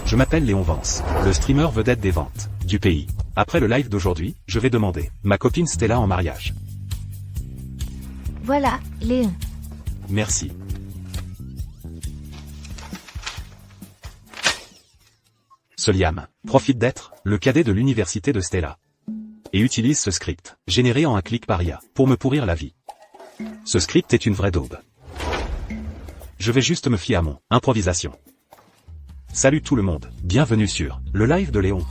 Je m'appelle Léon Vance, le streamer vedette des ventes du pays. Après le live d'aujourd'hui, je vais demander ma copine Stella en mariage. Voilà, Léon. Merci. Ce Liam profite d'être le cadet de l'université de Stella et utilise ce script, généré en un clic par IA, pour me pourrir la vie. Ce script est une vraie daube. Je vais juste me fier à mon improvisation. Salut tout le monde, bienvenue sur le live de Léon.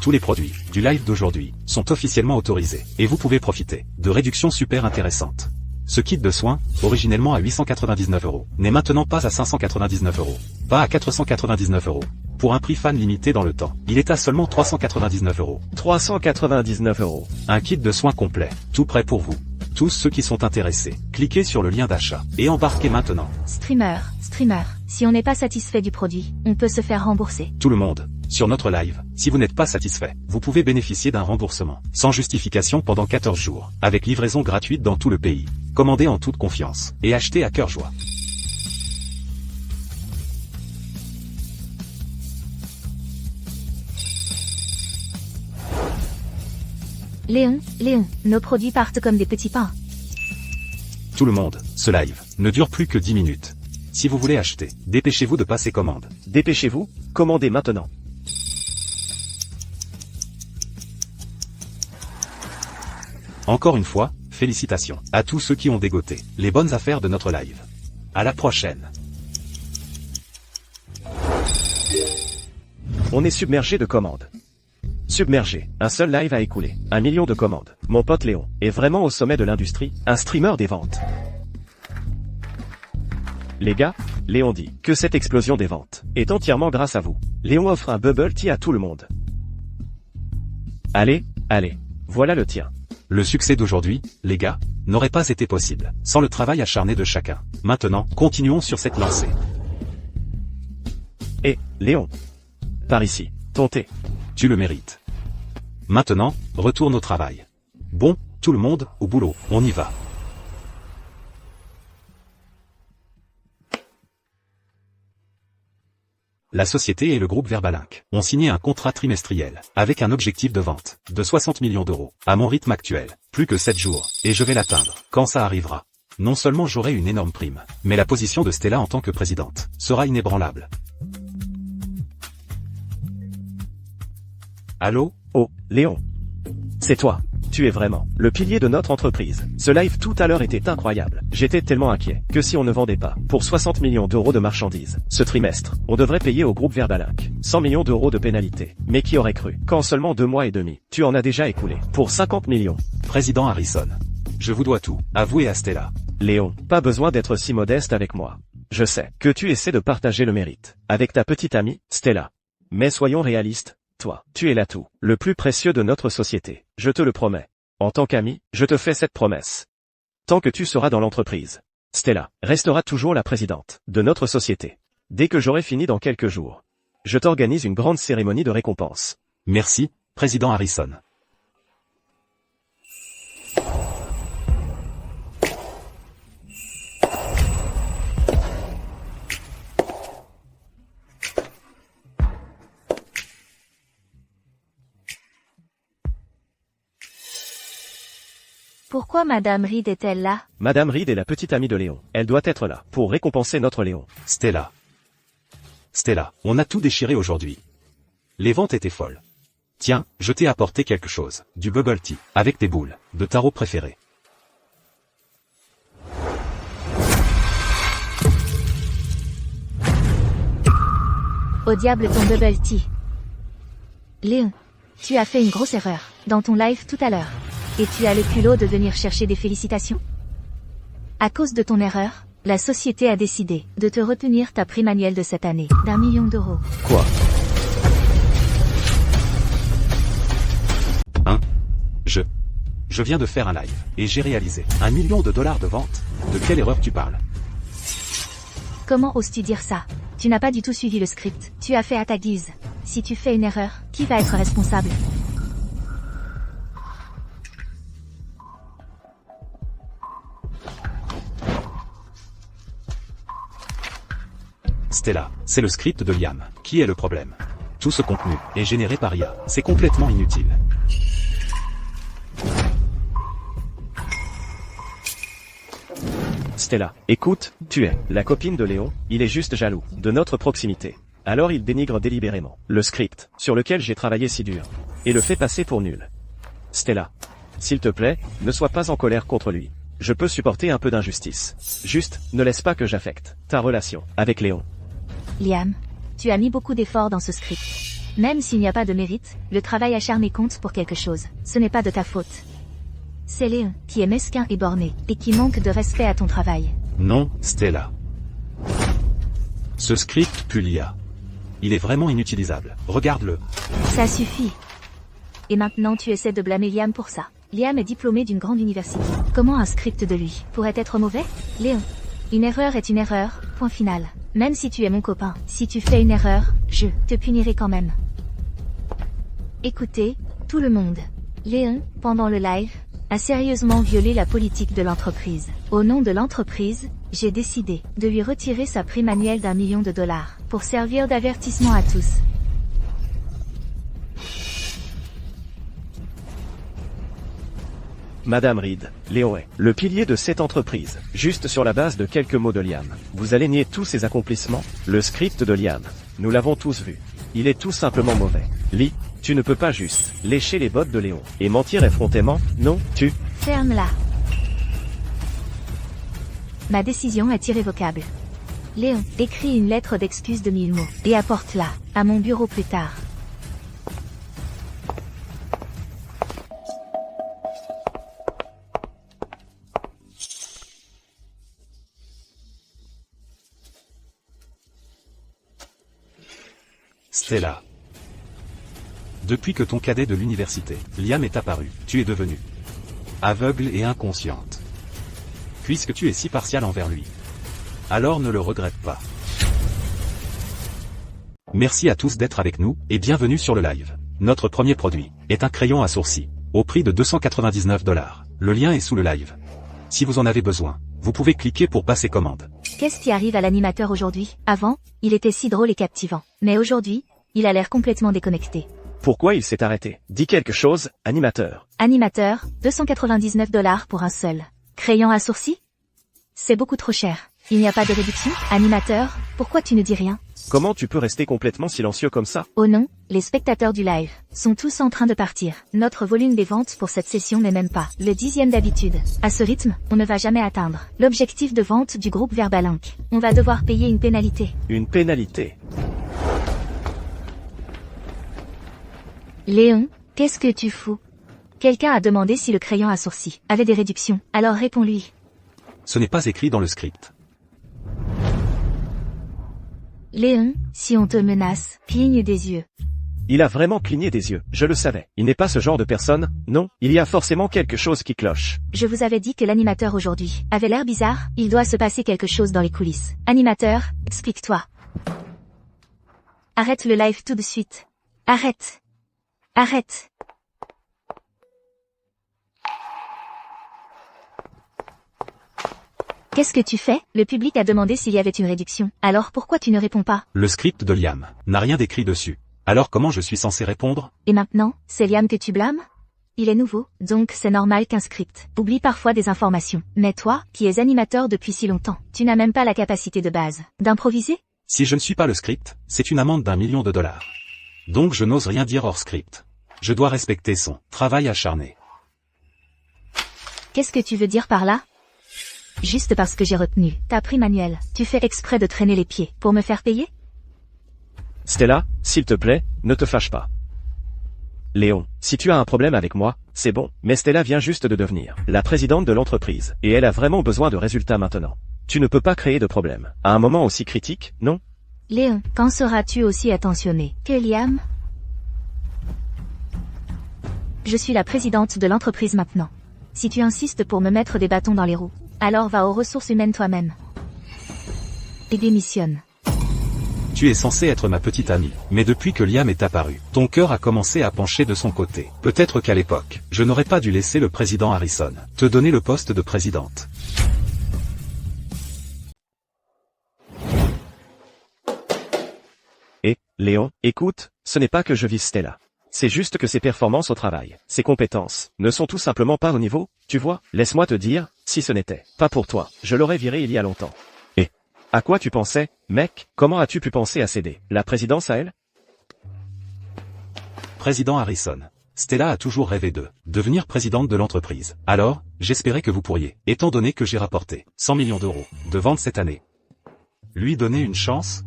Tous les produits du live d'aujourd'hui sont officiellement autorisés, et vous pouvez profiter de réductions super intéressantes. Ce kit de soins, originellement à 899 €, n'est maintenant pas à 599 €, pas à 499 €. Pour un prix fan limité dans le temps, il est à seulement 399 €. 399 €. Un kit de soins complet, tout prêt pour vous. Tous ceux qui sont intéressés, cliquez sur le lien d'achat et embarquez maintenant. Streamer, si on n'est pas satisfait du produit, on peut se faire rembourser. Tout le monde, sur notre live, si vous n'êtes pas satisfait, vous pouvez bénéficier d'un remboursement, sans justification pendant 14 jours, avec livraison gratuite dans tout le pays. Commandez en toute confiance, et achetez à cœur joie. Léon, nos produits partent comme des petits pains. Tout le monde, ce live ne dure plus que 10 minutes. Si vous voulez acheter, dépêchez-vous de passer commande. Dépêchez-vous, commandez maintenant. Encore une fois, félicitations à tous ceux qui ont dégoté les bonnes affaires de notre live. À la prochaine. On est submergé de commandes. Submergé, un seul live a écoulé 1 million de commandes. Mon pote Léon est vraiment au sommet de l'industrie, un streamer des ventes. Les gars, Léon dit que cette explosion des ventes est entièrement grâce à vous. Léon offre un bubble tea à tout le monde. Allez, voilà le tien. Le succès d'aujourd'hui, les gars, n'aurait pas été possible sans le travail acharné de chacun. Maintenant, continuons sur cette lancée. Et, Léon, par ici, ton thé. Tu le mérites. Maintenant, retourne au travail. Bon, tout le monde, au boulot, on y va. La société et le groupe Verbalinck ont signé un contrat trimestriel, avec un objectif de vente, de 60 millions €, à mon rythme actuel, plus que 7 jours, et je vais l'atteindre, quand ça arrivera. Non seulement j'aurai une énorme prime, mais la position de Stella en tant que présidente, sera inébranlable. Allô? Oh, Léon. C'est toi. Tu es vraiment le pilier de notre entreprise. Ce live tout à l'heure était incroyable. J'étais tellement inquiet que si on ne vendait pas pour 60 millions € de marchandises, ce trimestre, on devrait payer au groupe Verbalinck 100 millions € de pénalité. Mais qui aurait cru qu'en seulement 2 mois et demi, tu en as déjà écoulé pour 50 millions. Président Harrison. Je vous dois tout, à vous et à Stella. Léon, pas besoin d'être si modeste avec moi. Je sais que tu essaies de partager le mérite avec ta petite amie, Stella. Mais soyons réalistes. Toi, tu es l'atout le plus précieux de notre société, je te le promets. En tant qu'ami, je te fais cette promesse. Tant que tu seras dans l'entreprise, Stella restera toujours la présidente de notre société. Dès que j'aurai fini dans quelques jours, je t'organise une grande cérémonie de récompense. Merci, président Harrison. Pourquoi Madame Reed est-elle là? Madame Reed est la petite amie de Léon. Elle doit être là pour récompenser notre Léon. Stella, on a tout déchiré aujourd'hui. Les ventes étaient folles. Tiens, je t'ai apporté quelque chose, du bubble tea, avec tes boules de tarot préférées. Au diable ton bubble tea. Léon, tu as fait une grosse erreur dans ton live tout à l'heure. Et tu as le culot de venir chercher des félicitations? À cause de ton erreur, la société a décidé de te retenir ta prime annuelle de cette année d'1 million €. Quoi? Je viens de faire un live, et j'ai réalisé $1 million de vente. De quelle erreur tu parles? Comment oses-tu dire ça? Tu n'as pas du tout suivi le script, tu as fait à ta guise. Si tu fais une erreur, qui va être responsable? Stella, c'est le script de Liam. Qui est le problème? Tout ce contenu est généré par IA. C'est complètement inutile. Stella, écoute, tu es la copine de Léon, il est juste jaloux de notre proximité. Alors il dénigre délibérément le script sur lequel j'ai travaillé si dur et le fait passer pour nul. Stella, s'il te plaît, ne sois pas en colère contre lui. Je peux supporter un peu d'injustice. Juste, ne laisse pas que j'affecte ta relation avec Léon. Liam, tu as mis beaucoup d'efforts dans ce script. Même s'il n'y a pas de mérite, le travail acharné compte pour quelque chose. Ce n'est pas de ta faute. C'est Léon qui est mesquin et borné, et qui manque de respect à ton travail. Non, Stella. Ce script pue l'IA. Il est vraiment inutilisable. Regarde-le. Ça suffit. Et maintenant tu essaies de blâmer Liam pour ça. Liam est diplômé d'une grande université. Comment un script de lui pourrait être mauvais? Léon, une erreur est une erreur, point final. Même si tu es mon copain, si tu fais une erreur, je te punirai quand même. Écoutez, tout le monde. Léon, pendant le live, a sérieusement violé la politique de l'entreprise. Au nom de l'entreprise, j'ai décidé de lui retirer sa prime annuelle d'1 million de dollars pour servir d'avertissement à tous. Madame Reed, Léon est le pilier de cette entreprise. Juste sur la base de quelques mots de Liam, vous allez nier tous ses accomplissements. Le script de Liam, nous l'avons tous vu. Il est tout simplement mauvais. Lee, tu ne peux pas juste lécher les bottes de Léon et mentir effrontément, non, tu... Ferme-la. Ma décision est irrévocable. Léon, écris une lettre d'excuse de 1000 mots et apporte-la à mon bureau plus tard. Stella. Depuis que ton cadet de l'université, Liam, est apparu, tu es devenue aveugle et inconsciente. Puisque tu es si partial envers lui. Alors ne le regrette pas. Merci à tous d'être avec nous, et bienvenue sur le live. Notre premier produit est un crayon à sourcils, au prix de 299 $. Le lien est sous le live. Si vous en avez besoin, vous pouvez cliquer pour passer commande. Qu'est-ce qui arrive à l'animateur aujourd'hui? Avant, il était si drôle et captivant. Mais aujourd'hui, il a l'air complètement déconnecté. Pourquoi il s'est arrêté? Dis quelque chose, animateur. Animateur, 299 $ pour un seul. Crayon à sourcils? C'est beaucoup trop cher. Il n'y a pas de réduction? Animateur, pourquoi tu ne dis rien? Comment tu peux rester complètement silencieux comme ça? Oh non, les spectateurs du live sont tous en train de partir. Notre volume des ventes pour cette session n'est même pas le 10e d'habitude. À ce rythme, on ne va jamais atteindre l'objectif de vente du groupe Verbalinck. On va devoir payer une pénalité. Une pénalité? Léon, qu'est-ce que tu fous? Quelqu'un a demandé si le crayon à sourcils avait des réductions. Alors réponds-lui. Ce n'est pas écrit dans le script. Léon, si on te menace, cligne des yeux. Il a vraiment cligné des yeux, je le savais. Il n'est pas ce genre de personne, non? Il y a forcément quelque chose qui cloche. Je vous avais dit que l'animateur aujourd'hui avait l'air bizarre, il doit se passer quelque chose dans les coulisses. Animateur, explique-toi. Arrête le live tout de suite. Arrête. Arrête. Qu'est-ce que tu fais? Le public a demandé s'il y avait une réduction. Alors pourquoi tu ne réponds pas? Le script de Liam n'a rien d'écrit dessus. Alors comment je suis censé répondre? Et maintenant, c'est Liam que tu blâmes? Il est nouveau, donc c'est normal qu'un script oublie parfois des informations. Mais toi, qui es animateur depuis si longtemps, tu n'as même pas la capacité de base d'improviser? Si je ne suis pas le script, c'est une amende d'1 million de $. Donc je n'ose rien dire hors script. Je dois respecter son travail acharné. Qu'est-ce que tu veux dire par là? Juste parce que j'ai retenu ta prime annuelle, tu fais exprès de traîner les pieds pour me faire payer? Stella, s'il te plaît, ne te fâche pas. Léon, si tu as un problème avec moi, c'est bon, mais Stella vient juste de devenir la présidente de l'entreprise, et elle a vraiment besoin de résultats maintenant. Tu ne peux pas créer de problème à un moment aussi critique, non? Léon, quand seras-tu aussi attentionné que Liam? Je suis la présidente de l'entreprise maintenant. Si tu insistes pour me mettre des bâtons dans les roues, alors va aux ressources humaines toi-même. Et démissionne. Tu es censé être ma petite amie, mais depuis que Liam est apparu, ton cœur a commencé à pencher de son côté. Peut-être qu'à l'époque, je n'aurais pas dû laisser le président Harrison te donner le poste de présidente. Léon, écoute, ce n'est pas que je vise Stella. C'est juste que ses performances au travail, ses compétences, ne sont tout simplement pas au niveau, tu vois. Laisse-moi te dire, si ce n'était pas pour toi, je l'aurais viré il y a longtemps. Et à quoi tu pensais, mec? Comment as-tu pu penser à céder la présidence à elle? Président Harrison. Stella a toujours rêvé de devenir présidente de l'entreprise. Alors, j'espérais que vous pourriez, étant donné que j'ai rapporté 100 millions d'euros de ventes cette année, lui donner une chance.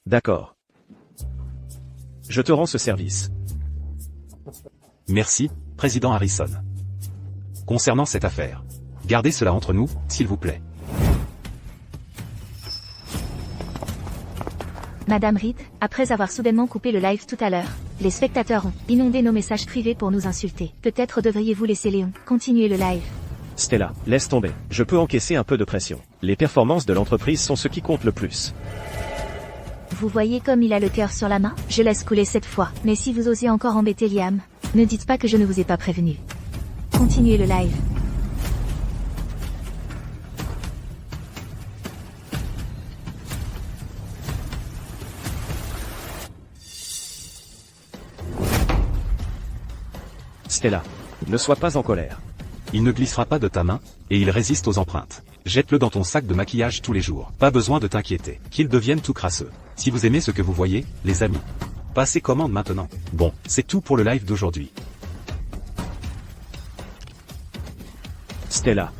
D'accord. Je te rends ce service. Merci, président Harrison. Concernant cette affaire, gardez cela entre nous, s'il vous plaît. Madame Reed, après avoir soudainement coupé le live tout à l'heure, les spectateurs ont inondé nos messages privés pour nous insulter. Peut-être devriez-vous laisser Léon continuer le live. Stella, laisse tomber. Je peux encaisser un peu de pression. Les performances de l'entreprise sont ce qui compte le plus. Vous voyez comme il a le cœur sur la main? Je laisse couler cette fois. Mais si vous osez encore embêter Liam, ne dites pas que je ne vous ai pas prévenu. Continuez le live. Stella, ne sois pas en colère. Il ne glissera pas de ta main, et il résiste aux empreintes. Jette-le dans ton sac de maquillage tous les jours. Pas besoin de t'inquiéter qu'il devienne tout crasseux. Si vous aimez ce que vous voyez, les amis, passez commande maintenant. Bon, c'est tout pour le live d'aujourd'hui. Stella.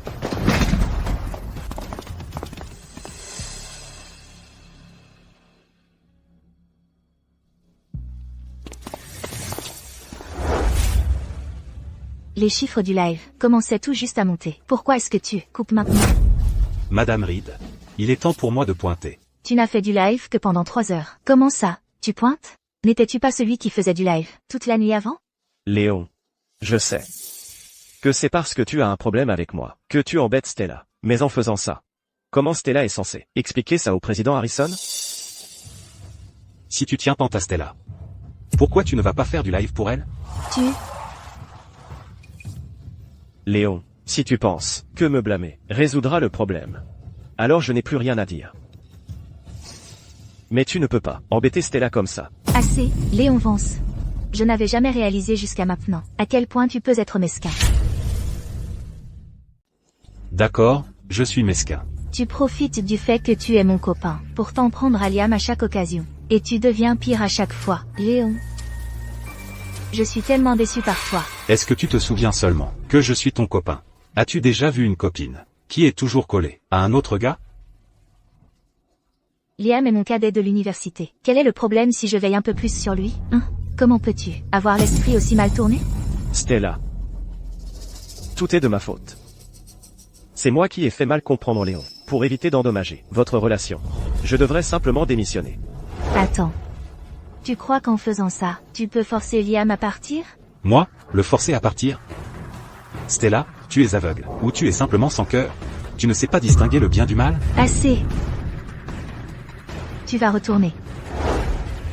Les chiffres du live commençaient tout juste à monter. Pourquoi est-ce que tu coupes maintenant? Madame Reed, il est temps pour moi de pointer. Tu n'as fait du live que pendant 3 heures. Comment ça? Tu pointes? N'étais-tu pas celui qui faisait du live toute la nuit avant? Léon. Je sais que c'est parce que tu as un problème avec moi que tu embêtes Stella. Mais en faisant ça, comment Stella est censée expliquer ça au président Harrison? Si tu tiens tant à Stella, pourquoi tu ne vas pas faire du live pour elle? Léon, si tu penses que me blâmer résoudra le problème, alors je n'ai plus rien à dire. Mais tu ne peux pas embêter Stella comme ça. Assez, Léon Vance. Je n'avais jamais réalisé jusqu'à maintenant à quel point tu peux être mesquin. D'accord, je suis mesquin. Tu profites du fait que tu es mon copain pour t'en prendre à Liam à chaque occasion. Et tu deviens pire à chaque fois, Léon. Je suis tellement déçu par toi. Est-ce que tu te souviens seulement que je suis ton copain? As-tu déjà vu une copine qui est toujours collée à un autre gars? Liam est mon cadet de l'université. Quel est le problème si je veille un peu plus sur lui, hein? Comment peux-tu avoir l'esprit aussi mal tourné? Stella. Tout est de ma faute. C'est moi qui ai fait mal comprendre Léon, pour éviter d'endommager votre relation. Je devrais simplement démissionner. Attends. Tu crois qu'en faisant ça, tu peux forcer Liam à partir? Moi, le forcer à partir? Stella, tu es aveugle, ou tu es simplement sans cœur. Tu ne sais pas distinguer le bien du mal? Assez. Tu vas retourner.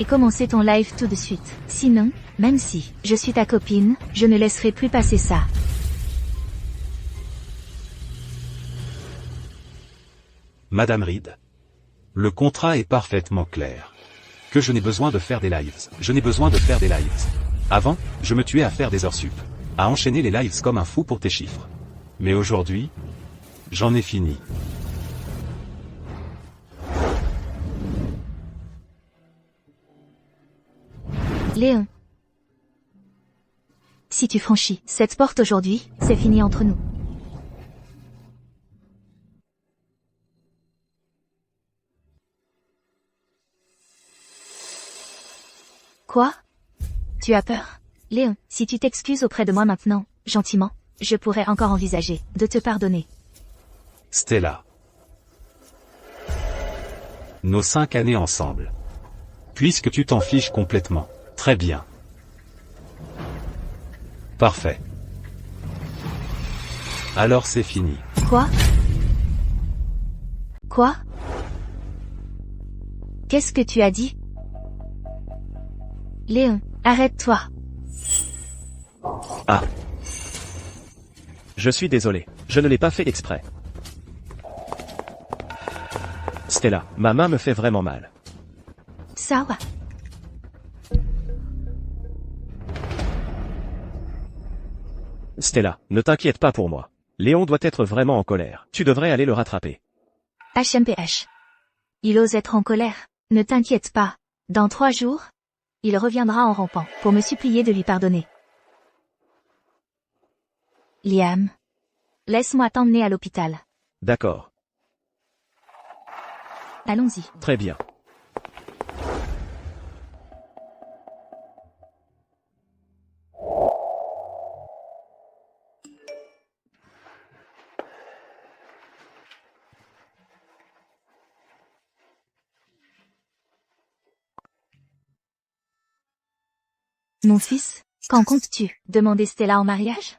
Et commencer ton live tout de suite. Sinon, même si je suis ta copine, je ne laisserai plus passer ça. Madame Reed. Le contrat est parfaitement clair. Que je n'ai besoin de faire des lives. Je n'ai besoin de faire des lives. Avant, je me tuais à faire des heures sup. À enchaîner les lives comme un fou pour tes chiffres. Mais aujourd'hui, j'en ai fini. Léon. Si tu franchis cette porte aujourd'hui, c'est fini entre nous. Quoi? Tu as peur? Léon, si tu t'excuses auprès de moi maintenant, gentiment, je pourrais encore envisager de te pardonner. Stella. Nos 5 années ensemble. Puisque tu t'en fiches complètement. Très bien. Parfait. Alors c'est fini. Quoi? Quoi? Qu'est-ce que tu as dit? Léon, arrête-toi. Ah. Je suis désolé. Je ne l'ai pas fait exprès. Stella, ma main me fait vraiment mal. Sawa. Stella, ne t'inquiète pas pour moi. Léon doit être vraiment en colère. Tu devrais aller le rattraper. HMPH. Il ose être en colère. Ne t'inquiète pas. Dans 3 jours, il reviendra en rampant pour me supplier de lui pardonner. Liam. Laisse-moi t'emmener à l'hôpital. D'accord. Allons-y. Très bien. Mon fils, quand comptes-tu demander Stella en mariage?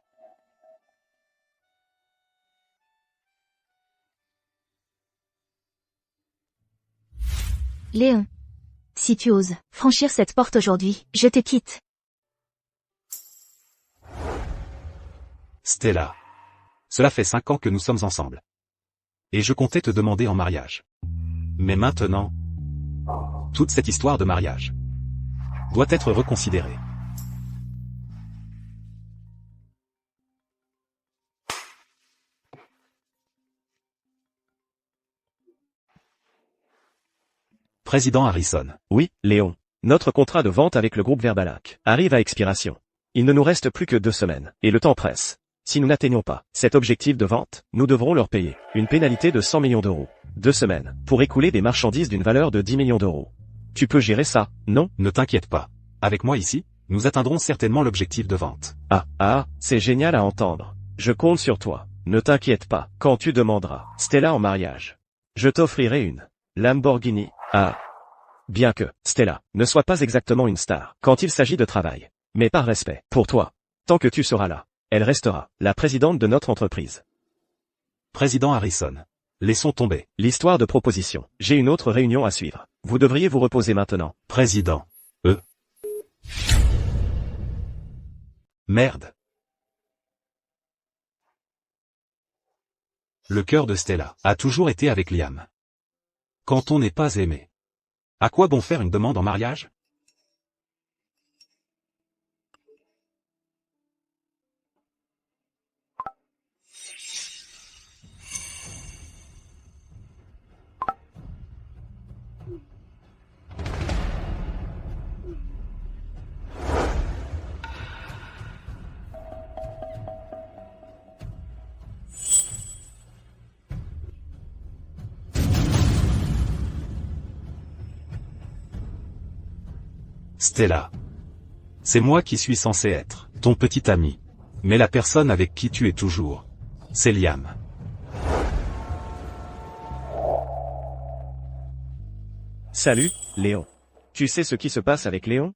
Léon. Si tu oses franchir cette porte aujourd'hui, je te quitte. Stella. Cela fait 5 ans que nous sommes ensemble. Et je comptais te demander en mariage. Mais maintenant, toute cette histoire de mariage doit être reconsidérée. Président Harrison. Oui, Léon. Notre contrat de vente avec le groupe Verbalac arrive à expiration. Il ne nous reste plus que 2 semaines, et le temps presse. Si nous n'atteignons pas cet objectif de vente, nous devrons leur payer une pénalité de 100 millions d'euros. 2 semaines, pour écouler des marchandises d'une valeur de 10 millions d'euros. Tu peux gérer ça, non? Ne t'inquiète pas. Avec moi ici, nous atteindrons certainement l'objectif de vente. C'est génial à entendre. Je compte sur toi. Ne t'inquiète pas. Quand tu demanderas Stella en mariage, je t'offrirai une Lamborghini. Bien que, Stella, ne soit pas exactement une star quand il s'agit de travail. Mais par respect pour toi, tant que tu seras là, elle restera la présidente de notre entreprise. Président Harrison. Laissons tomber l'histoire de proposition. J'ai une autre réunion à suivre. Vous devriez vous reposer maintenant. Président. Merde. Le cœur de Stella a toujours été avec Liam. Quand on n'est pas aimé, à quoi bon faire une demande en mariage? Stella. C'est moi qui suis censé être ton petit ami. Mais la personne avec qui tu es toujours, c'est Liam. Salut, Léon. Tu sais ce qui se passe avec Léon?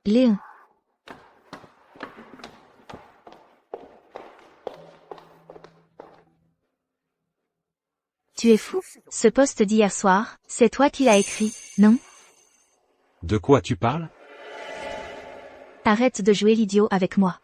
Léon. Tu es fou? Ce post d'hier soir, c'est toi qui l'as écrit, non? De quoi tu parles? Arrête de jouer l'idiot avec moi.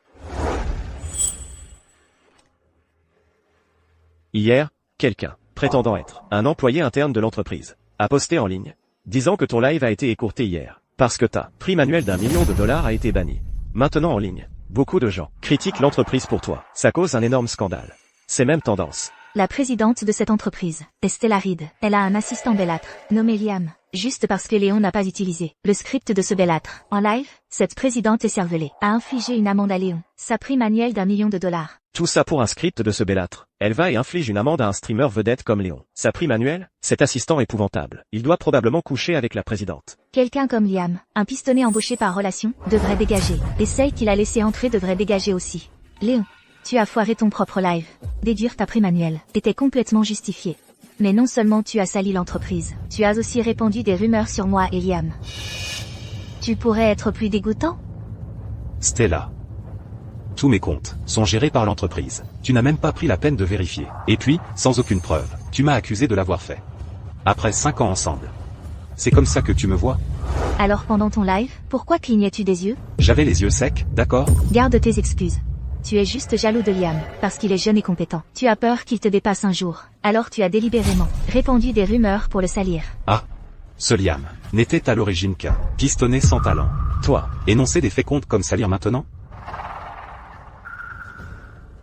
Hier, quelqu'un, prétendant être un employé interne de l'entreprise, a posté en ligne, disant que ton live a été écourté hier, parce que ta prime annuelle d'1 million de dollars a été bannie. Maintenant en ligne, beaucoup de gens critiquent l'entreprise pour toi. Ça cause un énorme scandale. C'est même tendance. La présidente de cette entreprise est Stella Reed. Elle a un assistant bellâtre, nommé Liam. Juste parce que Léon n'a pas utilisé le script de ce bellâtre. En live, cette présidente écervelée a infligé une amende à Léon. Sa prime annuelle d'1 million de dollars. Tout ça pour un script de ce bellâtre. Elle va et inflige une amende à un streamer vedette comme Léon. Sa prime annuelle? Cet assistant épouvantable. Il doit probablement coucher avec la présidente. Quelqu'un comme Liam, un pistonné embauché par relation, devrait dégager. Et celle qu'il a laissé entrer devrait dégager aussi. Léon, tu as foiré ton propre live. Déduire ta prime annuelle était complètement justifié. Mais non seulement tu as sali l'entreprise, tu as aussi répandu des rumeurs sur moi et Liam. Tu pourrais être plus dégoûtant? Stella. Tous mes comptes sont gérés par l'entreprise. Tu n'as même pas pris la peine de vérifier. Et puis, sans aucune preuve, tu m'as accusé de l'avoir fait. Après 5 ans ensemble. C'est comme ça que tu me vois? Alors pendant ton live, pourquoi clignais-tu des yeux? J'avais les yeux secs, d'accord? Garde tes excuses. Tu es juste jaloux de Liam, parce qu'il est jeune et compétent. Tu as peur qu'il te dépasse un jour. Alors tu as délibérément répandu des rumeurs pour le salir. Ah. Ce Liam n'était à l'origine qu'un pistonné sans talent. Toi, Énoncer des faits comptes comme salir maintenant?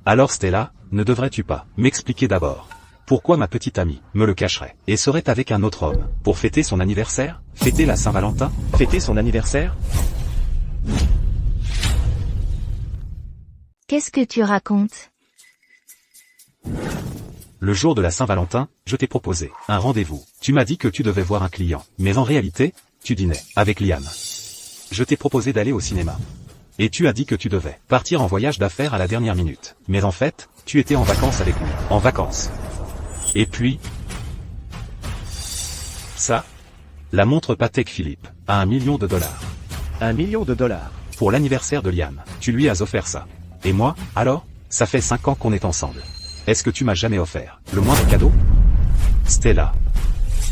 Alors Stella, ne devrais-tu pas m'expliquer d'abord pourquoi ma petite amie me le cacherait et serait avec un autre homme pour fêter son anniversaire, fêter la Saint-Valentin? fêter son anniversaire? Qu'est-ce que tu racontes? Le jour de la Saint-Valentin, je t'ai proposé un rendez-vous. Tu m'as dit que tu devais voir un client, mais en réalité, tu dînais avec Liam. Je t'ai proposé d'aller au cinéma. Et tu as dit que tu devais partir en voyage d'affaires à la dernière minute. Mais en fait, tu étais en vacances avec lui. En vacances. Et puis... ça? La montre Patek Philippe, à $1 million. $1 million? Pour l'anniversaire de Liam, tu lui as offert ça. Et moi, alors? Ça fait 5 ans qu'on est ensemble. Est-ce que tu m'as jamais offert le moindre cadeau? Stella.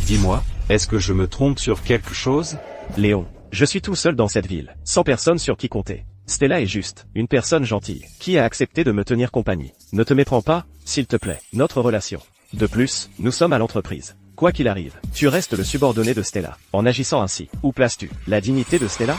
Dis-moi, est-ce que je me trompe sur quelque chose? Léon, je suis tout seul dans cette ville, sans personne sur qui compter. Stella est juste, une personne gentille, qui a accepté de me tenir compagnie. Ne te méprends pas, s'il te plaît, notre relation. De plus, nous sommes à l'entreprise. Quoi qu'il arrive, tu restes le subordonné de Stella. En agissant ainsi, où places-tu la dignité de Stella?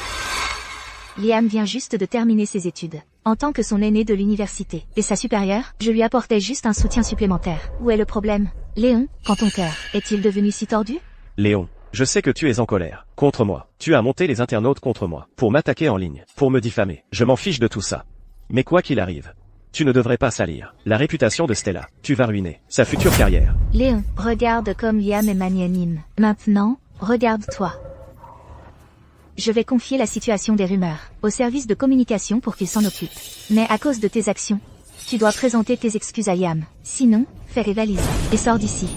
Liam vient juste de terminer ses études. En tant que son aîné de l'université et sa supérieure, je lui apportais juste un soutien supplémentaire. Où est le problème? Léon, quand ton cœur est-il devenu si tordu? Léon, je sais que tu es en colère. Contre moi. Tu as monté les internautes contre moi. Pour m'attaquer en ligne. Pour me diffamer. Je m'en fiche de tout ça. Mais quoi qu'il arrive, tu ne devrais pas salir la réputation de Stella. Tu vas ruiner sa future carrière. Léon, regarde comme Liam est magnanime. Maintenant, regarde-toi. Je vais confier la situation des rumeurs au service de communication pour qu'il s'en occupe. Mais à cause de tes actions, tu dois présenter tes excuses à Liam. Sinon, fais les valises et sors d'ici.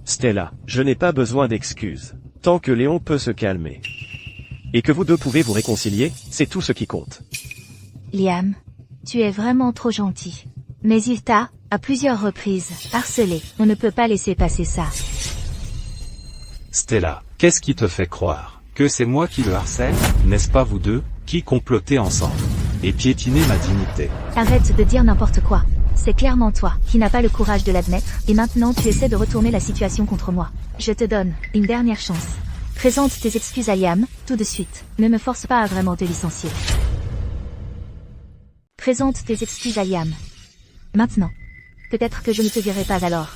Stella, je n'ai pas besoin d'excuses. Tant que Léon peut se calmer. Et que vous deux pouvez vous réconcilier, c'est tout ce qui compte. Liam, tu es vraiment trop gentil. Mais il t'a, à plusieurs reprises, harcelé. On ne peut pas laisser passer ça. Stella, qu'est-ce qui te fait croire que c'est moi qui le harcèle? N'est-ce pas vous deux qui complotez ensemble et piétinez ma dignité? Arrête de dire n'importe quoi. C'est clairement toi qui n'as pas le courage de l'admettre, et maintenant tu essaies de retourner la situation contre moi. Je te donne une dernière chance. Présente tes excuses à Liam, tout de suite. Ne me force pas à vraiment te licencier. Présente tes excuses à Liam. Maintenant. Peut-être que je ne te dirai pas alors.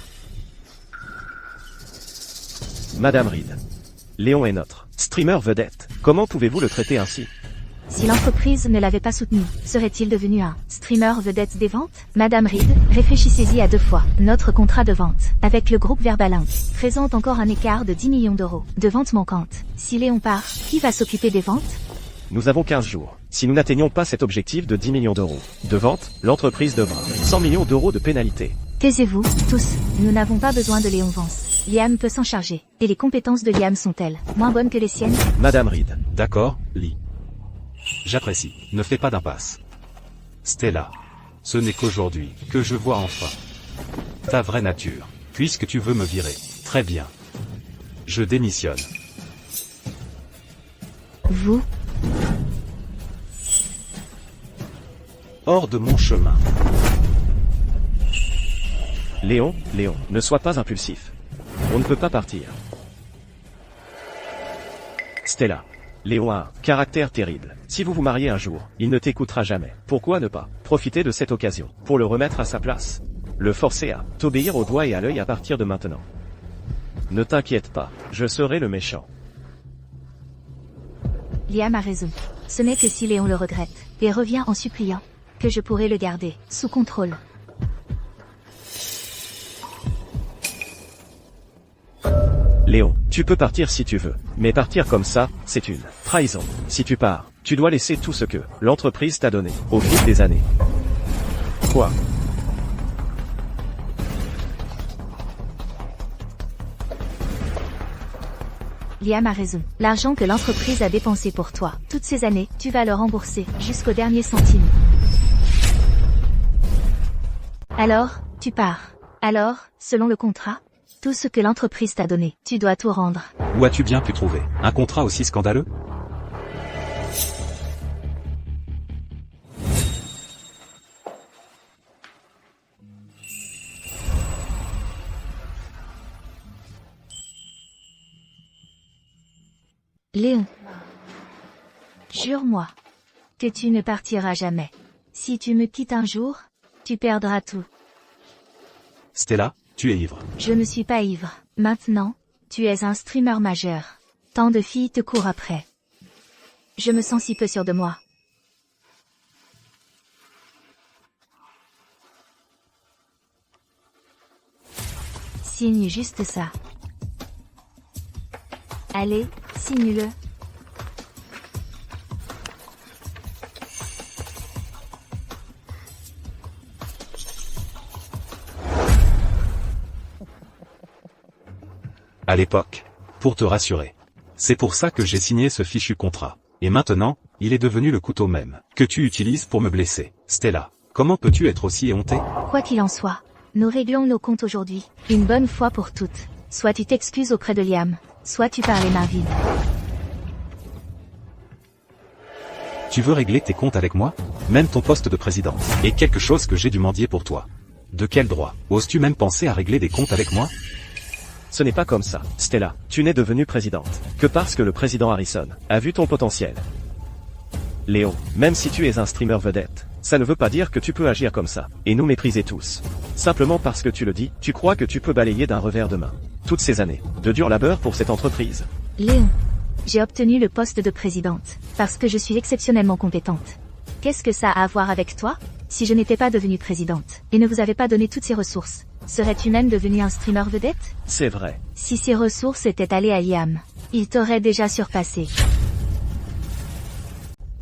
Madame Reed. Léon est notre streamer vedette. Comment pouvez-vous le traiter ainsi? Si l'entreprise ne l'avait pas soutenu, serait-il devenu un streamer vedette des ventes? Madame Reed, réfléchissez-y à 2 fois. Notre contrat de vente avec le groupe Verbalink présente encore un écart de 10 millions d'euros de ventes manquantes. Si Léon part, qui va s'occuper des ventes? Nous avons 15 jours. Si nous n'atteignons pas cet objectif de 10 millions d'euros de vente, l'entreprise devra 100 millions d'euros de pénalité. Taisez-vous, tous. Nous n'avons pas besoin de Léon Vance. Liam peut s'en charger. Et les compétences de Liam sont-elles moins bonnes que les siennes? Madame Reed. D'accord, Lee. J'apprécie. Ne fais pas d'impasse. Stella. Ce n'est qu'aujourd'hui que je vois enfin ta vraie nature. Puisque tu veux me virer. Très bien. Je démissionne. Vous? Hors de mon chemin. Léon, ne sois pas impulsif. On ne peut pas partir. Stella. Léon a un caractère terrible. Si vous vous mariez un jour, il ne t'écoutera jamais. Pourquoi ne pas profiter de cette occasion pour le remettre à sa place? Le forcer à t'obéir au doigt et à l'œil à partir de maintenant. Ne t'inquiète pas, je serai le méchant. Liam a raison. Ce n'est que si Léon le regrette et revient en suppliant que je pourrai le garder sous contrôle. Léon, tu peux partir si tu veux, mais partir comme ça, c'est une trahison. Si tu pars, tu dois laisser tout ce que l'entreprise t'a donné au fil des années. Quoi? Liam a raison. L'argent que l'entreprise a dépensé pour toi, toutes ces années, tu vas le rembourser, jusqu'au dernier centime. Alors, tu pars. Alors, selon le contrat, tout ce que l'entreprise t'a donné, tu dois tout rendre. Où as-tu bien pu trouver un contrat aussi scandaleux? Léon. Jure-moi que tu ne partiras jamais. Si tu me quittes un jour, tu perdras tout. Stella, tu es ivre. Je ne suis pas ivre. Maintenant, tu es un streamer majeur. Tant de filles te courent après. Je me sens si peu sûre de moi. Signe juste ça. Allez, signe-le. À l'époque. Pour te rassurer. C'est pour ça que j'ai signé ce fichu contrat. Et maintenant, il est devenu le couteau même, que tu utilises pour me blesser. Stella, comment peux-tu être aussi éhontée? Quoi qu'il en soit, nous réglons nos comptes aujourd'hui, une bonne fois pour toutes. Soit tu t'excuses auprès de Liam, soit tu pars les mains vides. Tu veux régler tes comptes avec moi? Même ton poste de présidente est quelque chose que j'ai dû mendier pour toi. De quel droit oses-tu même penser à régler des comptes avec moi? Ce n'est pas comme ça, Stella. Tu n'es devenue présidente que parce que le président Harrison a vu ton potentiel. Léon, même si tu es un streamer vedette, ça ne veut pas dire que tu peux agir comme ça, et nous mépriser tous. Simplement parce que tu le dis, tu crois que tu peux balayer d'un revers de main toutes ces années de dur labeur pour cette entreprise. Léon, j'ai obtenu le poste de présidente, parce que je suis exceptionnellement compétente. Qu'est-ce que ça a à voir avec toi? Si je n'étais pas devenue présidente, et ne vous avais pas donné toutes ces ressources, serais-tu même devenu un streamer vedette? C'est vrai. Si ces ressources étaient allées à Liam, il t'aurait déjà surpassé.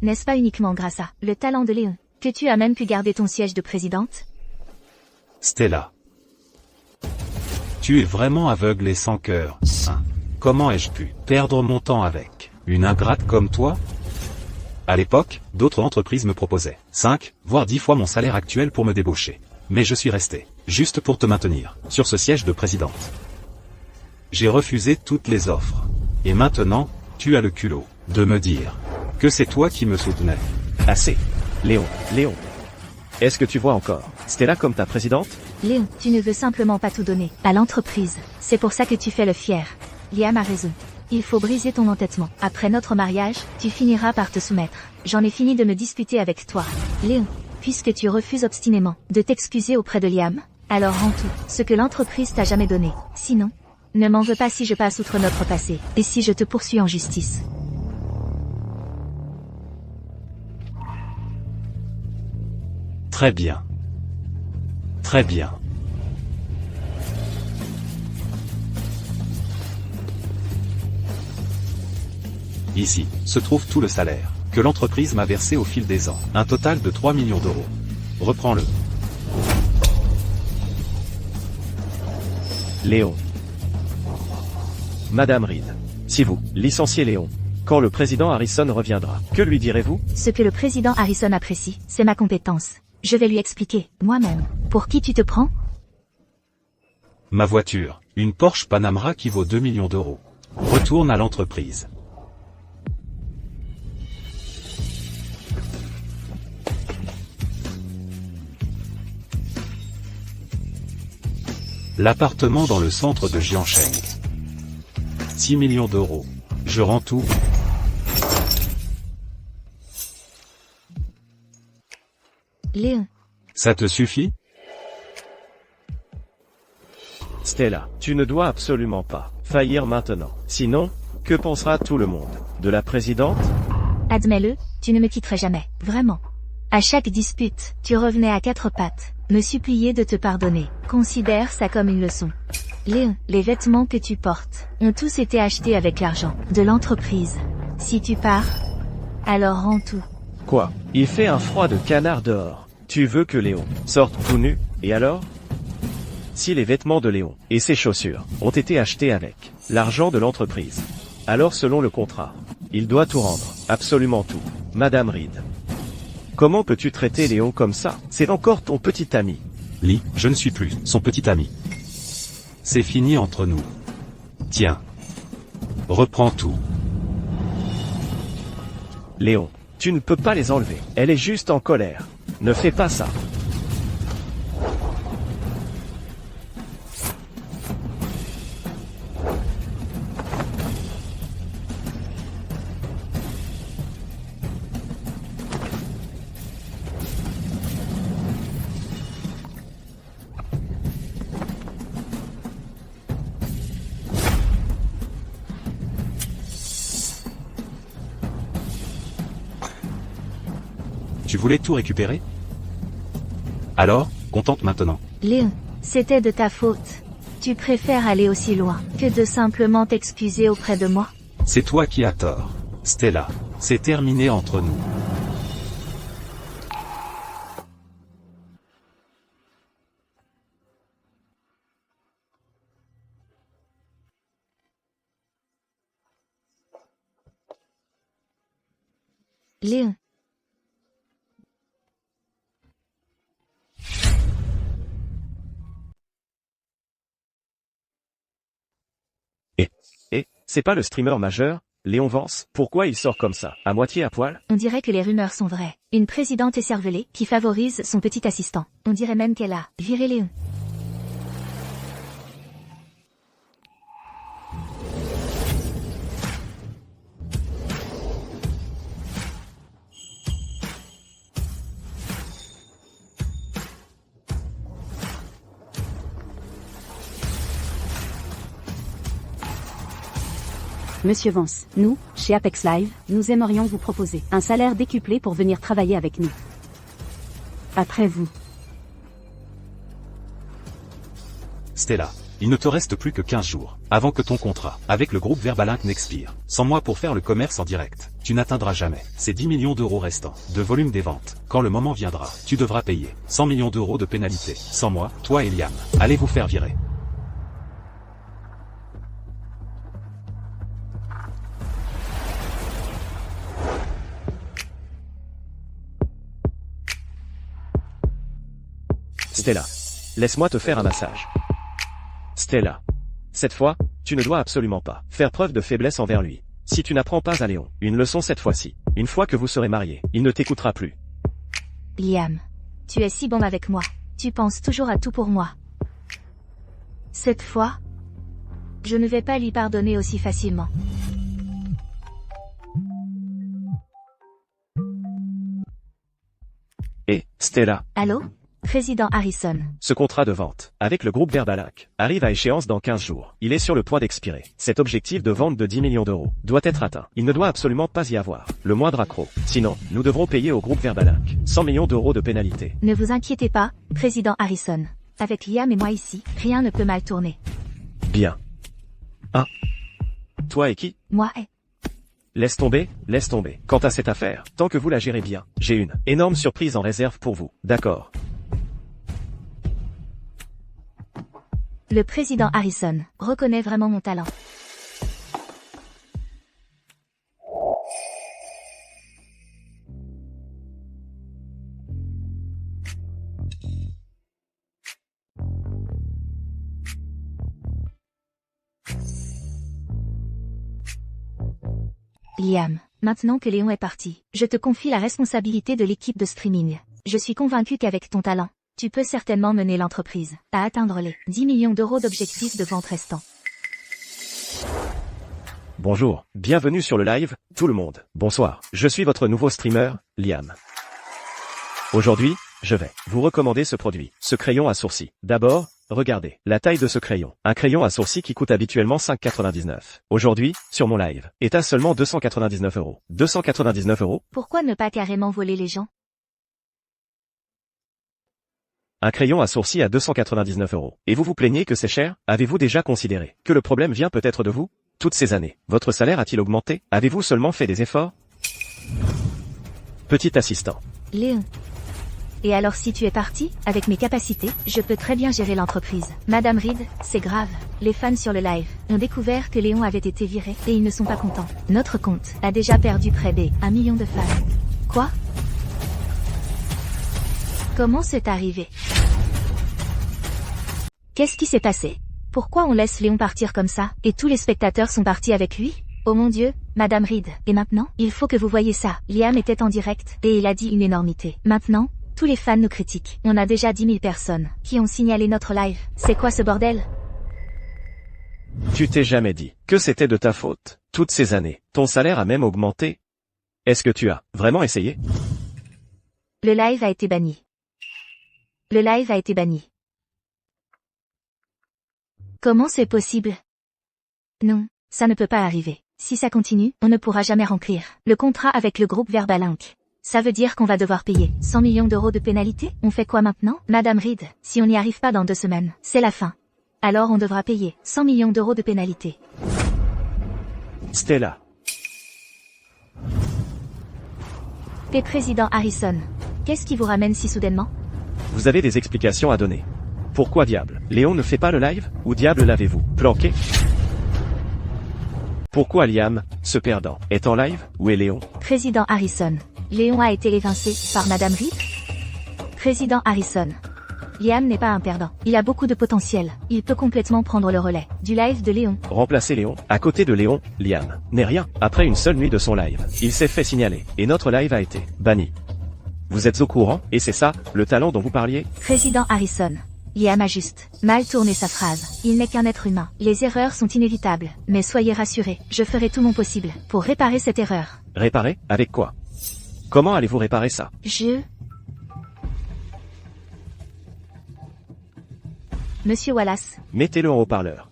N'est-ce pas uniquement grâce à le talent de Léon, que tu as même pu garder ton siège de présidente? Stella. Tu es vraiment aveugle et sans cœur. Hein. Comment ai-je pu perdre mon temps avec une ingrate comme toi? À l'époque, d'autres entreprises me proposaient 5, voire 10 fois mon salaire actuel pour me débaucher. Mais je suis resté, juste pour te maintenir, sur ce siège de présidente. J'ai refusé toutes les offres. Et maintenant, tu as le culot de me dire que c'est toi qui me soutenais. Assez. Léon. Est-ce que tu vois encore Stella comme ta présidente? Léon, tu ne veux simplement pas tout donner à l'entreprise. C'est pour ça que tu fais le fier. Liam a raison. Il faut briser ton entêtement. Après notre mariage, tu finiras par te soumettre. J'en ai fini de me disputer avec toi. Léon, puisque tu refuses obstinément de t'excuser auprès de Liam, alors rends tout ce que l'entreprise t'a jamais donné. Sinon, ne m'en veux pas si je passe outre notre passé, et si je te poursuis en justice. Très bien. Très bien. Ici, se trouve tout le salaire que l'entreprise m'a versé au fil des ans. Un total de 3 millions d'euros. Reprends-le. Léon. Madame Reed. Si vous licenciez Léon, quand le président Harrison reviendra, que lui direz-vous? Ce que le président Harrison apprécie, c'est ma compétence. Je vais lui expliquer, moi-même. Pour qui tu te prends? Ma voiture, une Porsche Panamera qui vaut 2 millions d'euros. Retourne à l'entreprise. L'appartement dans le centre de Jiangsheng. 6 millions d'euros. Je rends tout. Léon. Ça te suffit? Stella, tu ne dois absolument pas faillir maintenant. Sinon, que pensera tout le monde de la présidente? Admets-le, tu ne me quitterais jamais, vraiment. À chaque dispute, tu revenais à quatre pattes, me supplier de te pardonner. Considère ça comme une leçon. Léon, les vêtements que tu portes ont tous été achetés avec l'argent de l'entreprise. Si tu pars, alors rends tout. Quoi? Il fait un froid de canard dehors. Tu veux que Léon sorte tout nu, et alors? Si les vêtements de Léon et ses chaussures ont été achetés avec l'argent de l'entreprise, alors selon le contrat, il doit tout rendre, absolument tout. Madame Reed. Comment peux-tu traiter Léon comme ça? C'est encore ton petit ami. Lee, je ne suis plus son petit ami. C'est fini entre nous. Tiens. Reprends tout. Léon, tu ne peux pas les enlever. Elle est juste en colère. Ne fais pas ça. Tu voulais tout récupérer? Alors, contente maintenant. Léon, c'était de ta faute. Tu préfères aller aussi loin que de simplement t'excuser auprès de moi. C'est toi qui as tort. Stella, c'est terminé entre nous. Léon. C'est pas le streamer majeur, Léon Vance? Pourquoi il sort comme ça, à moitié à poil? On dirait que les rumeurs sont vraies. Une présidente écervelée qui favorise son petit assistant. On dirait même qu'elle a viré Léon. Monsieur Vance, nous, chez Apex Live, nous aimerions vous proposer un salaire décuplé pour venir travailler avec nous. Après vous. Stella, il ne te reste plus que 15 jours, avant que ton contrat, avec le groupe Verbalink n'expire. Sans moi pour faire le commerce en direct, tu n'atteindras jamais ces 10 millions d'euros restants, de volume des ventes. Quand le moment viendra, tu devras payer 100 millions d'euros de pénalité. Sans moi, toi et Liam, allez vous faire virer. Stella, laisse-moi te faire un massage. Stella, cette fois, tu ne dois absolument pas faire preuve de faiblesse envers lui. Si tu n'apprends pas à Léon une leçon cette fois-ci, une fois que vous serez mariés, il ne t'écoutera plus. Liam, tu es si bon avec moi. Tu penses toujours à tout pour moi. Cette fois, je ne vais pas lui pardonner aussi facilement. Et, Stella, Allô? Président Harrison. ce contrat de vente, avec le groupe Verbalink, arrive à échéance dans 15 jours. Il est sur le point d'expirer. Cet objectif de vente de 10 millions d'euros doit être atteint. Il ne doit absolument pas y avoir le moindre accroc. Sinon, nous devrons payer au groupe Verbalink 100 millions d'euros de pénalité. Ne vous inquiétez pas, Président Harrison. Avec Liam et moi ici, rien ne peut mal tourner. Bien. Hein? Toi et qui? Moi et... Laisse tomber. Quant à cette affaire, tant que vous la gérez bien, j'ai une énorme surprise en réserve pour vous. D'accord. Le président Harrison reconnaît vraiment mon talent. Liam, maintenant que Léon est parti, je te confie la responsabilité de l'équipe de streaming. Je suis convaincu qu'avec ton talent, tu peux certainement mener l'entreprise à atteindre les 10 millions d'euros d'objectifs de vente restants. Bonjour, bienvenue sur le live, tout le monde. Bonsoir, je suis votre nouveau streamer, Liam. Aujourd'hui, je vais vous recommander ce produit, ce crayon à sourcils. D'abord, regardez la taille de ce crayon. Un crayon à sourcils qui coûte habituellement 5,99. Aujourd'hui, sur mon live, est à seulement 299 euros. 299 euros? Pourquoi ne pas carrément voler les gens? Un crayon à sourcils à 299 euros. Et vous vous plaignez que c'est cher? Avez-vous déjà considéré que le problème vient peut-être de vous? Toutes ces années, votre salaire a-t-il augmenté? Avez-vous seulement fait des efforts? Petit assistant. Léon. Et alors si tu es parti, avec mes capacités, je peux très bien gérer l'entreprise. Madame Reed, c'est grave. Les fans sur le live ont découvert que Léon avait été viré et ils ne sont pas contents. Notre compte a déjà perdu près des 1 million de fans. Quoi? Comment c'est arrivé? Qu'est-ce qui s'est passé? Pourquoi on laisse Léon partir comme ça, et tous les spectateurs sont partis avec lui? Oh mon Dieu, Madame Reed. Et maintenant, il faut que vous voyez ça. Liam était en direct, et il a dit une énormité. Maintenant, tous les fans nous critiquent. On a déjà 10 000 personnes qui ont signalé notre live. C'est quoi ce bordel? Tu t'es jamais dit que c'était de ta faute. Toutes ces années, ton salaire a même augmenté. Est-ce que tu as vraiment essayé? Le live a été banni. Le live a été banni. Comment c'est possible? Non, ça ne peut pas arriver. Si ça continue, on ne pourra jamais remplir le contrat avec le groupe Verbalink. Ça veut dire qu'on va devoir payer 100 millions d'euros de pénalité? On fait quoi maintenant? Madame Reed, si on n'y arrive pas dans 2 semaines, c'est la fin. Alors on devra payer 100 millions d'euros de pénalité. Stella. Président Harrison, qu'est-ce qui vous ramène si soudainement? Vous avez des explications à donner. Pourquoi diable Léon ne fait pas le live? Ou diable l'avez-vous planqué? Pourquoi Liam, ce perdant, est en live? Où est Léon? Président Harrison, Léon a été évincé par Madame Reed? Président Harrison, Liam n'est pas un perdant. Il a beaucoup de potentiel. Il peut complètement prendre le relais du live de Léon. Remplacer Léon. À côté de Léon, Liam n'est rien. Après une seule nuit de son live, il s'est fait signaler. Et notre live a été banni. Vous êtes au courant? Et c'est ça, le talent dont vous parliez? Président Harrison, Liam a juste mal tourné sa phrase. Il n'est qu'un être humain. Les erreurs sont inévitables. Mais soyez rassurés, je ferai tout mon possible pour réparer cette erreur. Réparer? Avec quoi? Comment allez-vous réparer ça? Monsieur Wallace. Mettez-le en haut-parleur.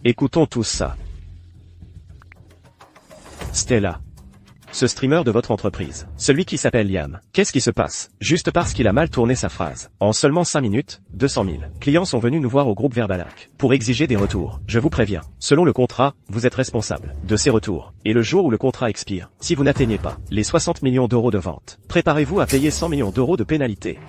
Écoutons tous ça. Stella. Ce streamer de votre entreprise. Celui qui s'appelle Liam. Qu'est-ce qui se passe? Juste parce qu'il a mal tourné sa phrase. En seulement 5 minutes, 200 000 clients sont venus nous voir au groupe Verbalac pour exiger des retours. Je vous préviens. Selon le contrat, vous êtes responsable de ces retours. Et le jour où le contrat expire, si vous n'atteignez pas les 60 millions d'euros de vente, préparez-vous à payer 100 millions d'euros de pénalité.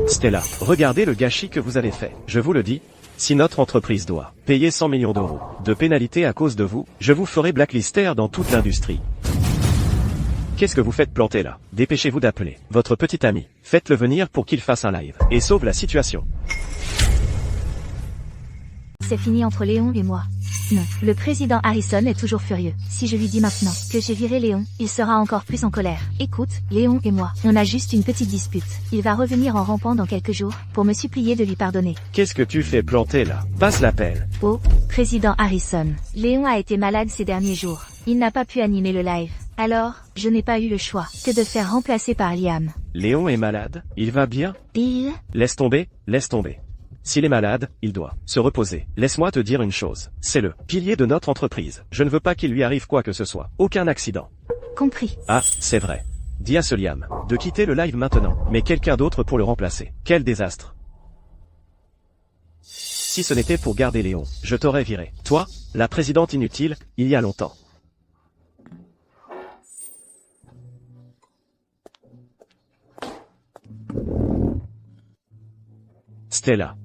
Stella, regardez le gâchis que vous avez fait. Je vous le dis, si notre entreprise doit payer 100 millions d'euros de pénalité à cause de vous, je vous ferai blacklister dans toute l'industrie. Qu'est-ce que vous faites planter là? Dépêchez-vous d'appeler votre petit ami. Faites-le venir pour qu'il fasse un live et sauve la situation. C'est fini entre Léon et moi. Non, le président Harrison est toujours furieux. Si je lui dis maintenant que j'ai viré Léon, il sera encore plus en colère. Écoute, Léon et moi, on a juste une petite dispute. Il va revenir en rampant dans quelques jours pour me supplier de lui pardonner. Qu'est-ce que tu fais planter là? Passe l'appel. Oh, président Harrison, Léon a été malade ces derniers jours. Il n'a pas pu animer le live. Alors, je n'ai pas eu le choix que de faire remplacer par Liam. Léon est malade? Il va bien? Laisse tomber, laisse tomber. S'il est malade, il doit se reposer. Laisse-moi te dire une chose. C'est le pilier de notre entreprise. Je ne veux pas qu'il lui arrive quoi que ce soit. Aucun accident. Compris. Ah, c'est vrai. Dis à ce Liam de quitter le live maintenant, mais quelqu'un d'autre pour le remplacer. Quel désastre. Si ce n'était pour garder Léon, je t'aurais viré. Toi, la présidente inutile, il y a longtemps. Stella.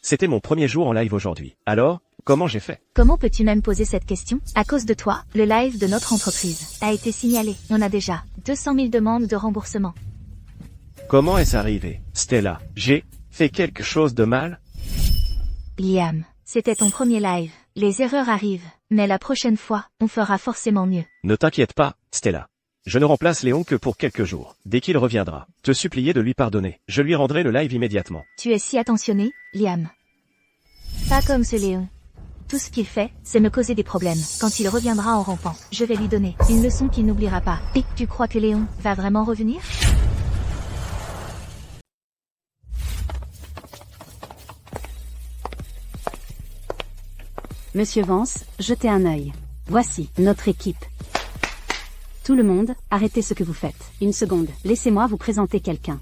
C'était mon premier jour en live aujourd'hui. Alors, comment j'ai fait? Comment peux-tu même poser cette question? À cause de toi, le live de notre entreprise a été signalé. On a déjà 200 000 demandes de remboursement. Comment est-ce arrivé? Stella, j'ai fait quelque chose de mal? Liam, c'était ton premier live. Les erreurs arrivent, mais la prochaine fois, on fera forcément mieux. Ne t'inquiète pas, Stella. Je ne remplace Léon que pour quelques jours. Dès qu'il reviendra, te supplier de lui pardonner. Je lui rendrai le live immédiatement. Tu es si attentionné, Liam. Pas comme ce Léon. Tout ce qu'il fait, c'est me causer des problèmes. Quand il reviendra en rampant, je vais lui donner une leçon qu'il n'oubliera pas. Et tu crois que Léon va vraiment revenir? Monsieur Vance, jetez un œil. Voici notre équipe. Tout le monde, arrêtez ce que vous faites. Une seconde, laissez-moi vous présenter quelqu'un.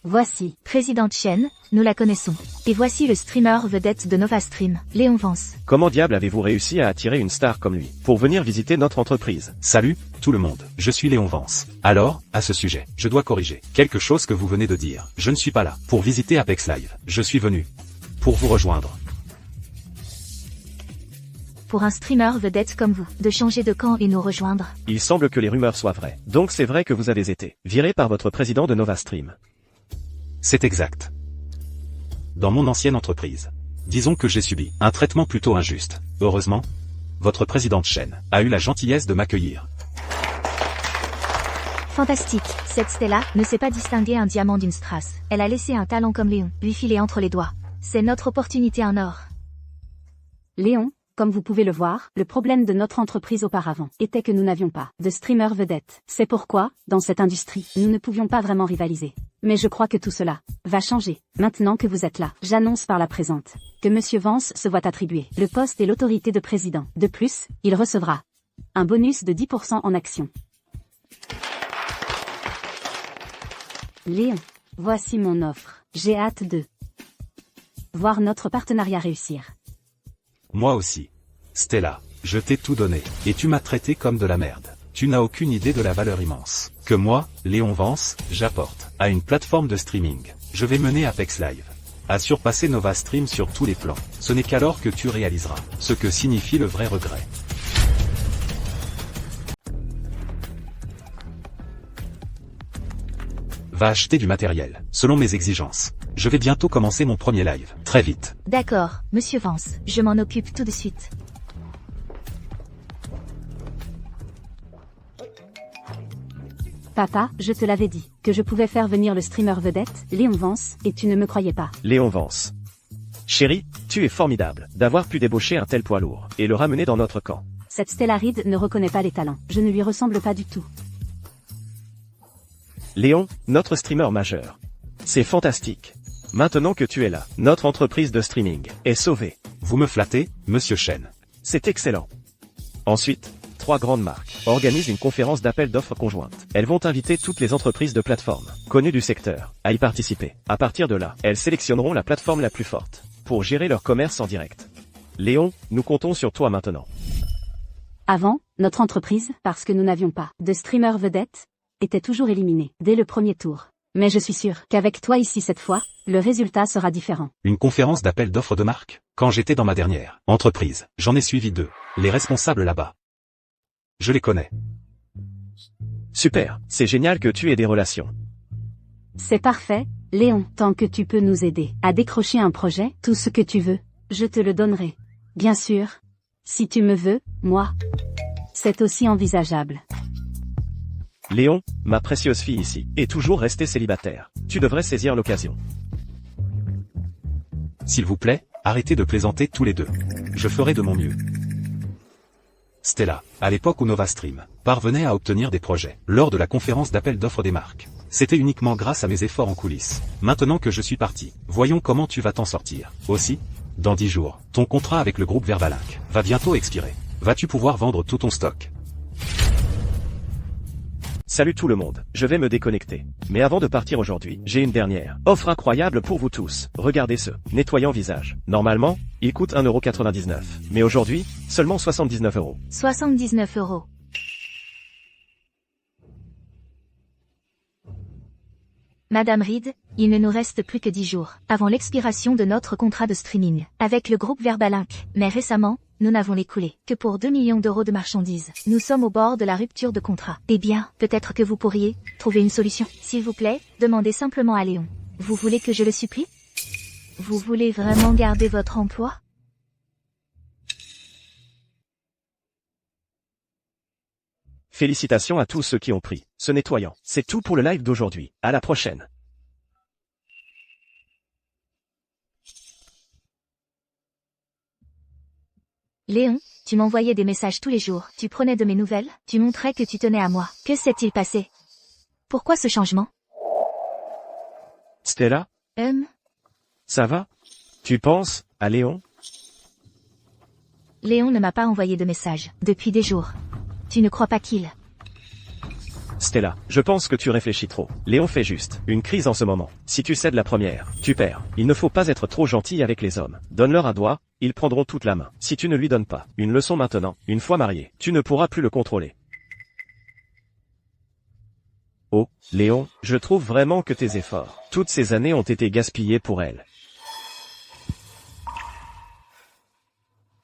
Voici, Présidente Chen, nous la connaissons. Et voici le streamer vedette de NovaStream, Léon Vance. Comment diable avez-vous réussi à attirer une star comme lui, pour venir visiter notre entreprise? Salut, tout le monde, je suis Léon Vance. Alors, à ce sujet, je dois corriger quelque chose que vous venez de dire. Je ne suis pas là pour visiter Apex Live. Je suis venu pour vous rejoindre. Pour un streamer vedette comme vous, de changer de camp et nous rejoindre. Il semble que les rumeurs soient vraies. Donc c'est vrai que vous avez été viré par votre président de NovaStream. C'est exact. Dans mon ancienne entreprise. Disons que j'ai subi un traitement plutôt injuste. Heureusement, votre présidente Chen a eu la gentillesse de m'accueillir. Fantastique. Cette Stella ne sait pas distinguer un diamant d'une strass. Elle a laissé un talent comme Léon lui filer entre les doigts. C'est notre opportunité en or. Léon, comme vous pouvez le voir, le problème de notre entreprise auparavant était que nous n'avions pas de streamer vedette. C'est pourquoi, dans cette industrie, nous ne pouvions pas vraiment rivaliser. Mais je crois que tout cela va changer. Maintenant que vous êtes là, j'annonce par la présente que Monsieur Vance se voit attribuer le poste et l'autorité de président. De plus, il recevra un bonus de 10% en actions. Léon, voici mon offre. J'ai hâte de voir notre partenariat réussir. Moi aussi. Stella, je t'ai tout donné, et tu m'as traité comme de la merde. Tu n'as aucune idée de la valeur immense que moi, Léon Vance, j'apporte à une plateforme de streaming. Je vais mener Apex Live à surpasser Nova Stream sur tous les plans. Ce n'est qu'alors que tu réaliseras ce que signifie le vrai regret. Va acheter du matériel, selon mes exigences. Je vais bientôt commencer mon premier live. Très vite. D'accord, monsieur Vance, je m'en occupe tout de suite. Papa, je te l'avais dit, que je pouvais faire venir le streamer vedette, Léon Vance, et tu ne me croyais pas. Léon Vance. Chérie, tu es formidable d'avoir pu débaucher un tel poids lourd et le ramener dans notre camp. Cette Stella Reed ne reconnaît pas les talents. Je ne lui ressemble pas du tout. Léon, notre streamer majeur. C'est fantastique. Maintenant que tu es là, notre entreprise de streaming est sauvée. Vous me flattez, monsieur Chen. C'est excellent. Ensuite, 3 grandes marques organisent une conférence d'appel d'offres conjointe. Elles vont inviter toutes les entreprises de plateforme connues du secteur à y participer. À partir de là, elles sélectionneront la plateforme la plus forte pour gérer leur commerce en direct. Léon, nous comptons sur toi maintenant. Avant, notre entreprise, parce que nous n'avions pas de streamer vedette, était toujours éliminée dès le premier tour. Mais je suis sûr qu'avec toi ici cette fois, le résultat sera différent. Une conférence d'appel d'offres de marque. Quand j'étais dans ma dernière entreprise, j'en ai suivi 2. Les responsables là-bas. Je les connais. Super, c'est génial que tu aies des relations. C'est parfait, Léon, tant que tu peux nous aider à décrocher un projet, tout ce que tu veux, je te le donnerai. Bien sûr. Si tu me veux, moi. C'est aussi envisageable. Léon, ma précieuse fille ici, est toujours restée célibataire. Tu devrais saisir l'occasion. S'il vous plaît, arrêtez de plaisanter tous les deux. Je ferai de mon mieux. Stella, à l'époque où Nova Stream parvenait à obtenir des projets lors de la conférence d'appel d'offres des marques, c'était uniquement grâce à mes efforts en coulisses. Maintenant que je suis parti, voyons comment tu vas t'en sortir. Aussi, dans 10 jours, ton contrat avec le groupe Verbalinck va bientôt expirer. Vas-tu pouvoir vendre tout ton stock? Salut tout le monde, je vais me déconnecter. Mais avant de partir aujourd'hui, j'ai une dernière offre incroyable pour vous tous. Regardez ce nettoyant visage. Normalement, il coûte 1,99€. Mais aujourd'hui, seulement 79€. 79 €. Madame Reed, il ne nous reste plus que 10 jours avant l'expiration de notre contrat de streaming avec le groupe Verbalinck. Mais récemment, nous n'avons l'écoulé que pour 2 millions d'euros de marchandises. Nous sommes au bord de la rupture de contrat. Eh bien, peut-être que vous pourriez trouver une solution. S'il vous plaît, demandez simplement à Léon. Vous voulez que je le supplie? Vous voulez vraiment garder votre emploi? Félicitations à tous ceux qui ont pris ce nettoyant. C'est tout pour le live d'aujourd'hui. À la prochaine. Léon, tu m'envoyais des messages tous les jours. Tu prenais de mes nouvelles. Tu montrais que tu tenais à moi. Que s'est-il passé? Pourquoi ce changement? Stella, ça va? Tu penses à Léon? Léon ne m'a pas envoyé de message depuis des jours. Tu ne crois pas qu'il... Stella, je pense que tu réfléchis trop. Léon fait juste une crise en ce moment. Si tu cèdes la première, tu perds. Il ne faut pas être trop gentil avec les hommes. Donne-leur un doigt, ils prendront toute la main. Si tu ne lui donnes pas une leçon maintenant, une fois marié, tu ne pourras plus le contrôler. Oh, Léon, je trouve vraiment que tes efforts, toutes ces années ont été gaspillés pour elle.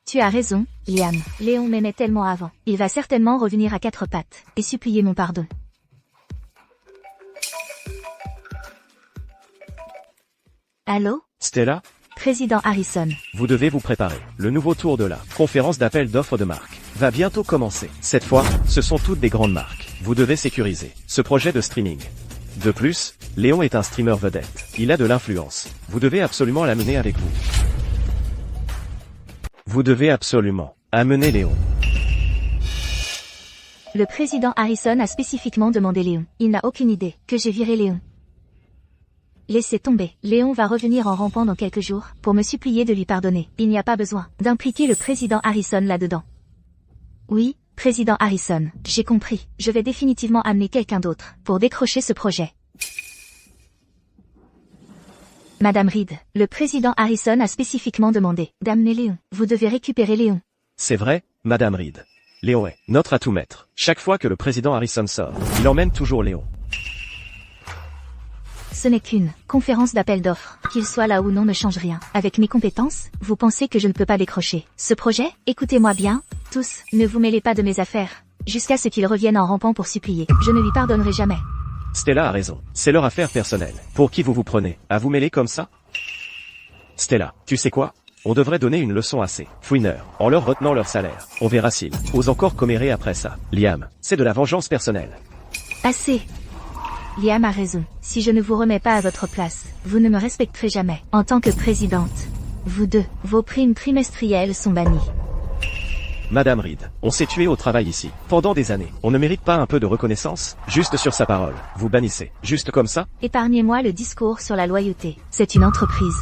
Tu as raison, Liam. Léon m'aimait tellement avant. Il va certainement revenir à 4 pattes et supplier mon pardon. Allô? Stella, Président Harrison. vous devez vous préparer. Le nouveau tour de la conférence d'appel d'offres de marque va bientôt commencer. Cette fois, ce sont toutes des grandes marques. Vous devez sécuriser ce projet de streaming. De plus, Léon est un streamer vedette. Il a de l'influence. Vous devez absolument l'amener avec vous. Vous devez absolument amener Léon. Le président Harrison a spécifiquement demandé Léon. Il n'a aucune idée que j'ai viré Léon. Laissez tomber. Léon va revenir en rampant dans quelques jours pour me supplier de lui pardonner. Il n'y a pas besoin d'impliquer le président Harrison là-dedans. Oui, président Harrison, j'ai compris. Je vais définitivement amener quelqu'un d'autre pour décrocher ce projet. Madame Reed, le président Harrison a spécifiquement demandé d'amener Léon. Vous devez récupérer Léon. C'est vrai, Madame Reed. Léon est notre atout maître. Chaque fois que le président Harrison sort, il emmène toujours Léon. Ce n'est qu'une conférence d'appel d'offres. Qu'il soit là ou non ne change rien. Avec mes compétences, vous pensez que je ne peux pas décrocher ce projet? Écoutez-moi bien, tous, ne vous mêlez pas de mes affaires. Jusqu'à ce qu'il revienne en rampant pour supplier. Je ne lui pardonnerai jamais. Stella a raison. C'est leur affaire personnelle. Pour qui vous vous prenez? À vous mêler comme ça? Stella, tu sais quoi? On devrait donner une leçon à ces fouineurs, en leur retenant leur salaire. On verra s'ils osent encore commérer après ça. Liam, c'est de la vengeance personnelle. Assez. Liam a raison. Si je ne vous remets pas à votre place, vous ne me respecterez jamais. En tant que présidente, vous deux, vos primes trimestrielles sont bannies. Madame Reed, on s'est tué au travail ici, pendant des années. On ne mérite pas un peu de reconnaissance? Juste sur sa parole. Vous bannissez. Juste comme ça? Épargnez-moi le discours sur la loyauté. C'est une entreprise.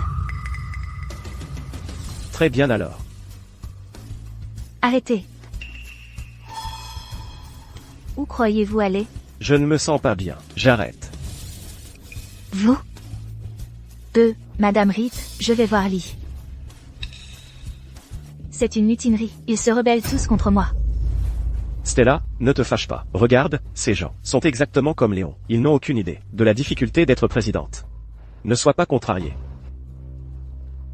Très bien alors. Arrêtez. Où croyez-vous aller? Je ne me sens pas bien. J'arrête. Vous? Madame Reed, je vais voir Lee. C'est une mutinerie. Ils se rebellent tous contre moi. Stella, ne te fâche pas. Regarde, ces gens sont exactement comme Léon. Ils n'ont aucune idée de la difficulté d'être présidente. Ne sois pas contrarié.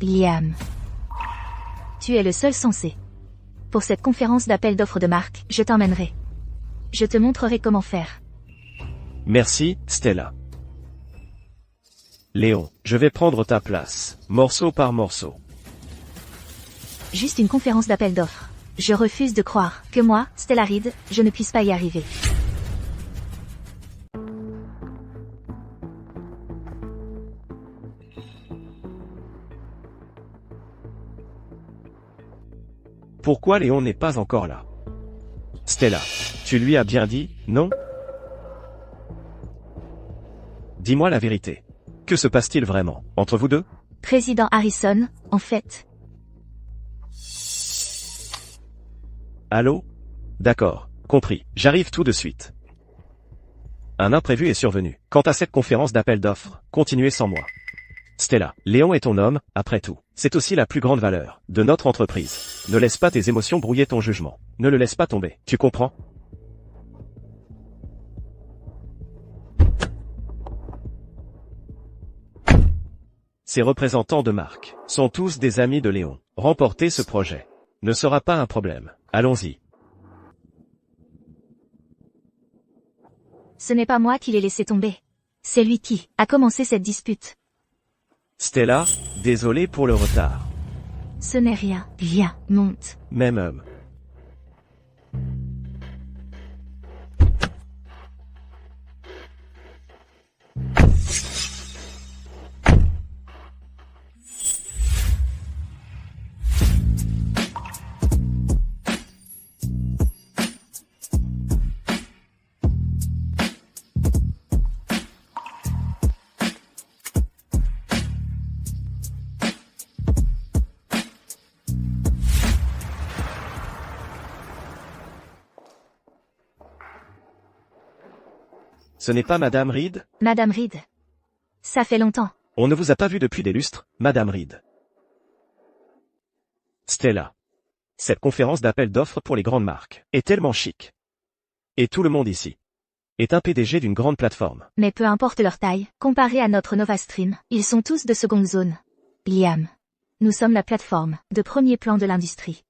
Liam. Tu es le seul sensé. Pour cette conférence d'appel d'offres de marque, je t'emmènerai. Je te montrerai comment faire. Merci, Stella. Léon, je vais prendre ta place, morceau par morceau. Juste une conférence d'appel d'offres. Je refuse de croire que moi, Stella Reed, je ne puisse pas y arriver. Pourquoi Léon n'est pas encore là? Stella, tu lui as bien dit, non? Dis-moi la vérité. Que se passe-t-il vraiment, entre vous deux? Président Harrison, en fait. Allô? D'accord, compris, j'arrive tout de suite. Un imprévu est survenu. Quant à cette conférence d'appel d'offres, continuez sans moi. Stella, Léon est ton homme, après tout. C'est aussi la plus grande valeur de notre entreprise. Ne laisse pas tes émotions brouiller ton jugement. Ne le laisse pas tomber, tu comprends? Ces représentants de marque sont tous des amis de Léon. Remporter ce projet ne sera pas un problème. Allons-y. Ce n'est pas moi qui l'ai laissé tomber. C'est lui qui a commencé cette dispute. Stella, désolé pour le retard. Ce n'est rien. Viens, monte. Même homme. Ce n'est pas Madame Reed? Madame Reed. Ça fait longtemps. On ne vous a pas vu depuis des lustres, Madame Reed. Stella. Cette conférence d'appel d'offres pour les grandes marques est tellement chic. Et tout le monde ici est un PDG d'une grande plateforme. Mais peu importe leur taille, comparé à notre NovaStream, ils sont tous de seconde zone. Liam. Nous sommes la plateforme de premier plan de l'industrie.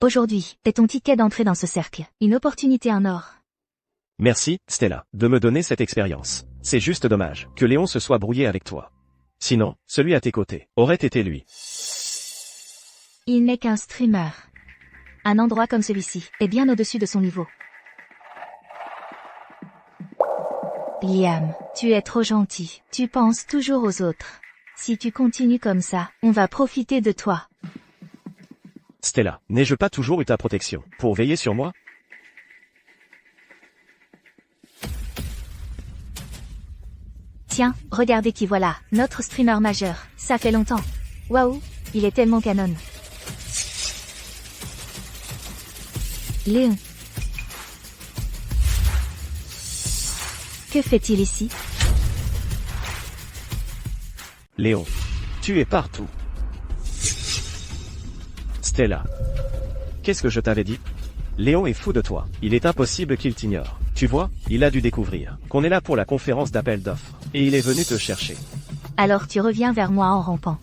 Aujourd'hui, est ton ticket d'entrée dans ce cercle. Une opportunité en or. Merci, Stella, de me donner cette expérience. C'est juste dommage que Léon se soit brouillé avec toi. Sinon, celui à tes côtés aurait été lui. Il n'est qu'un streamer. Un endroit comme celui-ci est bien au-dessus de son niveau. Liam, tu es trop gentil. Tu penses toujours aux autres. Si tu continues comme ça, on va profiter de toi. Stella, n'ai-je pas toujours eu ta protection pour veiller sur moi? Tiens, regardez qui voilà, notre streamer majeur. Ça fait longtemps. Waouh, il est tellement canon. Léon. Que fait-il ici? Léon. Tu es partout. Stella. Qu'est-ce que je t'avais dit? Léon est fou de toi. Il est impossible qu'il t'ignore. Tu vois, il a dû découvrir qu'on est là pour la conférence d'appel d'offres. Et il est venu te chercher. Alors tu reviens vers moi en rampant.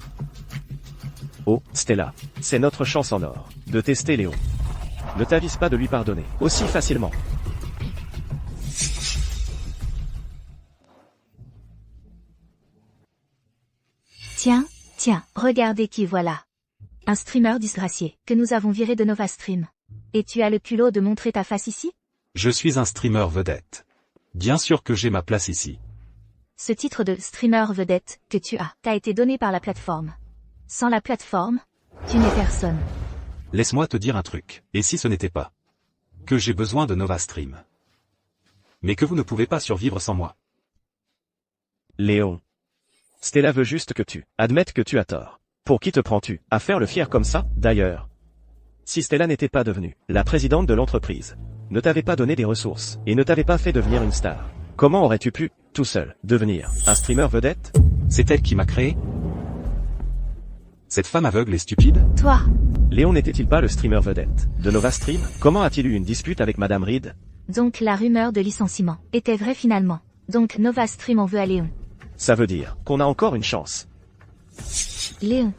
Oh, Stella. C'est notre chance en or. De tester Léon. Ne t'avise pas de lui pardonner. Aussi facilement. Tiens, regardez qui voilà. Un streamer disgracié, que nous avons viré de NovaStream. Et tu as le culot de montrer ta face ici? Je suis un streamer vedette. Bien sûr que j'ai ma place ici. Ce titre de streamer vedette que tu as t'a été donné par la plateforme. Sans la plateforme, tu n'es personne. Laisse-moi te dire un truc, et si ce n'était pas que j'ai besoin de NovaStream. Mais que vous ne pouvez pas survivre sans moi. Léon. Stella veut juste que tu admettes que tu as tort. Pour qui te prends-tu à faire le fier comme ça, d'ailleurs? Si Stella n'était pas devenue la présidente de l'entreprise, ne t'avait pas donné des ressources, et ne t'avait pas fait devenir une star, comment aurais-tu pu, tout seul, devenir un streamer vedette? C'est elle qui m'a créé? Cette femme aveugle et stupide? Toi, Léon n'était-il pas le streamer vedette de NovaStream? Comment a-t-il eu une dispute avec Madame Reed? donc la rumeur de licenciement était vraie finalement. Donc NovaStream en veut à Léon. Ça veut dire qu'on a encore une chance. Léon,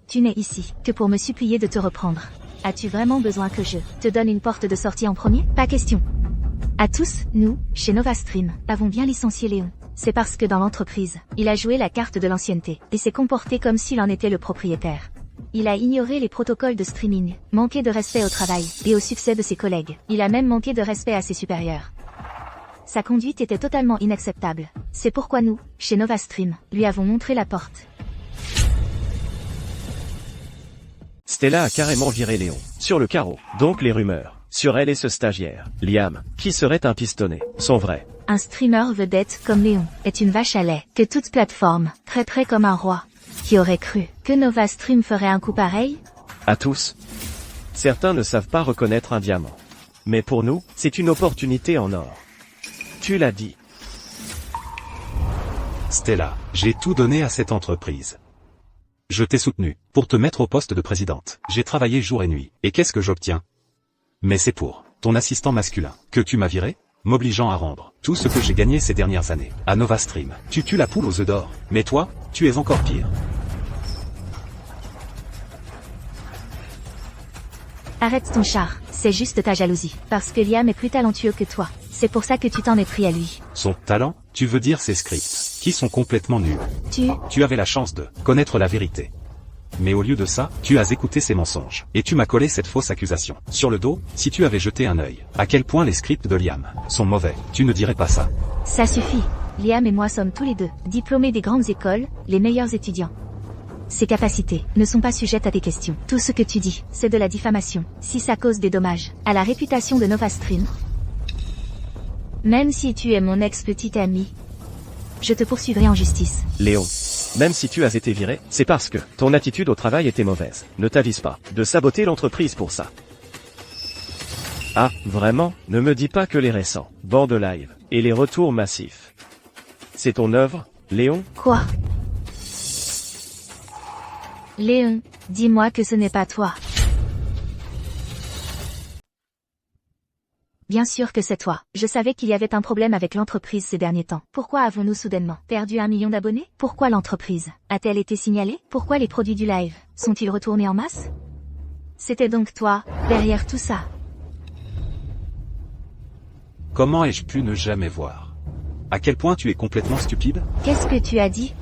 tu n'es ici que pour me supplier de te reprendre. As-tu vraiment besoin que je te donne une porte de sortie en premier? Pas question. À tous, nous, chez NovaStream, avons bien licencié Léon. C'est parce que dans l'entreprise, il a joué la carte de l'ancienneté, et s'est comporté comme s'il en était le propriétaire. Il a ignoré les protocoles de streaming, manqué de respect au travail, et au succès de ses collègues. Il a même manqué de respect à ses supérieurs. Sa conduite était totalement inacceptable. C'est pourquoi nous, chez NovaStream, lui avons montré la porte. Stella a carrément viré Léon. Sur le carreau. Donc les rumeurs sur elle et ce stagiaire, Liam, qui serait un pistonné, sont vraies. Un streamer vedette comme Léon est une vache à lait que toute plateforme traiterait comme un roi. Qui aurait cru que NovaStream ferait un coup pareil? À tous. Certains ne savent pas reconnaître un diamant. Mais pour nous, c'est une opportunité en or. Tu l'as dit. Stella, j'ai tout donné à cette entreprise. Je t'ai soutenu, pour te mettre au poste de présidente. J'ai travaillé jour et nuit, et qu'est-ce que j'obtiens? Mais c'est pour ton assistant masculin que tu m'as viré, m'obligeant à rendre tout ce que j'ai gagné ces dernières années à NovaStream. Tu tues la poule aux œufs d'or, mais toi, tu es encore pire. Arrête ton char, c'est juste ta jalousie. Parce que Liam est plus talentueux que toi. C'est pour ça que tu t'en es pris à lui. Son talent, tu veux dire ses scripts, qui sont complètement nuls. Tu avais la chance de connaître la vérité. Mais au lieu de ça, tu as écouté ses mensonges, et tu m'as collé cette fausse accusation. Sur le dos, si tu avais jeté un œil, à quel point les scripts de Liam sont mauvais, tu ne dirais pas ça. Ça suffit. Liam et moi sommes tous les deux diplômés des grandes écoles, les meilleurs étudiants. Ses capacités ne sont pas sujettes à tes questions. Tout ce que tu dis, c'est de la diffamation. Si ça cause des dommages à la réputation de NovaStream, même si tu es mon ex-petite amie, je te poursuivrai en justice. Léon, même si tu as été viré, c'est parce que ton attitude au travail était mauvaise. Ne t'avise pas de saboter l'entreprise pour ça. Ah, vraiment? Ne me dis pas que les récents bancs de live et les retours massifs, c'est ton œuvre, Léon? Quoi? Léon, dis-moi que ce n'est pas toi. Bien sûr que c'est toi. Je savais qu'il y avait un problème avec l'entreprise ces derniers temps. Pourquoi avons-nous soudainement perdu 1 million d'abonnés? Pourquoi l'entreprise a-t-elle été signalée? Pourquoi les produits du live sont-ils retournés en masse? C'était donc toi, derrière tout ça. Comment ai-je pu ne jamais voir? À quel point tu es complètement stupide? Qu'est-ce que tu as dit?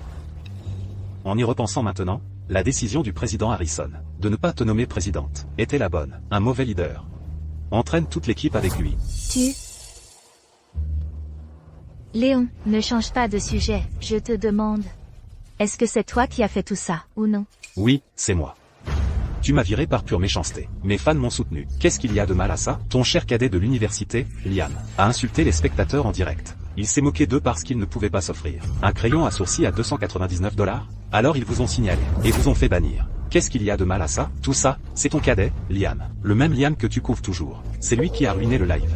En y repensant maintenant, la décision du président Harrison de ne pas te nommer présidente était la bonne. Un mauvais leader entraîne toute l'équipe avec lui. Léon, ne change pas de sujet, je te demande. Est-ce que c'est toi qui as fait tout ça, ou non? Oui, c'est moi. Tu m'as viré par pure méchanceté. Mes fans m'ont soutenu. Qu'est-ce qu'il y a de mal à ça? Ton cher cadet de l'université, Liam, a insulté les spectateurs en direct. Il s'est moqué d'eux parce qu'ils ne pouvaient pas s'offrir un crayon à sourcil à 299 $. Alors ils vous ont signalé, et vous ont fait bannir. Qu'est-ce qu'il y a de mal à ça? Tout ça, c'est ton cadet, Liam. Le même Liam que tu couvres toujours. C'est lui qui a ruiné le live.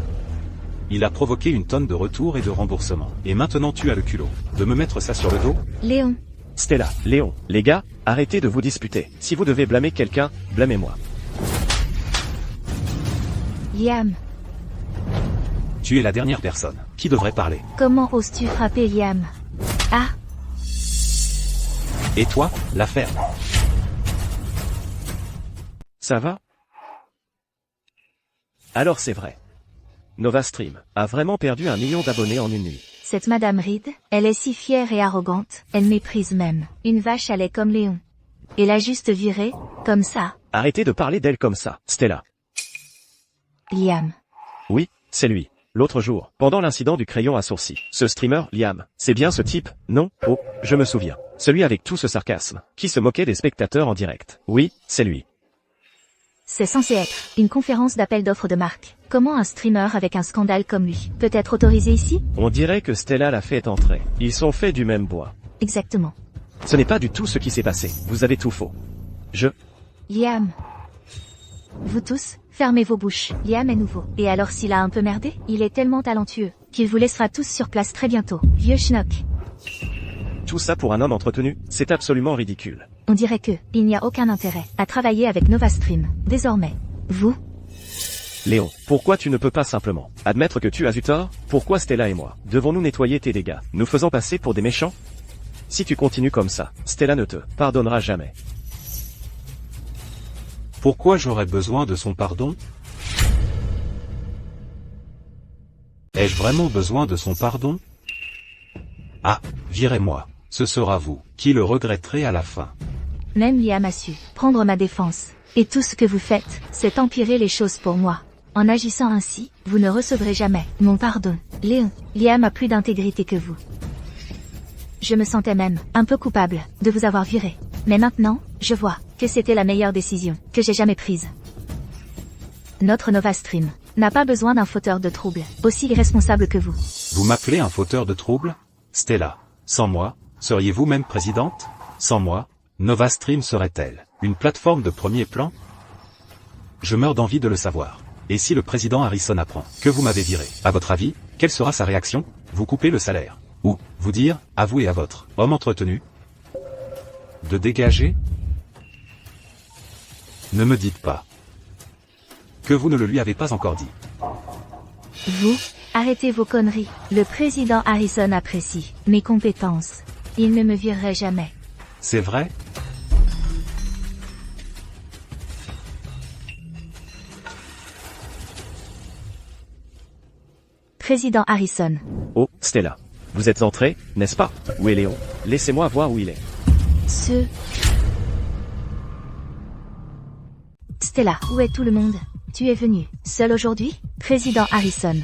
Il a provoqué une tonne de retours et de remboursements. Et maintenant tu as le culot de me mettre ça sur le dos? Léon, Stella, Léon, les gars, arrêtez de vous disputer. Si vous devez blâmer quelqu'un, blâmez-moi. Liam, Tu es la dernière personne qui devrait parler. comment oses-tu frapper Liam? Ah, Et toi, la ferme. Ça va? Alors c'est vrai. NovaStream a vraiment perdu 1 million d'abonnés en une nuit. cette Madame Reed, elle est si fière et arrogante, elle méprise même une vache à lait comme Léon. Et l'a juste virée, comme ça. Arrêtez de parler d'elle comme ça, Stella. Liam, Oui, c'est lui. L'autre jour, pendant l'incident du crayon à sourcils. Ce streamer, Liam, c'est bien ce type, non? Oh, je me souviens. Celui avec tout ce sarcasme, qui se moquait des spectateurs en direct. Oui, c'est lui. c'est censé être une conférence d'appel d'offres de marque. Comment un streamer avec un scandale comme lui peut être autorisé ici? On dirait que Stella l'a fait entrer. Ils sont faits du même bois. Exactement. Ce n'est pas du tout ce qui s'est passé. Vous avez tout faux. Liam. Vous tous, fermez vos bouches. Liam est nouveau. Et alors s'il a un peu merdé, il est tellement talentueux qu'il vous laissera tous sur place très bientôt. Vieux schnock. Tout ça pour un homme entretenu, c'est absolument ridicule. On dirait que il n'y a aucun intérêt à travailler avec NovaStream. Désormais, vous, Léon, pourquoi tu ne peux pas simplement admettre que tu as eu tort? Pourquoi Stella et moi devons-nous nettoyer tes dégâts, nous faisant passer pour des méchants? Si tu continues comme ça, Stella ne te pardonnera jamais. Pourquoi j'aurais besoin de son pardon? Ai-je vraiment besoin de son pardon? Ah, virez-moi. Ce sera vous qui le regretterez à la fin. même Liam a su prendre ma défense. Et tout ce que vous faites, c'est empirer les choses pour moi. En agissant ainsi, vous ne recevrez jamais mon pardon. Léon, Liam a plus d'intégrité que vous. Je me sentais même un peu coupable de vous avoir viré. Mais maintenant, je vois que c'était la meilleure décision que j'ai jamais prise. Notre NovaStream n'a pas besoin d'un fauteur de troubles aussi irresponsable que vous. Vous m'appelez un fauteur de troubles? Stella, sans moi, seriez-vous même présidente? Sans moi, NovaStream serait-elle une plateforme de premier plan? Je meurs d'envie de le savoir. Et si le président Harrison apprend que vous m'avez viré, à votre avis, quelle sera sa réaction? Vous coupez le salaire? Ou, vous dire, avouez à votre homme entretenu de dégager? Ne me dites pas que vous ne le lui avez pas encore dit. Vous, arrêtez vos conneries. Le président Harrison apprécie mes compétences. Il ne me virerait jamais. C'est vrai? Président Harrison. Oh, Stella. Vous êtes entrée, n'est-ce pas? Où est Léon? Laissez-moi voir où il est. Stella, où est tout le monde? Tu es venu seul aujourd'hui? Président Harrison,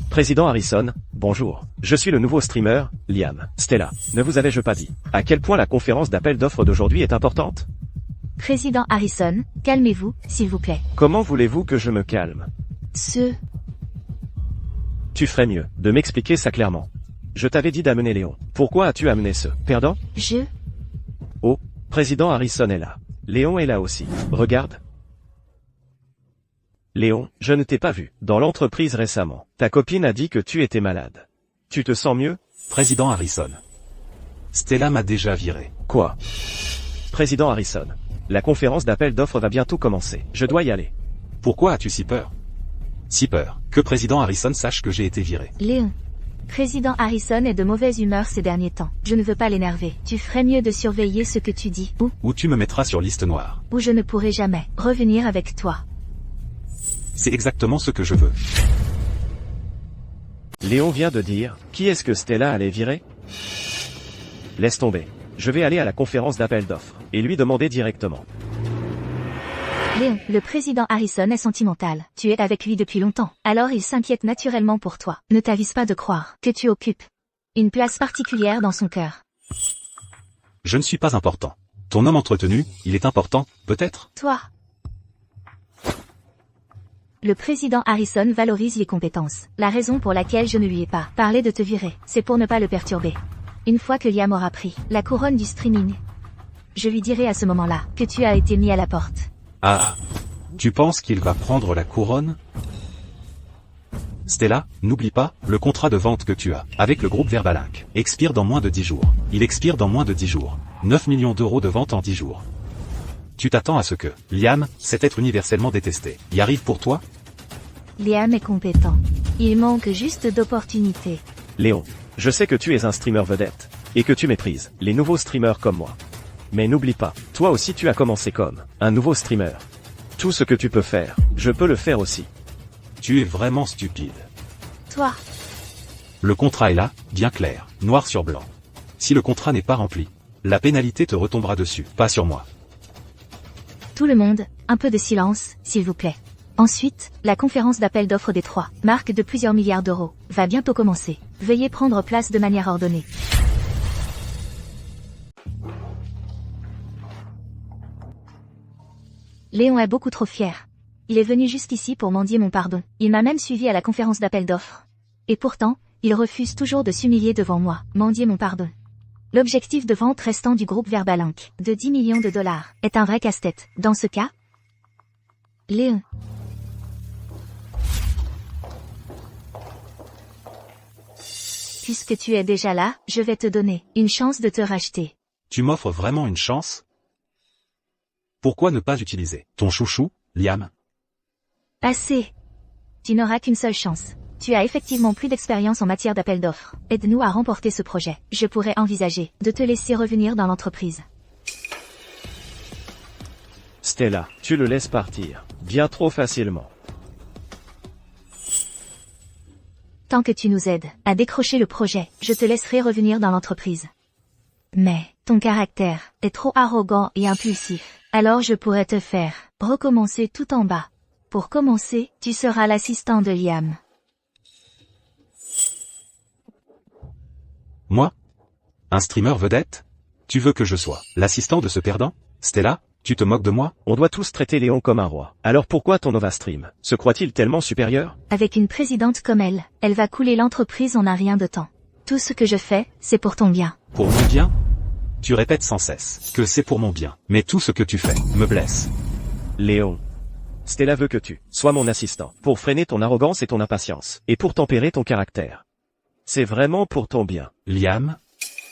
Président Harrison, bonjour. Je suis le nouveau streamer, Liam. Stella, ne vous avais-je pas dit à quel point la conférence d'appel d'offres d'aujourd'hui est importante? Président Harrison, calmez-vous, s'il vous plaît. Comment voulez-vous que je me calme? Tu ferais mieux de m'expliquer ça clairement. Je t'avais dit d'amener Léon. Pourquoi as-tu amené ce perdant? Oh, Président Harrison est là. Léon est là aussi. Regarde. Léon, je ne t'ai pas vu dans l'entreprise récemment. Ta copine a dit que tu étais malade. Tu te sens mieux? Président Harrison. Stella m'a déjà viré. Quoi? Président Harrison. La conférence d'appel d'offres va bientôt commencer. Je dois y aller. Pourquoi as-tu si peur? Si peur que Président Harrison sache que j'ai été viré. Léon. Président Harrison est de mauvaise humeur ces derniers temps. Je ne veux pas l'énerver. Tu ferais mieux de surveiller ce que tu dis. Ou tu me mettras sur liste noire. Ou je ne pourrai jamais revenir avec toi. C'est exactement ce que je veux. Léon vient de dire, qui est-ce que Stella allait virer? Laisse tomber. Je vais aller à la conférence d'appel d'offres, et lui demander directement. Léon, le président Harrison est sentimental. Tu es avec lui depuis longtemps. Alors il s'inquiète naturellement pour toi. Ne t'avise pas de croire que tu occupes une place particulière dans son cœur. Je ne suis pas important. Ton homme entretenu, il est important, peut-être? Toi. Le président Harrison valorise les compétences. La raison pour laquelle je ne lui ai pas parlé de te virer, c'est pour ne pas le perturber. Une fois que Liam aura pris la couronne du streaming, je lui dirai à ce moment-là que tu as été mis à la porte. Ah. Tu penses qu'il va prendre la couronne? Stella, n'oublie pas, le contrat de vente que tu as avec le groupe Verbalinck expire dans moins de 10 jours. Il expire dans moins de 10 jours. 9 millions d'euros de vente en 10 jours. Tu t'attends à ce que Liam, cet être universellement détesté, y arrive pour toi? Liam est compétent. Il manque juste d'opportunités. Léon, je sais que tu es un streamer vedette, et que tu méprises les nouveaux streamers comme moi. Mais n'oublie pas, toi aussi tu as commencé comme un nouveau streamer. Tout ce que tu peux faire, je peux le faire aussi. Tu es vraiment stupide. Toi, Le contrat est là, bien clair, noir sur blanc. Si le contrat n'est pas rempli, la pénalité te retombera dessus, pas sur moi. tout le monde, un peu de silence, s'il vous plaît. Ensuite, la conférence d'appel d'offres des 3 marques de plusieurs milliards d'euros va bientôt commencer. Veuillez prendre place de manière ordonnée. Léon est beaucoup trop fier. Il est venu jusqu'ici pour mendier mon pardon. Il m'a même suivi à la conférence d'appel d'offres. Et pourtant, il refuse toujours de s'humilier devant moi, mendier mon pardon. L'objectif de vente restant du groupe Verbalinck, de 10 millions de dollars, est un vrai casse-tête. Dans ce cas, Léon. Puisque tu es déjà là, je vais te donner une chance de te racheter. Tu m'offres vraiment une chance? Pourquoi ne pas utiliser ton chouchou, Liam? Assez. Tu n'auras qu'une seule chance. Tu as effectivement plus d'expérience en matière d'appel d'offres. Aide-nous à remporter ce projet. Je pourrais envisager de te laisser revenir dans l'entreprise. Stella, tu le laisses partir, bien trop facilement. Tant que tu nous aides à décrocher le projet, je te laisserai revenir dans l'entreprise. Mais, ton caractère est trop arrogant et impulsif. Alors je pourrais te faire recommencer tout en bas. Pour commencer, tu seras l'assistant de Liam. Moi? Un streamer vedette? Tu veux que je sois l'assistant de ce perdant? Stella, tu te moques de moi? On doit tous traiter Léon comme un roi. Alors pourquoi ton Nova Stream se croit-il tellement supérieur? Avec une présidente comme elle va couler l'entreprise en un rien de temps. Tout ce que je fais, c'est pour ton bien. Pour mon bien? Tu répètes sans cesse que c'est pour mon bien, mais tout ce que tu fais me blesse. Léon. Stella veut que tu sois mon assistant, pour freiner ton arrogance et ton impatience, et pour tempérer ton caractère. C'est vraiment pour ton bien. Liam?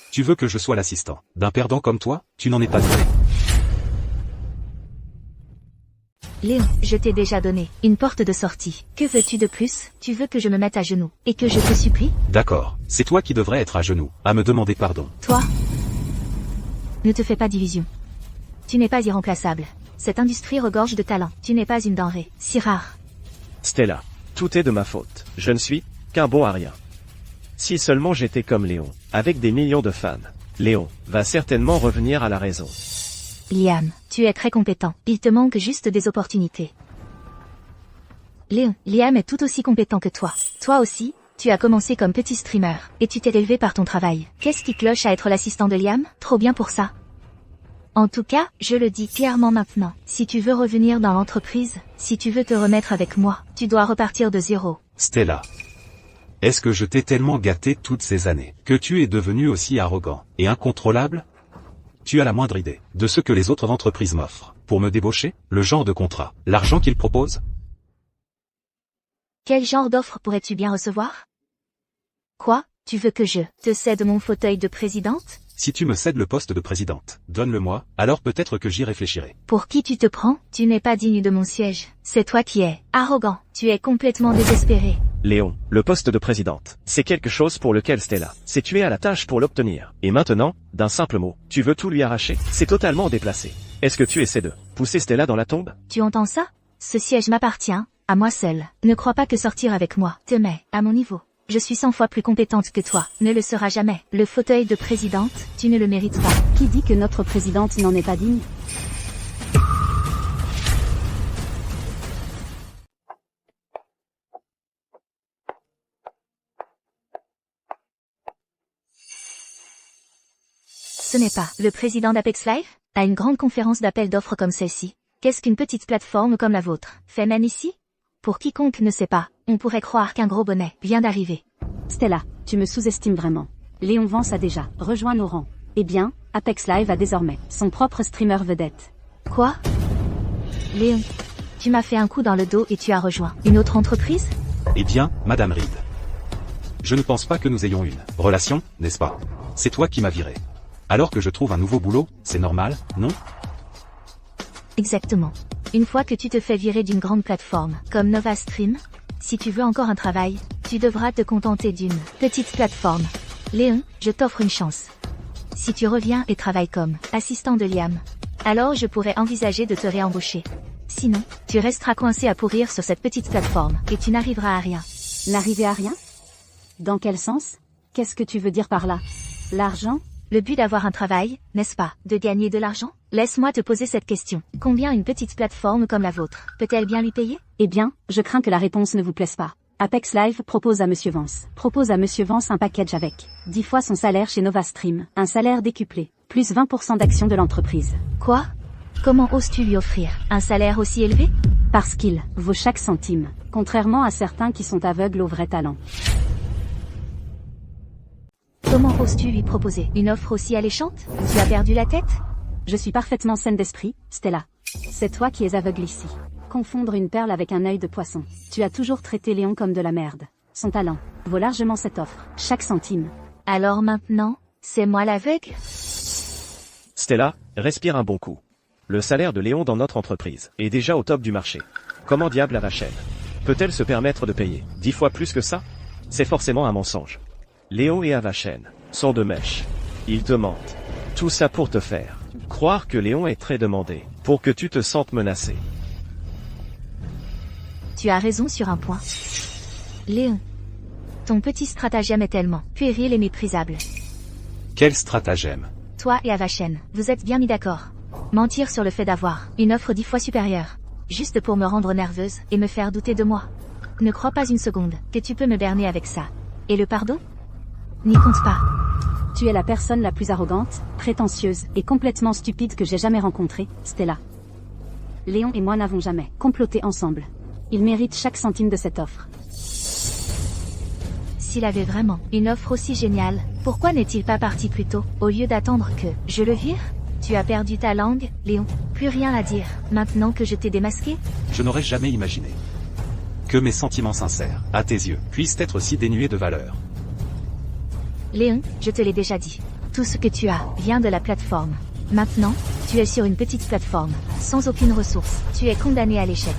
Tu veux que je sois l'assistant d'un perdant comme toi? Tu n'en es pas doué. Léon, je t'ai déjà donné une porte de sortie. Que veux-tu de plus? Tu veux que je me mette à genoux et que je te supplie? D'accord, c'est toi qui devrais être à genoux, à me demander pardon. Toi? Ne te fais pas division. Tu n'es pas irremplaçable. Cette industrie regorge de talent. Tu n'es pas une denrée si rare. Stella, tout est de ma faute. Je ne suis qu'un bon à rien. Si seulement j'étais comme Léon, avec des millions de fans. Léon va certainement revenir à la raison. Liam, tu es très compétent. Il te manque juste des opportunités. Léon, Liam est tout aussi compétent que toi. Toi aussi, tu as commencé comme petit streamer, et tu t'es élevé par ton travail. Qu'est-ce qui cloche à être l'assistant de Liam? Trop bien pour ça. En tout cas, je le dis clairement maintenant. Si tu veux revenir dans l'entreprise, si tu veux te remettre avec moi, tu dois repartir de zéro. Stella. Est-ce que je t'ai tellement gâté toutes ces années, que tu es devenu aussi arrogant et incontrôlable? Tu as la moindre idée de ce que les autres entreprises m'offrent pour me débaucher, le genre de contrat, l'argent qu'ils proposent? Quel genre d'offre pourrais-tu bien recevoir? Quoi? Tu veux que je te cède mon fauteuil de présidente? Si tu me cèdes le poste de présidente, donne-le-moi, alors peut-être que j'y réfléchirai. Pour qui tu te prends? Tu n'es pas digne de mon siège. C'est toi qui es arrogant. Tu es complètement désespéré. Léon, le poste de présidente, c'est quelque chose pour lequel Stella s'est tuée à la tâche pour l'obtenir. Et maintenant, d'un simple mot, tu veux tout lui arracher? C'est totalement déplacé. Est-ce que tu essaies de pousser Stella dans la tombe? Tu entends ça? Ce siège m'appartient, à moi seule. Ne crois pas que sortir avec moi te met à mon niveau. Je suis 100 fois plus compétente que toi. Ne le sera jamais. Le fauteuil de présidente, tu ne le mérites pas. Qui dit que notre présidente n'en est pas digne? Ce n'est pas le président d'Apex Live? À une grande conférence d'appel d'offres comme celle-ci. Qu'est-ce qu'une petite plateforme comme la vôtre fait même ici? Pour quiconque ne sait pas, on pourrait croire qu'un gros bonnet vient d'arriver. Stella, tu me sous-estimes vraiment. Léon Vance a déjà rejoint nos rangs. Eh bien, Apex Live a désormais son propre streamer vedette. Quoi? Léon, tu m'as fait un coup dans le dos et tu as rejoint une autre entreprise? Eh bien, Madame Reed. Je ne pense pas que nous ayons une relation, n'est-ce pas? C'est toi qui m'as viré. Alors que je trouve un nouveau boulot, c'est normal, non? Exactement. Une fois que tu te fais virer d'une grande plateforme, comme Nova Stream, si tu veux encore un travail, tu devras te contenter d'une petite plateforme. Léon, je t'offre une chance. Si tu reviens et travailles comme assistant de Liam, alors je pourrais envisager de te réembaucher. Sinon, tu resteras coincé à pourrir sur cette petite plateforme, et tu n'arriveras à rien. N'arriver à rien? Dans quel sens? Qu'est-ce que tu veux dire par là? L'argent? Le but d'avoir un travail, n'est-ce pas, de gagner de l'argent? Laisse-moi te poser cette question. Combien une petite plateforme comme la vôtre peut-elle bien lui payer? Eh bien, je crains que la réponse ne vous plaise pas. Apex Live propose à Monsieur Vance un package avec 10 fois son salaire chez Nova Stream, un salaire décuplé, plus 20% d'actions de l'entreprise. Quoi? Comment oses-tu lui offrir un salaire aussi élevé? Parce qu'il vaut chaque centime, contrairement à certains qui sont aveugles au vrai talent. Comment oses-tu lui proposer une offre aussi alléchante? Tu as perdu la tête? Je suis parfaitement saine d'esprit, Stella. C'est toi qui es aveugle ici. Confondre une perle avec un œil de poisson. Tu as toujours traité Léon comme de la merde. Son talent vaut largement cette offre, chaque centime. Alors maintenant, c'est moi l'aveugle? Stella, respire un bon coup. Le salaire de Léon dans notre entreprise est déjà au top du marché. Comment diable Avachen peut-elle se permettre de payer 10 fois plus que ça? C'est forcément un mensonge. Léon et Avachen sont de mèche. Ils te mentent. Tout ça pour te faire croire que Léon est très demandé, pour que tu te sentes menacé. Tu as raison sur un point. Léon, ton petit stratagème est tellement puéril et méprisable. Quel stratagème? Toi et Avachen, vous êtes bien mis d'accord. Mentir sur le fait d'avoir une offre 10 fois supérieure, juste pour me rendre nerveuse et me faire douter de moi. Ne crois pas une seconde que tu peux me berner avec ça. Et le pardon? N'y compte pas. Tu es la personne la plus arrogante, prétentieuse et complètement stupide que j'ai jamais rencontrée, Stella. Léon et moi n'avons jamais comploté ensemble. Il mérite chaque centime de cette offre. S'il avait vraiment une offre aussi géniale, pourquoi n'est-il pas parti plus tôt, au lieu d'attendre que je le vire? Tu as perdu ta langue, Léon. Plus rien à dire, maintenant que je t'ai démasqué? Je n'aurais jamais imaginé que mes sentiments sincères, à tes yeux, puissent être si dénués de valeur. Léon, je te l'ai déjà dit. Tout ce que tu as vient de la plateforme. Maintenant, tu es sur une petite plateforme, sans aucune ressource. Tu es condamné à l'échec.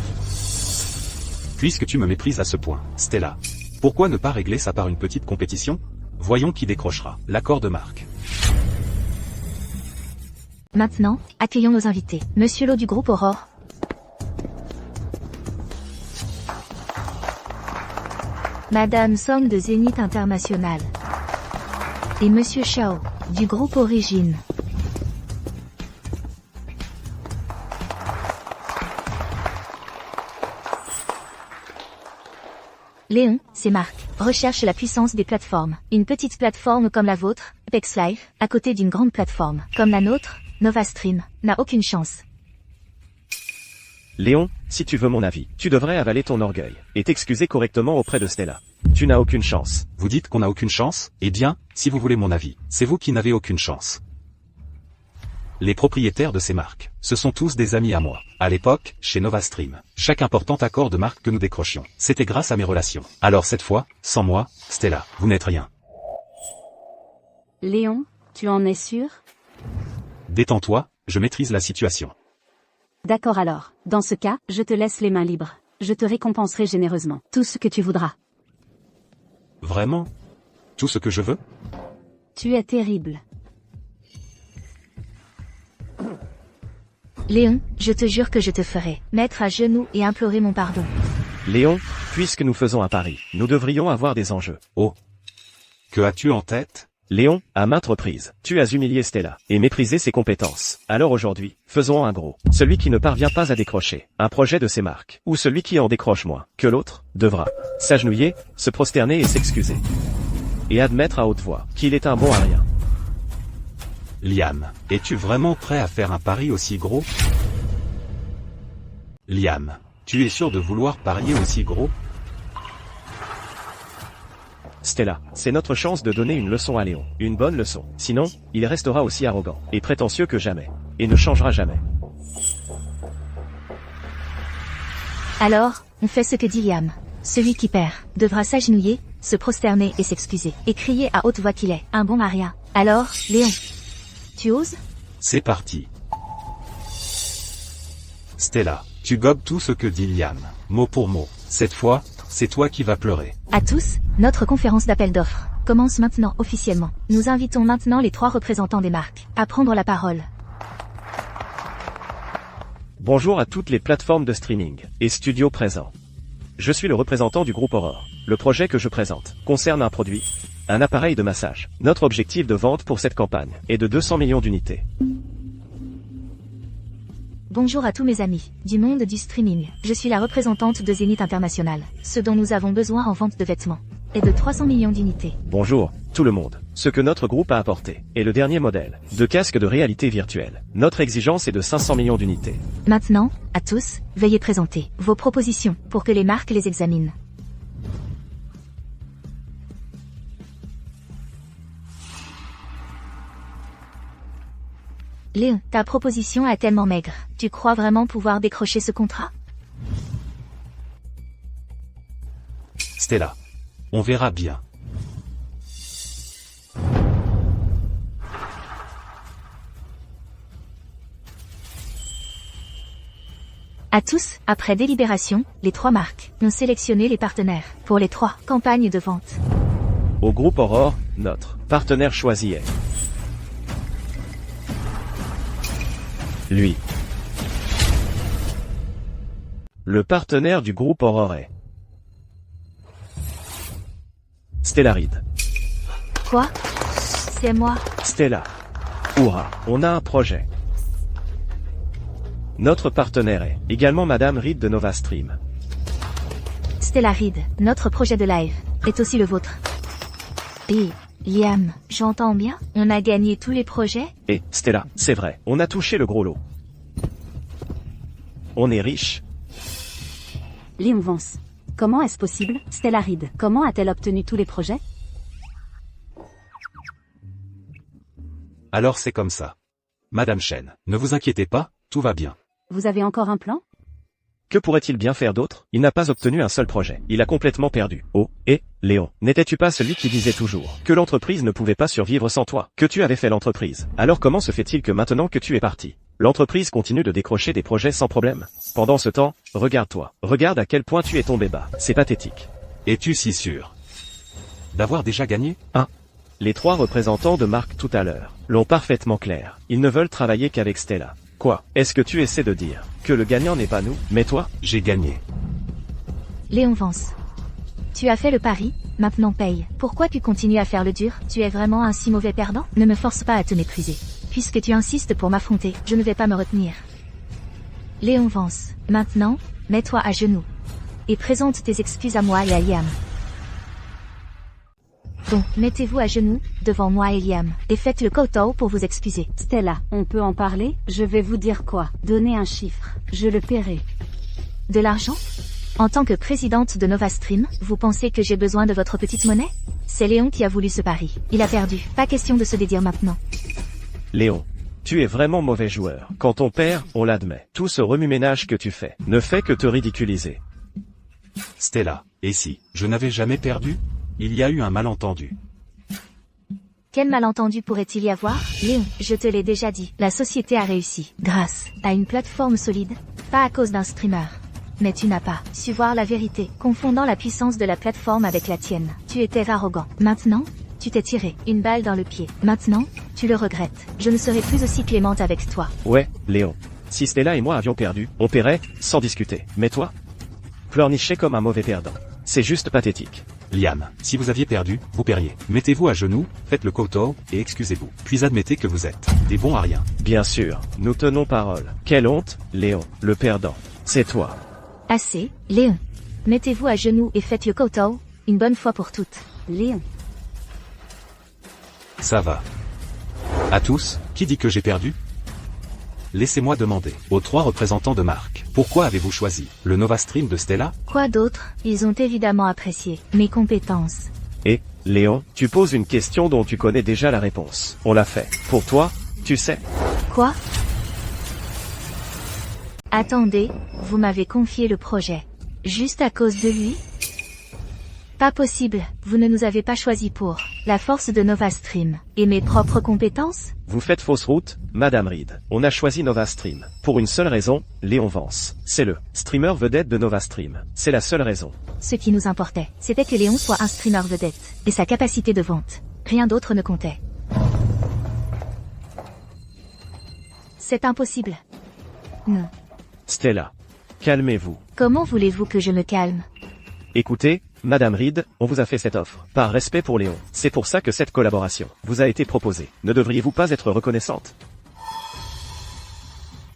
Puisque tu me méprises à ce point, Stella, pourquoi ne pas régler ça par une petite compétition? Voyons qui décrochera l'accord de marque. Maintenant, accueillons nos invités. Monsieur Lo du groupe Aurore. Madame Song de Zénith International. Et Monsieur Shao, du groupe Origine. Léon, c'est Marc. Recherche la puissance des plateformes. Une petite plateforme comme la vôtre, Apex Live, à côté d'une grande plateforme, comme la nôtre, Nova Stream, n'a aucune chance. Léon, si tu veux mon avis, tu devrais avaler ton orgueil et t'excuser correctement auprès de Stella. Tu n'as aucune chance. Vous dites qu'on n'a aucune chance? Eh bien, si vous voulez mon avis, c'est vous qui n'avez aucune chance. Les propriétaires de ces marques, ce sont tous des amis à moi. À l'époque, chez Nova Stream, chaque important accord de marque que nous décrochions, c'était grâce à mes relations. Alors cette fois, sans moi, Stella, vous n'êtes rien. Léon, tu en es sûr? Détends-toi, je maîtrise la situation. D'accord alors. Dans ce cas, je te laisse les mains libres. Je te récompenserai généreusement. Tout ce que tu voudras. Vraiment? Tout ce que je veux? Tu es terrible. Léon, je te jure que je te ferai mettre à genoux et implorer mon pardon. Léon, puisque nous faisons un pari, nous devrions avoir des enjeux. Oh. Que as-tu en tête? Léon, à maintes reprises, tu as humilié Stella et méprisé ses compétences. Alors aujourd'hui, faisons un gros. Celui qui ne parvient pas à décrocher un projet de ces marques, ou celui qui en décroche moins que l'autre, devra s'agenouiller, se prosterner et s'excuser. Et admettre à haute voix qu'il est un bon à rien. Liam, es-tu vraiment prêt à faire un pari aussi gros? Liam, tu es sûr de vouloir parier aussi gros? Stella, c'est notre chance de donner une leçon à Léon. Une bonne leçon. Sinon, il restera aussi arrogant et prétentieux que jamais. Et ne changera jamais. Alors, on fait ce que dit Liam. Celui qui perd devra s'agenouiller, se prosterner et s'excuser. Et crier à haute voix qu'il est un bon à rien. Alors, Léon, Tu oses? C'est parti. Stella, tu gobes tout ce que dit Liam, mot pour mot. Cette fois, c'est toi qui vas pleurer. À tous, notre conférence d'appel d'offres commence maintenant officiellement. Nous invitons maintenant les 3 représentants des marques à prendre la parole. Bonjour à toutes les plateformes de streaming et studios présents. Je suis le représentant du groupe Aurore. Le projet que je présente concerne un produit, un appareil de massage. Notre objectif de vente pour cette campagne est de 200 millions d'unités. Bonjour à tous mes amis du monde du streaming. Je suis la représentante de Zénith International. Ce dont nous avons besoin en vente de vêtements est de 300 millions d'unités. Bonjour, tout le monde. Ce que notre groupe a apporté est le dernier modèle de casque de réalité virtuelle. Notre exigence est de 500 millions d'unités. Maintenant, à tous, veuillez présenter vos propositions pour que les marques les examinent. Léon, ta proposition est tellement maigre. Tu crois vraiment pouvoir décrocher ce contrat? Stella. On verra bien. À tous, après délibération, les 3 marques ont sélectionné les partenaires pour les 3 campagnes de vente. Au groupe Aurore, notre partenaire choisi est lui. Le partenaire du groupe Aurore est Stellaride. Quoi? C'est moi. Stella. Hurrah, on a un projet. Notre partenaire est également Madame Reed de Novastream. Stellaride, notre projet de live, est aussi le vôtre. Et, Liam, j'entends bien? On a gagné tous les projets? Et, Stella, c'est vrai, on a touché le gros lot. On est riche. Liam Vance. Comment est-ce possible? Stellaride, comment a-t-elle obtenu tous les projets? Alors c'est comme ça. Madame Chen, ne vous inquiétez pas, tout va bien. Vous avez encore un plan? Que pourrait-il bien faire d'autre? Il n'a pas obtenu un seul projet. Il a complètement perdu. Oh, et, Léon, n'étais-tu pas celui qui disait toujours que l'entreprise ne pouvait pas survivre sans toi? Que tu avais fait l'entreprise? Alors comment se fait-il que maintenant que tu es parti, l'entreprise continue de décrocher des projets sans problème? Pendant ce temps, regarde-toi. Regarde à quel point tu es tombé bas. C'est pathétique. Es-tu si sûr d'avoir déjà gagné? Les 3 représentants de marque tout à l'heure l'ont parfaitement clair. Ils ne veulent travailler qu'avec Stella. Quoi? Est-ce que tu essaies de dire que le gagnant n'est pas nous, mais toi? J'ai gagné. Léon Vance. Tu as fait le pari, maintenant paye. Pourquoi tu continues à faire le dur? Tu es vraiment un si mauvais perdant? Ne me force pas à te mépriser. Puisque tu insistes pour m'affronter, je ne vais pas me retenir. Léon Vance. Maintenant, mets-toi à genoux. Et présente tes excuses à moi et à Liam. Bon, mettez-vous à genoux, devant moi et Liam, et faites le kowtow pour vous excuser. Stella, on peut en parler? Je vais vous dire quoi? Donnez un chiffre. Je le paierai. De l'argent? En tant que présidente de Novastream, vous pensez que j'ai besoin de votre petite monnaie? C'est Léon qui a voulu ce pari. Il a perdu. Pas question de se dédire maintenant. Léon, tu es vraiment mauvais joueur. Quand on perd, on l'admet. Tout ce remue-ménage que tu fais ne fait que te ridiculiser. Stella, et si je n'avais jamais perdu? Il y a eu un malentendu. Quel malentendu pourrait-il y avoir? Léon, je te l'ai déjà dit, la société a réussi, grâce à une plateforme solide, pas à cause d'un streamer. Mais tu n'as pas su voir la vérité, confondant la puissance de la plateforme avec la tienne. Tu étais arrogant. Maintenant, tu t'es tiré une balle dans le pied. Maintenant, tu le regrettes. Je ne serai plus aussi clémente avec toi. Ouais, Léon. Si Stella et moi avions perdu, on paierait, sans discuter. Mais toi? Pleurnicher comme un mauvais perdant. C'est juste pathétique. Liam, si vous aviez perdu, vous paieriez. Mettez-vous à genoux, faites le kowtow, et excusez-vous. Puis admettez que vous êtes des bons à rien. Bien sûr, nous tenons parole. Quelle honte, Léon, le perdant. C'est toi. Assez, Léon. Mettez-vous à genoux et faites le kowtow, une bonne fois pour toutes. Léon. Ça va. À tous, qui dit que j'ai perdu? Laissez-moi demander aux 3 représentants de marque. Pourquoi avez-vous choisi le Novastream de Stella? Quoi d'autre? Ils ont évidemment apprécié mes compétences. Et, Léon, tu poses une question dont tu connais déjà la réponse. On l'a fait. Pour toi, tu sais. Quoi? Attendez, vous m'avez confié le projet. Juste à cause de lui? Pas possible, vous ne nous avez pas choisi pour La force de Nova Stream. Et mes propres compétences? Vous faites fausse route, Madame Reed. On a choisi Nova Stream. Pour une seule raison, Léon Vance. C'est le streamer vedette de Nova Stream. C'est la seule raison. Ce qui nous importait, c'était que Léon soit un streamer vedette. Et sa capacité de vente. Rien d'autre ne comptait. C'est impossible. Non. Stella. Calmez-vous. Comment voulez-vous que je me calme? Écoutez, Madame Reed, on vous a fait cette offre. Par respect pour Léon. C'est pour ça que cette collaboration vous a été proposée. Ne devriez-vous pas être reconnaissante?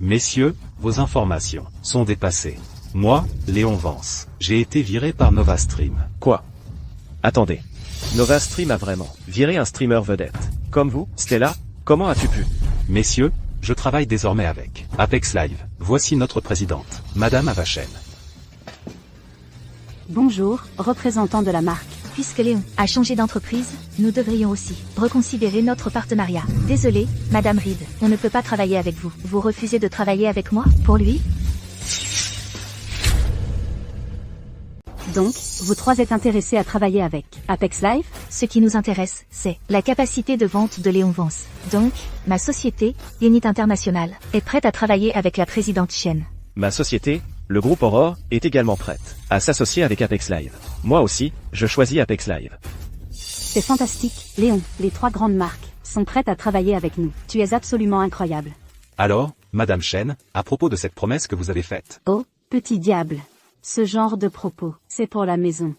Messieurs, vos informations sont dépassées. Moi, Léon Vance, j'ai été viré par Nova Stream. Quoi? Attendez. Nova Stream a vraiment viré un streamer vedette. Comme vous, Stella, comment as-tu pu? Messieurs, je travaille désormais avec Apex Live. Voici notre présidente, Madame Avachen. Bonjour, représentant de la marque. Puisque Léon a changé d'entreprise, nous devrions aussi reconsidérer notre partenariat. Désolé, Madame Reed, on ne peut pas travailler avec vous. Vous refusez de travailler avec moi, pour lui? Donc, vous trois êtes intéressés à travailler avec Apex Live? Ce qui nous intéresse, c'est la capacité de vente de Léon Vance. Donc, ma société, Unit International, est prête à travailler avec la présidente Chen. Ma société, le groupe Aurore, est également prête à s'associer avec Apex Live. Moi aussi, je choisis Apex Live. C'est fantastique, Léon. Les trois grandes marques sont prêtes à travailler avec nous. Tu es absolument incroyable. Alors, Madame Chen, à propos de cette promesse que vous avez faite. Oh, petit diable. Ce genre de propos, c'est pour la maison.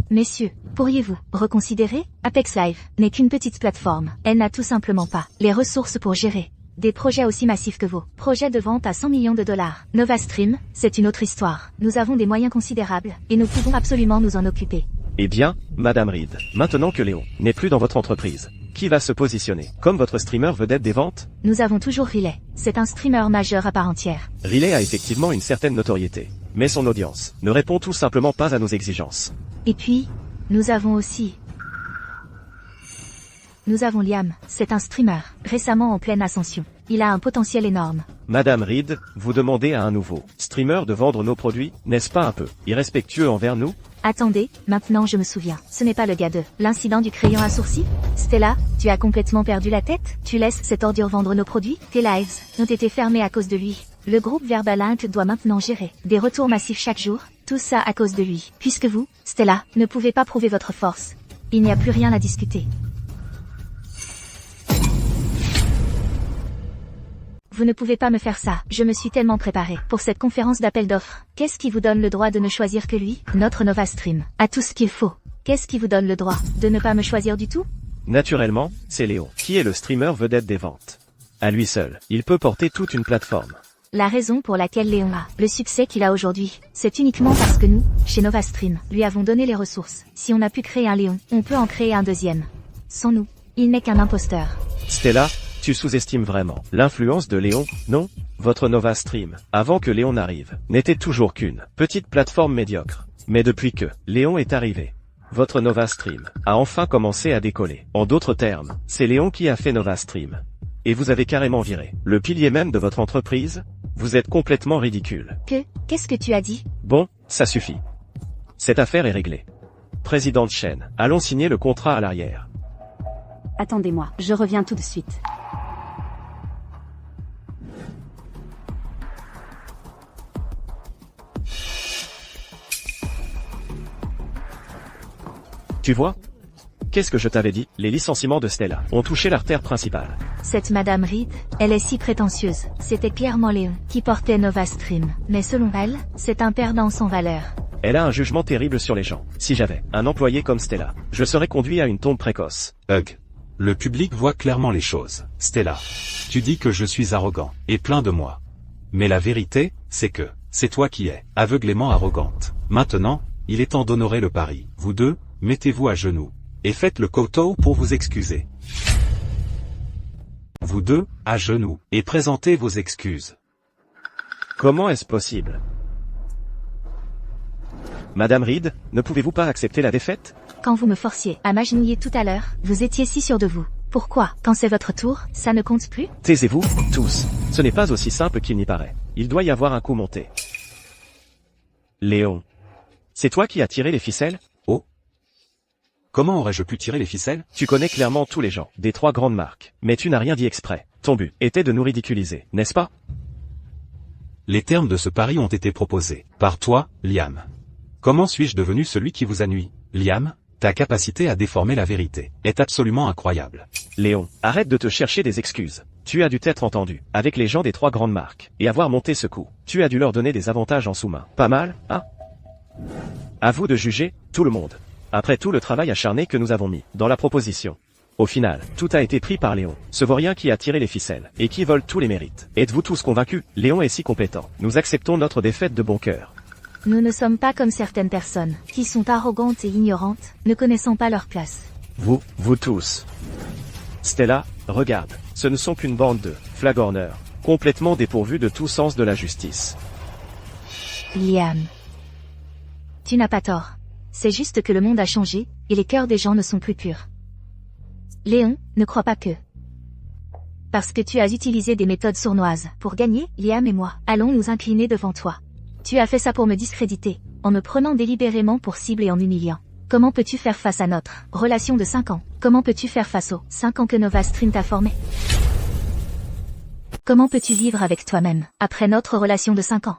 Messieurs, pourriez-vous reconsidérer? Apex Live n'est qu'une petite plateforme. Elle n'a tout simplement pas les ressources pour gérer des projets aussi massifs que vos projets de vente à 100 millions de dollars. Nova Stream, c'est une autre histoire. Nous avons des moyens considérables, et nous pouvons absolument nous en occuper. Eh bien, Madame Reed, maintenant que Léon n'est plus dans votre entreprise, qui va se positionner comme votre streamer vedette des ventes? Nous avons toujours Relay. C'est un streamer majeur à part entière. Relay a effectivement une certaine notoriété, mais son audience ne répond tout simplement pas à nos exigences. Et puis, nous avons aussi... Nous avons Liam, c'est un streamer, récemment en pleine ascension. Il a un potentiel énorme. Madame Reed, vous demandez à un nouveau streamer de vendre nos produits, n'est-ce pas un peu irrespectueux envers nous? Attendez, maintenant je me souviens. Ce n'est pas le gars de l'incident du crayon à sourcil? Stella, tu as complètement perdu la tête? Tu laisses cette ordure vendre nos produits? Tes lives ont été fermés à cause de lui. Le groupe Verbal Inc. doit maintenant gérer des retours massifs chaque jour. Tout ça à cause de lui. Puisque vous, Stella, ne pouvez pas prouver votre force. Il n'y a plus rien à discuter. Vous ne pouvez pas me faire ça. Je me suis tellement préparée pour cette conférence d'appel d'offres. Qu'est-ce qui vous donne le droit de ne choisir que lui? Notre Nova Stream a tout ce qu'il faut. Qu'est-ce qui vous donne le droit de ne pas me choisir du tout? Naturellement, c'est Léon, qui est le streamer vedette des ventes. À lui seul, il peut porter toute une plateforme. La raison pour laquelle Léon a le succès qu'il a aujourd'hui, c'est uniquement parce que nous, chez Nova Stream, lui avons donné les ressources. Si on a pu créer un Léon, on peut en créer un deuxième. Sans nous, il n'est qu'un imposteur. Stella, tu sous-estimes vraiment l'influence de Léon, non? Votre Nova Stream, avant que Léon n'arrive, n'était toujours qu'une petite plateforme médiocre. Mais depuis que Léon est arrivé, votre Nova Stream a enfin commencé à décoller. En d'autres termes, c'est Léon qui a fait Nova Stream. Et vous avez carrément viré le pilier même de votre entreprise? Vous êtes complètement ridicule. Qu'est-ce que tu as dit? Bon, ça suffit. Cette affaire est réglée. Présidente Chen, allons signer le contrat à l'arrière. Attendez-moi, je reviens tout de suite. Tu vois? Qu'est-ce que je t'avais dit? Les licenciements de Stella ont touché l'artère principale. Cette Madame Reed, elle est si prétentieuse. C'était clairement Léon qui portait Nova Stream. Mais selon elle, c'est un perdant sans valeur. Elle a un jugement terrible sur les gens. Si j'avais un employé comme Stella, je serais conduit à une tombe précoce. Hug. Le public voit clairement les choses. Stella, tu dis que je suis arrogant et plein de moi. Mais la vérité, c'est que c'est toi qui es aveuglément arrogante. Maintenant, il est temps d'honorer le pari. Vous deux, mettez-vous à genoux et faites le kowtow pour vous excuser. Vous deux, à genoux, et présentez vos excuses. Comment est-ce possible? Madame Reed, ne pouvez-vous pas accepter la défaite? Quand vous me forciez à m'agenouiller tout à l'heure, vous étiez si sûr de vous. Pourquoi, quand c'est votre tour, ça ne compte plus? Taisez-vous, tous. Ce n'est pas aussi simple qu'il n'y paraît. Il doit y avoir un coup monté. Léon. C'est toi qui as tiré les ficelles? Oh, Comment aurais-je pu tirer les ficelles? Tu connais clairement tous les gens, des 3 grandes marques. Mais tu n'as rien dit exprès. Ton but était de nous ridiculiser, n'est-ce pas? Les termes de ce pari ont été proposés par toi, Liam. Comment suis-je devenu celui qui vous a nui? Liam, ta capacité à déformer la vérité est absolument incroyable. Léon, arrête de te chercher des excuses. Tu as dû t'être entendu avec les gens des 3 grandes marques et avoir monté ce coup. Tu as dû leur donner des avantages en sous-main. Pas mal, hein? À vous de juger, tout le monde. Après tout le travail acharné que nous avons mis dans la proposition. Au final, tout a été pris par Léon, ce vaurien qui a tiré les ficelles et qui vole tous les mérites. Êtes-vous tous convaincus? Léon est si compétent. Nous acceptons notre défaite de bon cœur. Nous ne sommes pas comme certaines personnes, qui sont arrogantes et ignorantes, ne connaissant pas leur place. Vous tous. Stella, regarde, ce ne sont qu'une bande de flagorneurs, complètement dépourvus de tout sens de la justice. Liam. Tu n'as pas tort. C'est juste que le monde a changé, et les cœurs des gens ne sont plus purs. Léon, ne crois pas que... Parce que tu as utilisé des méthodes sournoises pour gagner, Liam et moi, allons nous incliner devant toi. Tu as fait ça pour me discréditer, en me prenant délibérément pour cible et en m'humiliant. Comment peux-tu faire face à notre relation de 5 ans? Comment peux-tu faire face aux 5 ans que Nova Stream t'a formé? Comment peux-tu vivre avec toi-même, après notre relation de 5 ans?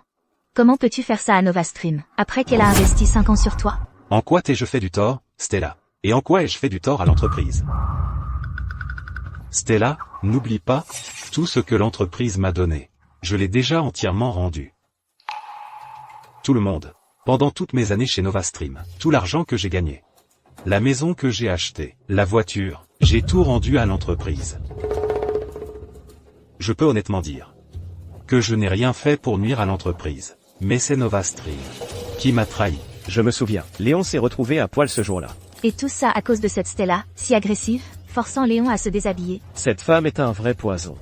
Comment peux-tu faire ça à Nova Stream, après qu'elle a investi 5 ans sur toi? En quoi t'ai-je fait du tort, Stella? Et en quoi ai-je fait du tort à l'entreprise? Stella, n'oublie pas, tout ce que l'entreprise m'a donné. Je l'ai déjà entièrement rendu. Tout le monde. Pendant toutes mes années chez Nova Stream, tout l'argent que j'ai gagné. La maison que j'ai achetée, la voiture, j'ai tout rendu à l'entreprise. Je peux honnêtement dire que je n'ai rien fait pour nuire à l'entreprise. Mais c'est Nova Stream qui m'a trahi. Je me souviens, Léon s'est retrouvé à poil ce jour-là. Et tout ça à cause de cette Stella, si agressive, forçant Léon à se déshabiller. Cette femme est un vrai poison.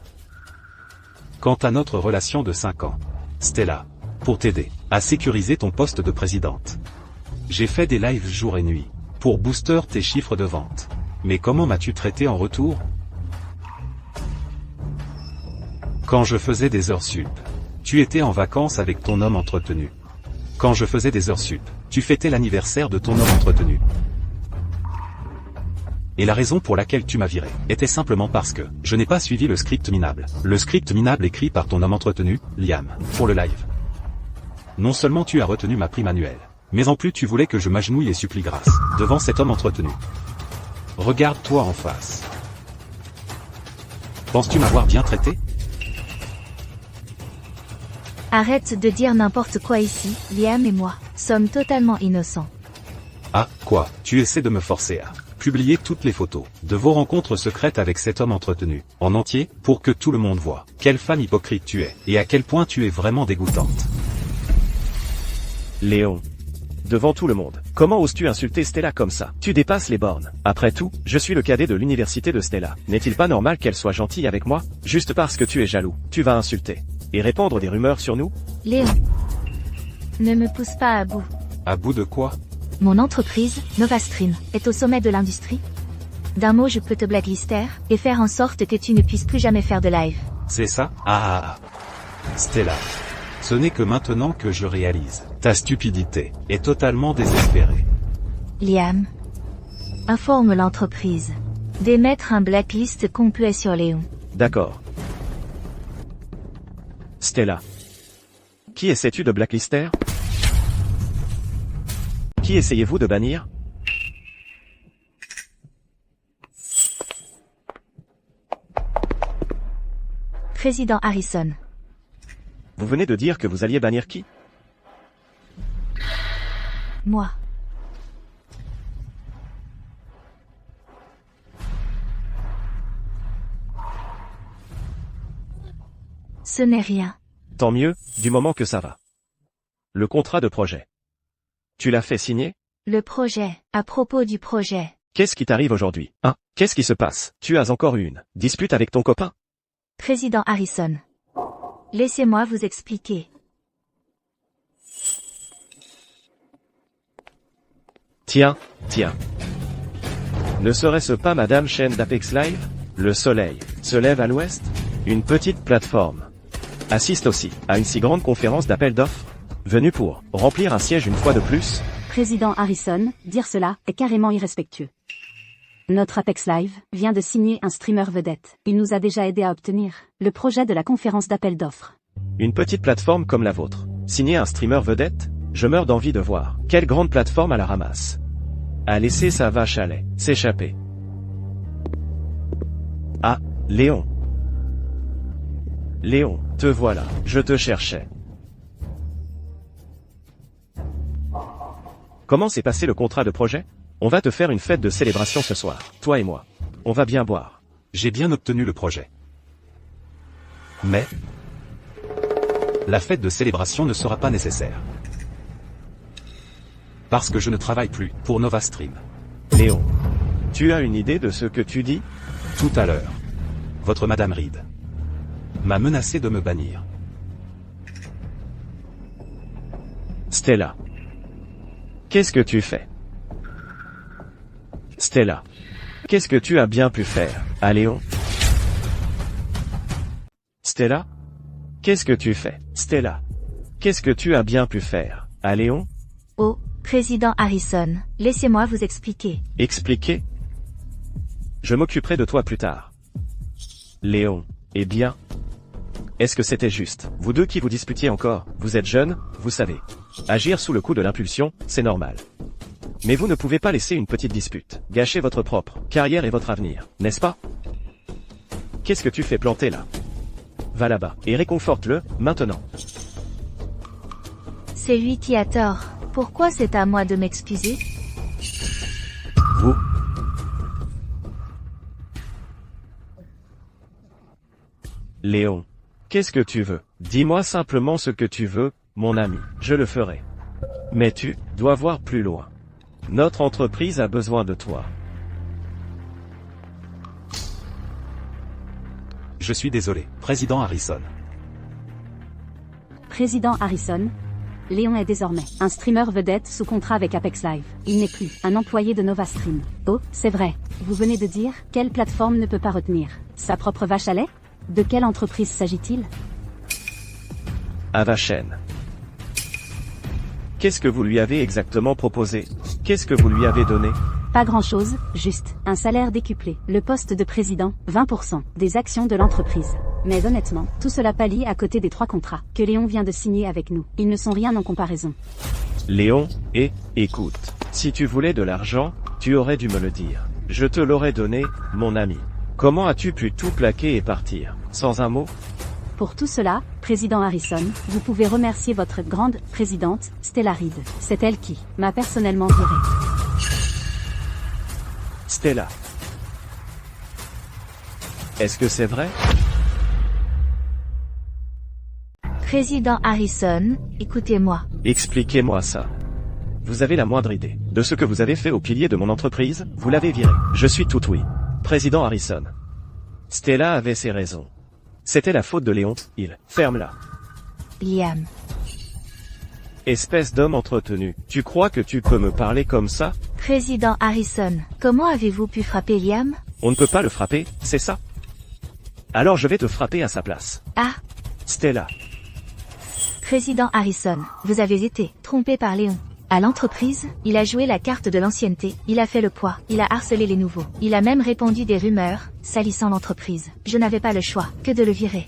Quant à notre relation de 5 ans, Stella, pour t'aider à sécuriser ton poste de présidente, j'ai fait des lives jour et nuit, pour booster tes chiffres de vente. Mais comment m'as-tu traité en retour? Quand je faisais des heures sup, tu étais en vacances avec ton homme entretenu. Quand je faisais des heures sup, tu fêtais l'anniversaire de ton homme entretenu. Et la raison pour laquelle tu m'as viré était simplement parce que je n'ai pas suivi le script minable. Le script minable écrit par ton homme entretenu, Liam, pour le live. Non seulement tu as retenu ma prime annuelle, mais en plus tu voulais que je m'agenouille et supplie grâce devant cet homme entretenu. Regarde-toi en face. Penses-tu m'avoir bien traité? Arrête de dire n'importe quoi ici, Liam et moi sommes totalement innocents. Ah, quoi? Tu essaies de me forcer à publier toutes les photos de vos rencontres secrètes avec cet homme entretenu, en entier, pour que tout le monde voit quelle femme hypocrite tu es, et à quel point tu es vraiment dégoûtante. Léon. Devant tout le monde. Comment oses-tu insulter Stella comme ça? Tu dépasses les bornes. Après tout, je suis le cadet de l'université de Stella. N'est-il pas normal qu'elle soit gentille avec moi? Juste parce que tu es jaloux, tu vas insulter et répandre des rumeurs sur nous? Léon. Ne me pousse pas à bout. À bout de quoi? Mon entreprise, Nova Stream, est au sommet de l'industrie. D'un mot je peux te blacklister, et faire en sorte que tu ne puisses plus jamais faire de live. C'est ça? Stella. Ce n'est que maintenant que je réalise. Ta stupidité est totalement désespérée. Liam. Informe l'entreprise d'émettre un blacklist complet sur Léon. D'accord. Stella. Qui essaies-tu de blacklister? Qui essayez-vous de bannir? Président Harrison. Vous venez de dire que vous alliez bannir qui? Moi. Ce n'est rien. Tant mieux, du moment que ça va. Le contrat de projet. Tu l'as fait signer? Le projet, à propos du projet. Qu'est-ce qui t'arrive aujourd'hui? Hein? Qu'est-ce qui se passe? Tu as encore eu une dispute avec ton copain? Président Harrison. Laissez-moi vous expliquer. Tiens. Ne serait-ce pas Madame chaîne d'Apex Live? Le soleil se lève à l'ouest? Une petite plateforme assiste aussi à une si grande conférence d'appel d'offres, venue pour remplir un siège une fois de plus? Président Harrison, dire cela est carrément irrespectueux. Notre Apex Live vient de signer un streamer vedette. Il nous a déjà aidé à obtenir le projet de la conférence d'appel d'offres. Une petite plateforme comme la vôtre. Signer un streamer vedette? Je meurs d'envie de voir. Quelle grande plateforme à la ramasse. A laissé sa vache à lait s'échapper. Ah, Léon. Léon, te voilà, je te cherchais. Comment s'est passé le contrat de projet? On va te faire une fête de célébration ce soir, toi et moi. On va bien boire. J'ai bien obtenu le projet. Mais la fête de célébration ne sera pas nécessaire. Parce que je ne travaille plus pour Nova Stream. Léon, tu as une idée de ce que tu dis? Tout à l'heure, votre Madame Reed m'a menacé de me bannir. Stella. Qu'est-ce que tu fais? Stella. Qu'est-ce que tu as bien pu faire, à Léon? Stella? Qu'est-ce que tu fais, Stella? Qu'est-ce que tu as bien pu faire, à Léon? Oh, Président Harrison, laissez-moi vous expliquer. Expliquer? Je m'occuperai de toi plus tard. Léon, eh bien? Est-ce que c'était juste? Vous deux qui vous disputiez encore, vous êtes jeunes, vous savez. Agir sous le coup de l'impulsion, c'est normal. Mais vous ne pouvez pas laisser une petite dispute gâcher votre propre carrière et votre avenir, n'est-ce pas? Qu'est-ce que tu fais planter là? Va là-bas, et réconforte-le, maintenant. C'est lui qui a tort. Pourquoi c'est à moi de m'excuser? Vous? Léon. Qu'est-ce que tu veux? Dis-moi simplement ce que tu veux, mon ami, je le ferai. Mais tu dois voir plus loin. Notre entreprise a besoin de toi. Je suis désolé, Président Harrison. Président Harrison, Léon est désormais un streamer vedette sous contrat avec Apex Live. Il n'est plus un employé de Nova Stream. Oh, c'est vrai. Vous venez de dire, quelle plateforme ne peut pas retenir sa propre vache à lait? De quelle entreprise s'agit-il? Avachen. Qu'est-ce que vous lui avez exactement proposé? Qu'est-ce que vous lui avez donné? Pas grand-chose, juste un salaire décuplé, le poste de président, 20% des actions de l'entreprise. Mais honnêtement, tout cela pâlit à côté des 3 contrats que Léon vient de signer avec nous. Ils ne sont rien en comparaison. Léon, écoute, si tu voulais de l'argent, tu aurais dû me le dire. Je te l'aurais donné, mon ami. Comment as-tu pu tout plaquer et partir, sans un mot? Pour tout cela, Président Harrison, vous pouvez remercier votre grande présidente, Stella Reed. C'est elle qui m'a personnellement viré. Stella. Est-ce que c'est vrai? Président Harrison, écoutez-moi. Expliquez-moi ça. Vous avez la moindre idée de ce que vous avez fait au pilier de mon entreprise? Vous l'avez viré. Je suis tout oui. Président Harrison. Stella avait ses raisons. C'était la faute de Léon, ferme-la. Liam. Espèce d'homme entretenu, tu crois que tu peux me parler comme ça? Président Harrison, comment avez-vous pu frapper Liam? On ne peut pas le frapper, c'est ça? Alors je vais te frapper à sa place. Ah. Stella. Président Harrison, vous avez été trompé par Léon. À l'entreprise, il a joué la carte de l'ancienneté, il a fait le poids, il a harcelé les nouveaux, il a même répandu des rumeurs, salissant l'entreprise. Je n'avais pas le choix que de le virer.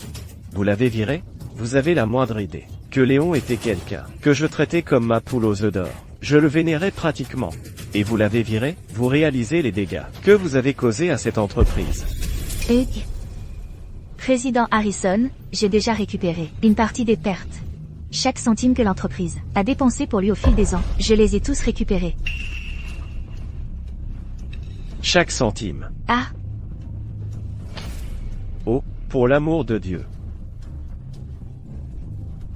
Vous l'avez viré? Vous avez la moindre idée que Léon était quelqu'un que je traitais comme ma poule aux œufs d'or. Je le vénérais pratiquement. Et vous l'avez viré? Vous réalisez les dégâts que vous avez causés à cette entreprise. Président Harrison, j'ai déjà récupéré une partie des pertes. Chaque centime que l'entreprise a dépensé pour lui au fil des ans, je les ai tous récupérés. Chaque centime. Ah. Oh, pour l'amour de Dieu.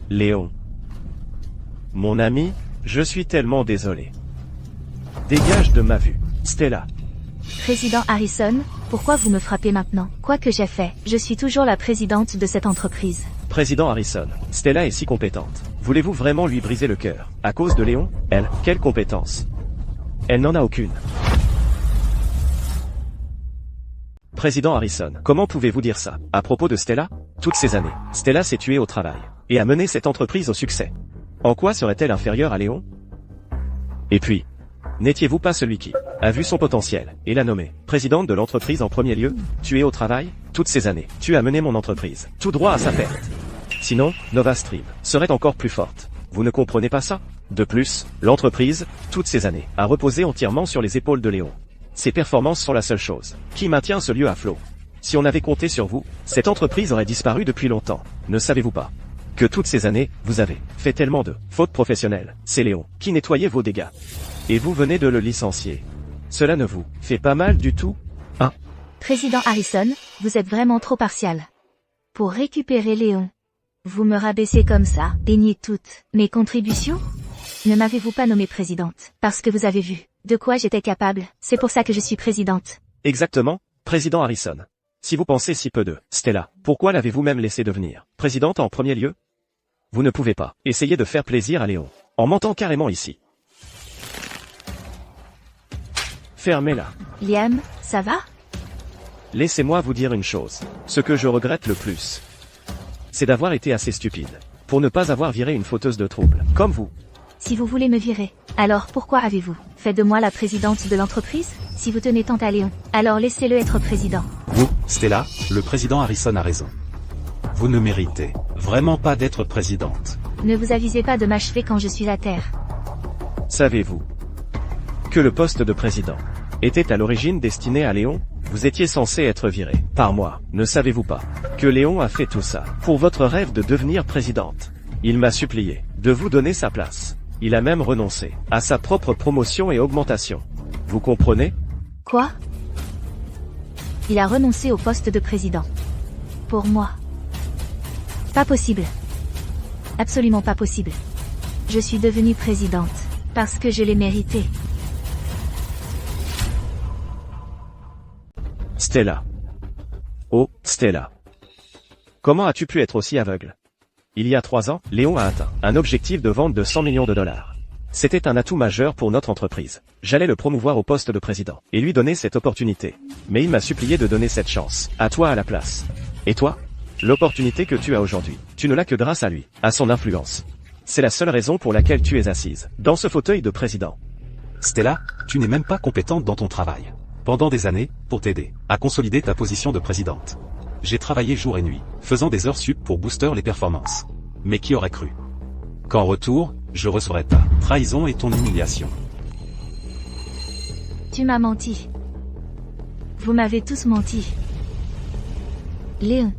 Léon. Mon ami, je suis tellement désolé. Dégage de ma vue, Stella. Président Harrison, pourquoi vous me frappez maintenant? Quoi que j'ai fait, je suis toujours la présidente de cette entreprise. Président Harrison, Stella est si compétente. Voulez-vous vraiment lui briser le cœur? À cause de Léon? Elle, quelle compétence? Elle n'en a aucune. Président Harrison, comment pouvez-vous dire ça? À propos de Stella? Toutes ces années, Stella s'est tuée au travail, et a mené cette entreprise au succès. En quoi serait-elle inférieure à Léon? Et puis, N'étiez-vous pas celui qui a vu son potentiel et l'a nommé présidente de l'entreprise en premier lieu? Tu es au travail, toutes ces années, tu as mené mon entreprise tout droit à sa perte. Sinon, Nova Stream serait encore plus forte. Vous ne comprenez pas ça? De plus, l'entreprise, toutes ces années, a reposé entièrement sur les épaules de Léon. Ses performances sont la seule chose qui maintient ce lieu à flot. Si on avait compté sur vous, cette entreprise aurait disparu depuis longtemps. Ne savez-vous pas que toutes ces années, vous avez fait tellement de fautes professionnelles? C'est Léon qui nettoyait vos dégâts. Et vous venez de le licencier. Cela ne vous fait pas mal du tout, hein? Président Harrison, vous êtes vraiment trop partial. Pour récupérer Léon, vous me rabaissez comme ça, et niez toutes mes contributions? Ne m'avez-vous pas nommée présidente parce que vous avez vu de quoi j'étais capable? C'est pour ça que je suis présidente. Exactement, président Harrison. Si vous pensez si peu de Stella, pourquoi l'avez-vous même laissé devenir présidente en premier lieu? Vous ne pouvez pas essayer de faire plaisir à Léon en mentant carrément ici. Fermez-la. Liam, ça va? Laissez-moi vous dire une chose. Ce que je regrette le plus, c'est d'avoir été assez stupide pour ne pas avoir viré une fauteuse de trouble, comme vous. Si vous voulez me virer, alors pourquoi avez-vous fait de moi la présidente de l'entreprise? Si vous tenez tant à Léon, alors laissez-le être président. Vous, Stella, le président Harrison a raison. Vous ne méritez vraiment pas d'être présidente. Ne vous avisez pas de m'achever quand je suis à terre. Savez-vous que le poste de président était à l'origine destiné à Léon? Vous étiez censé être viré par moi. Ne savez-vous pas que Léon a fait tout ça pour votre rêve de devenir présidente? Il m'a supplié de vous donner sa place. Il a même renoncé à sa propre promotion et augmentation. Vous comprenez? Quoi? Il a renoncé au poste de président. Pour moi. Pas possible. Absolument pas possible. Je suis devenue présidente parce que je l'ai mérité. Stella. Oh, Stella. Comment as-tu pu être aussi aveugle? Il y a 3 ans, Léon a atteint un objectif de vente de 100 millions de dollars. C'était un atout majeur pour notre entreprise. J'allais le promouvoir au poste de président et lui donner cette opportunité. Mais il m'a supplié de donner cette chance à toi à la place. Et toi? L'opportunité que tu as aujourd'hui, tu ne l'as que grâce à lui, à son influence. C'est la seule raison pour laquelle tu es assise dans ce fauteuil de président. Stella, tu n'es même pas compétente dans ton travail. Pendant des années, pour t'aider à consolider ta position de présidente. J'ai travaillé jour et nuit, faisant des heures sup pour booster les performances. Mais qui aurait cru qu'en retour, je recevrais ta trahison et ton humiliation? Tu m'as menti. Vous m'avez tous menti. Léon,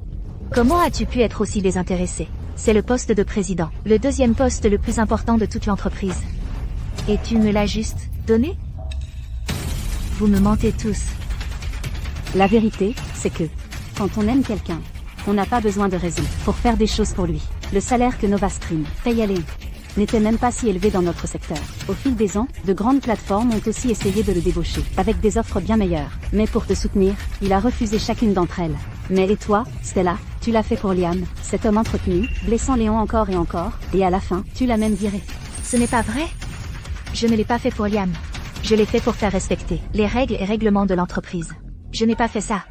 comment as-tu pu être aussi désintéressé? C'est le poste de président, le deuxième poste le plus important de toute l'entreprise. Et tu me l'as juste donné? Vous me mentez tous. La vérité, c'est que, quand on aime quelqu'un, on n'a pas besoin de raison pour faire des choses pour lui. Le salaire que Nova Stream paye à Léon n'était même pas si élevé dans notre secteur. Au fil des ans, de grandes plateformes ont aussi essayé de le débaucher, avec des offres bien meilleures. Mais pour te soutenir, il a refusé chacune d'entre elles. Mais et toi, Stella, tu l'as fait pour Liam, cet homme entretenu, blessant Léon encore, et à la fin, tu l'as même viré. Ce n'est pas vrai? Je ne l'ai pas fait pour Liam. Je l'ai fait pour faire respecter les règles et règlements de l'entreprise. Je n'ai pas fait ça.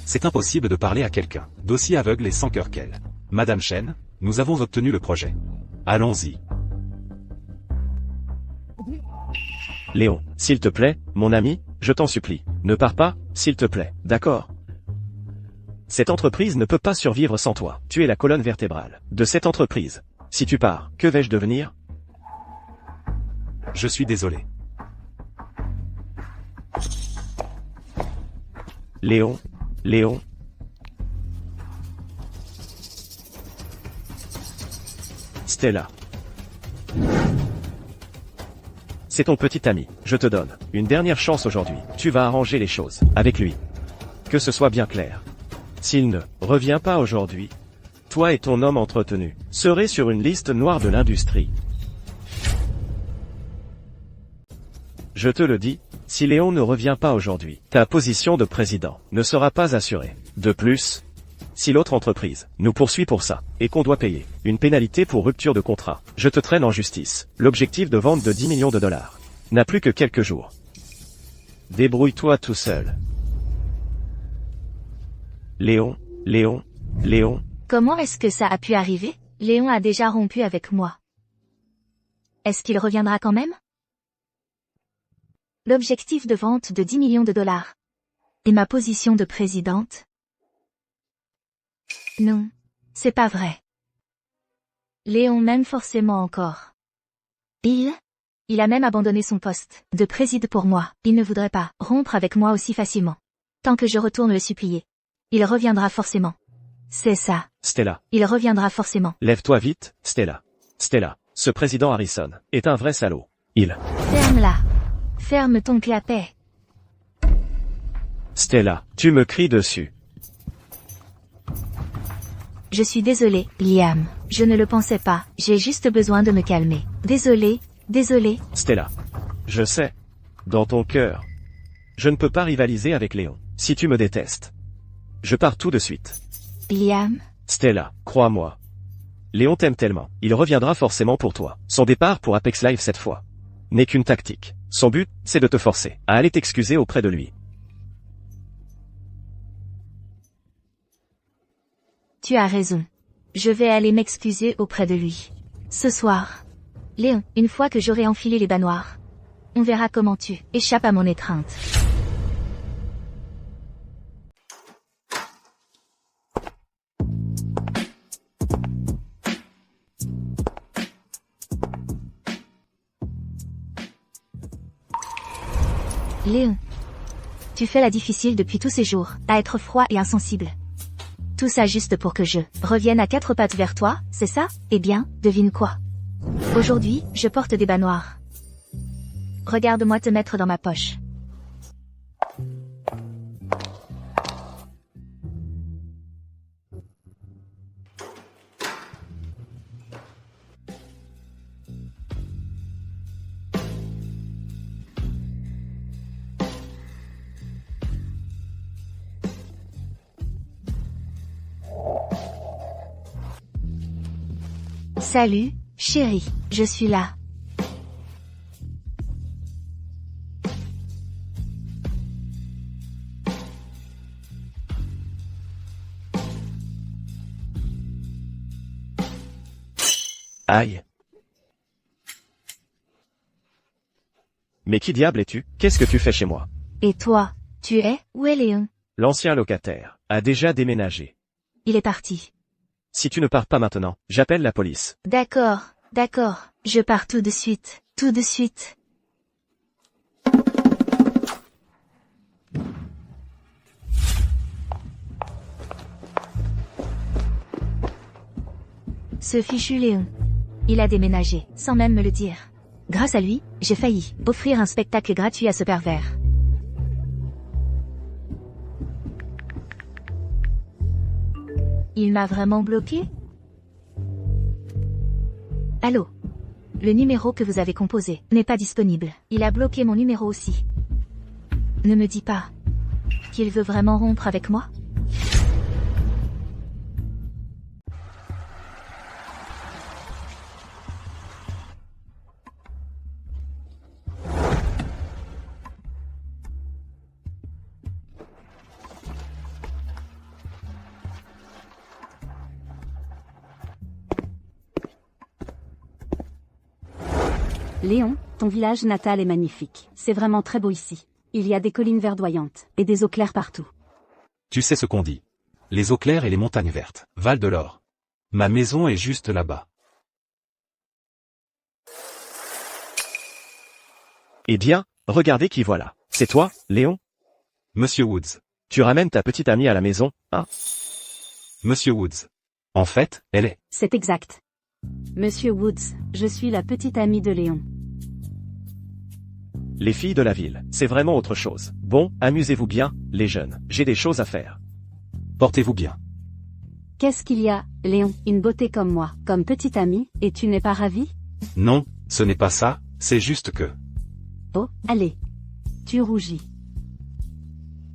C'est impossible de parler à quelqu'un d'aussi aveugle et sans cœur qu'elle. Madame Chen, nous avons obtenu le projet. Allons-y. Léon, s'il te plaît, mon ami, je t'en supplie, ne pars pas, s'il te plaît, d'accord? Cette entreprise ne peut pas survivre sans toi. Tu es la colonne vertébrale de cette entreprise. Si tu pars, que vais-je devenir? Je suis désolé. Léon, Léon. Stella. C'est ton petit ami, je te donne une dernière chance aujourd'hui. Tu vas arranger les choses avec lui. Que ce soit bien clair. S'il ne revient pas aujourd'hui, toi et ton homme entretenu serez sur une liste noire de l'industrie. Je te le dis, si Léon ne revient pas aujourd'hui, ta position de président ne sera pas assurée. De plus, si l'autre entreprise nous poursuit pour ça, et qu'on doit payer une pénalité pour rupture de contrat, je te traîne en justice. L'objectif de vente de 10 millions de dollars n'a plus que quelques jours. Débrouille-toi tout seul. Léon, Léon, Léon. Comment est-ce que ça a pu arriver? Léon a déjà rompu avec moi. Est-ce qu'il reviendra quand même? L'objectif de vente de 10 millions de dollars. Et ma position de présidente? Non. C'est pas vrai. Léon m'aime forcément encore. Il a même abandonné son poste de préside pour moi. Il ne voudrait pas rompre avec moi aussi facilement. Tant que je retourne le supplier. Il reviendra forcément. C'est ça. Stella. Il reviendra forcément. Lève-toi vite, Stella. Stella. Ce président Harrison est un vrai salaud. Ferme-la. Ferme ton clapet. Stella, tu me cries dessus. Je suis désolée, Liam. Je ne le pensais pas. J'ai juste besoin de me calmer. Désolée. Stella. Je sais. Dans ton cœur. Je ne peux pas rivaliser avec Léon. Si tu me détestes. Je pars tout de suite. Liam. Stella, crois-moi. Léon t'aime tellement. Il reviendra forcément pour toi. Son départ pour Apex Live cette fois n'est qu'une tactique. Son but, c'est de te forcer à aller t'excuser auprès de lui. Tu as raison. Je vais aller m'excuser auprès de lui. Ce soir. Léon, une fois que j'aurai enfilé les bas noirs. On verra comment tu échappes à mon étreinte. Léon. Tu fais la difficile depuis tous ces jours, à être froid et insensible. Tout ça juste pour que je revienne à quatre pattes vers toi, c'est ça? Eh bien, devine quoi? Aujourd'hui, je porte des bas noirs. Regarde-moi te mettre dans ma poche. Salut, chérie, je suis là. Aïe. Mais qui diable es-tu? Qu'est-ce que tu fais chez moi? Et toi, tu es? Où est Léon? L'ancien locataire a déjà déménagé. Il est parti. Si tu ne pars pas maintenant, j'appelle la police. D'accord, je pars tout de suite. Ce fichu Léon. Il a déménagé, sans même me le dire. Grâce à lui, j'ai failli offrir un spectacle gratuit à ce pervers. Il m'a vraiment bloqué? Allô? Le numéro que vous avez composé n'est pas disponible. Il a bloqué mon numéro aussi. Ne me dis pas qu'il veut vraiment rompre avec moi? Léon, ton village natal est magnifique. C'est vraiment très beau ici. Il y a des collines verdoyantes, et des eaux claires partout. Tu sais ce qu'on dit. Les eaux claires et les montagnes vertes. Val de l'Or. Ma maison est juste là-bas. Eh bien, regardez qui voilà. C'est toi, Léon? Monsieur Woods. Tu ramènes ta petite amie à la maison, hein? Monsieur Woods. En fait, elle est. C'est exact. Monsieur Woods, je suis la petite amie de Léon. Les filles de la ville, c'est vraiment autre chose. Bon, amusez-vous bien, les jeunes. J'ai des choses à faire. Portez-vous bien. Qu'est-ce qu'il y a, Léon? Une beauté comme moi, comme petite amie, et tu n'es pas ravi? Non, ce n'est pas ça, c'est juste que... Oh, allez. Tu rougis.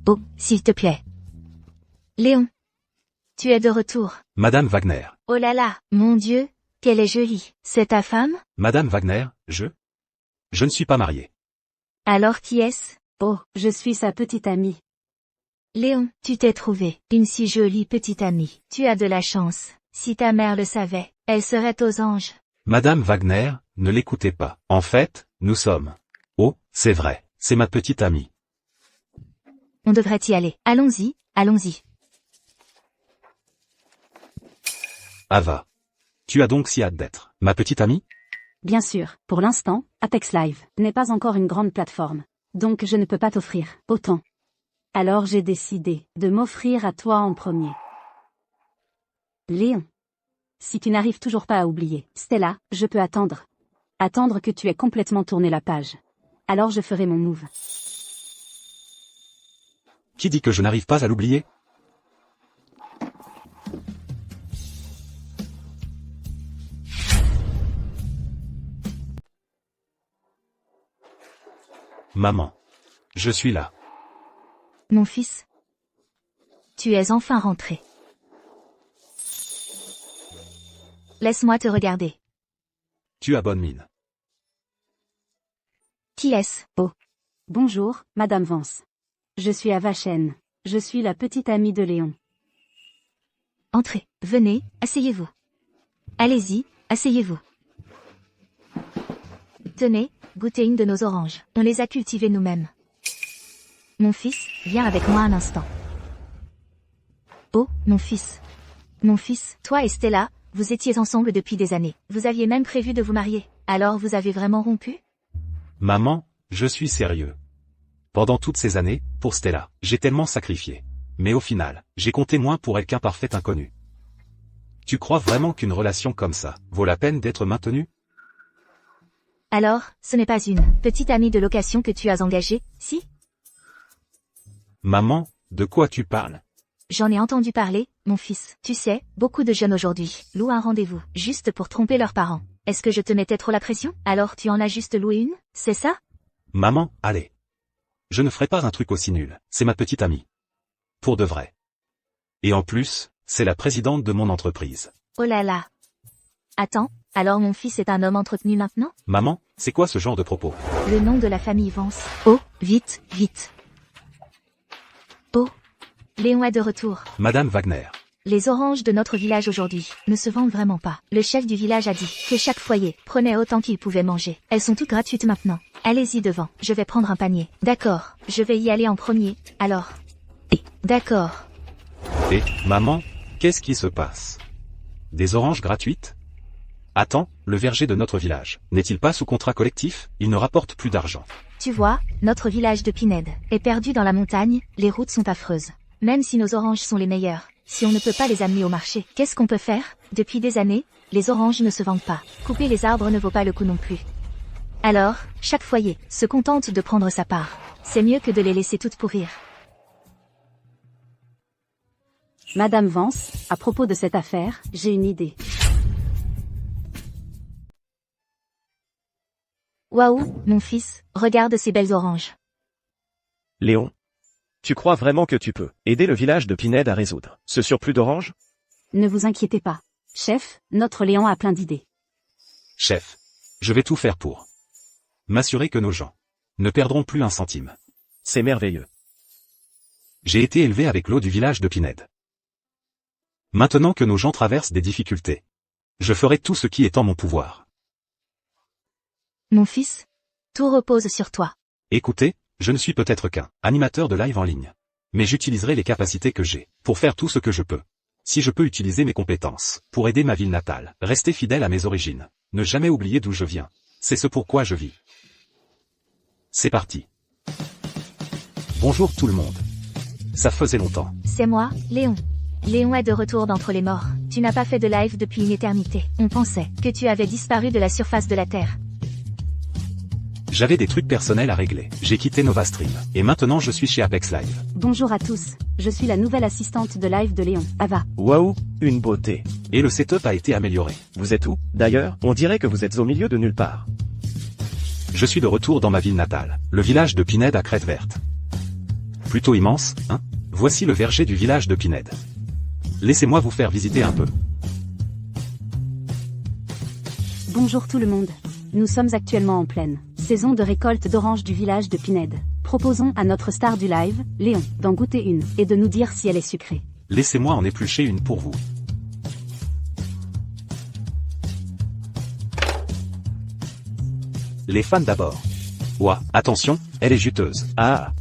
Oh, s'il te plaît. Léon. Tu es de retour. Madame Wagner. Oh là là, mon Dieu, qu'elle est jolie. C'est ta femme? Madame Wagner, je ne suis pas marié. Alors qui est-ce? Oh, je suis sa petite amie. Léon, tu t'es trouvé une si jolie petite amie. Tu as de la chance. Si ta mère le savait, elle serait aux anges. Madame Wagner, ne l'écoutez pas. En fait, nous sommes... Oh, c'est vrai. C'est ma petite amie. On devrait y aller. Allons-y, allons-y. Ava. Tu as donc si hâte d'être ma petite amie? Bien sûr, pour l'instant, Apex Live n'est pas encore une grande plateforme. Donc je ne peux pas t'offrir autant. Alors j'ai décidé de m'offrir à toi en premier. Léon. Si tu n'arrives toujours pas à oublier, Stella, je peux attendre. Attendre que tu aies complètement tourné la page. Alors je ferai mon move. Qui dit que je n'arrive pas à l'oublier? Maman. Je suis là. Mon fils. Tu es enfin rentré. Laisse-moi te regarder. Tu as bonne mine. Qui est-ce? Oh. Bonjour, Madame Vance. Je suis Ava Chen. Je suis la petite amie de Léon. Entrez, venez, asseyez-vous. Allez-y, asseyez-vous. Tenez, goûtez une de nos oranges. On les a cultivées nous-mêmes. Mon fils, viens avec moi un instant. Oh, mon fils. Mon fils, toi et Stella, vous étiez ensemble depuis des années. Vous aviez même prévu de vous marier. Alors vous avez vraiment rompu? Maman, je suis sérieux. Pendant toutes ces années, pour Stella, j'ai tellement sacrifié. Mais au final, j'ai compté moins pour elle qu'un parfait inconnu. Tu crois vraiment qu'une relation comme ça vaut la peine d'être maintenue? Alors, ce n'est pas une petite amie de location que tu as engagée, si? Maman, de quoi tu parles? J'en ai entendu parler, mon fils. Tu sais, beaucoup de jeunes aujourd'hui louent un rendez-vous, juste pour tromper leurs parents. Est-ce que je te mettais trop la pression? Alors tu en as juste loué une, c'est ça? Maman, allez. Je ne ferai pas un truc aussi nul, c'est ma petite amie. Pour de vrai. Et en plus, c'est la présidente de mon entreprise. Oh là là. Attends, alors mon fils est un homme entretenu maintenant? Maman, c'est quoi ce genre de propos? Le nom de la famille Vance. Oh, vite, vite. Oh. Léon est de retour. Madame Wagner. Les oranges de notre village aujourd'hui ne se vendent vraiment pas. Le chef du village a dit que chaque foyer prenait autant qu'il pouvait manger. Elles sont toutes gratuites maintenant. Allez-y devant, je vais prendre un panier. D'accord, je vais y aller en premier, alors. D'accord. Et, maman, qu'est-ce qui se passe? Des oranges gratuites? Attends, le verger de notre village, n'est-il pas sous contrat collectif? Il ne rapporte plus d'argent. Tu vois, notre village de Pinède est perdu dans la montagne, les routes sont affreuses. Même si nos oranges sont les meilleures, si on ne peut pas les amener au marché, qu'est-ce qu'on peut faire? Depuis des années, les oranges ne se vendent pas. Couper les arbres ne vaut pas le coup non plus. Alors, chaque foyer se contente de prendre sa part. C'est mieux que de les laisser toutes pourrir. Madame Vance, à propos de cette affaire, j'ai une idée. Waouh, mon fils, regarde ces belles oranges. Léon. Tu crois vraiment que tu peux aider le village de Pinède à résoudre ce surplus d'oranges? Ne vous inquiétez pas. Chef, notre Léon a plein d'idées. Chef, je vais tout faire pour m'assurer que nos gens ne perdront plus un centime. C'est merveilleux. J'ai été élevé avec l'eau du village de Pinède. Maintenant que nos gens traversent des difficultés, je ferai tout ce qui est en mon pouvoir. Mon fils, tout repose sur toi. Écoutez, je ne suis peut-être qu'un animateur de live en ligne. Mais j'utiliserai les capacités que j'ai pour faire tout ce que je peux. Si je peux utiliser mes compétences pour aider ma ville natale, rester fidèle à mes origines, ne jamais oublier d'où je viens, c'est ce pourquoi je vis. C'est parti. Bonjour tout le monde. Ça faisait longtemps. C'est moi, Léon. Léon est de retour d'entre les morts. Tu n'as pas fait de live depuis une éternité. On pensait que tu avais disparu de la surface de la Terre. J'avais des trucs personnels à régler. J'ai quitté NovaStream. Et maintenant je suis chez Apex Live. Bonjour à tous, je suis la nouvelle assistante de live de Léon, Ava. Waouh, une beauté. Et le setup a été amélioré. Vous êtes où? D'ailleurs, on dirait que vous êtes au milieu de nulle part. Je suis de retour dans ma ville natale, le village de Pinède à Crête Verte. Plutôt immense, hein? Voici le verger du village de Pinède. Laissez-moi vous faire visiter un peu. Bonjour tout le monde. Nous sommes actuellement en pleine saison de récolte d'oranges du village de Pinède. Proposons à notre star du live, Léon, d'en goûter une, et de nous dire si elle est sucrée. Laissez-moi en éplucher une pour vous. Les fans d'abord. Ouah, attention, elle est juteuse. Ah,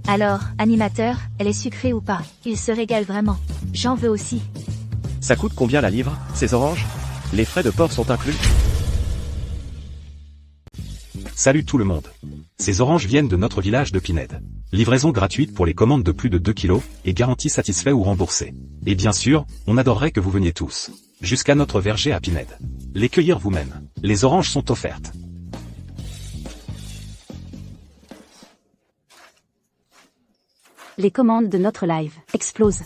Alors, animateur, elle est sucrée ou pas? Il se régale vraiment. J'en veux aussi. ça coûte combien la livre, ces oranges? Les frais de port sont inclus? Salut tout le monde. Ces oranges viennent de notre village de Pinède. Livraison gratuite pour les commandes de plus de 2 kilos, et garantie satisfait ou remboursé. Et bien sûr, on adorerait que vous veniez tous. Jusqu'à notre verger à Pinède. Les cueillir vous-même. Les oranges sont offertes. Les commandes de notre live explosent.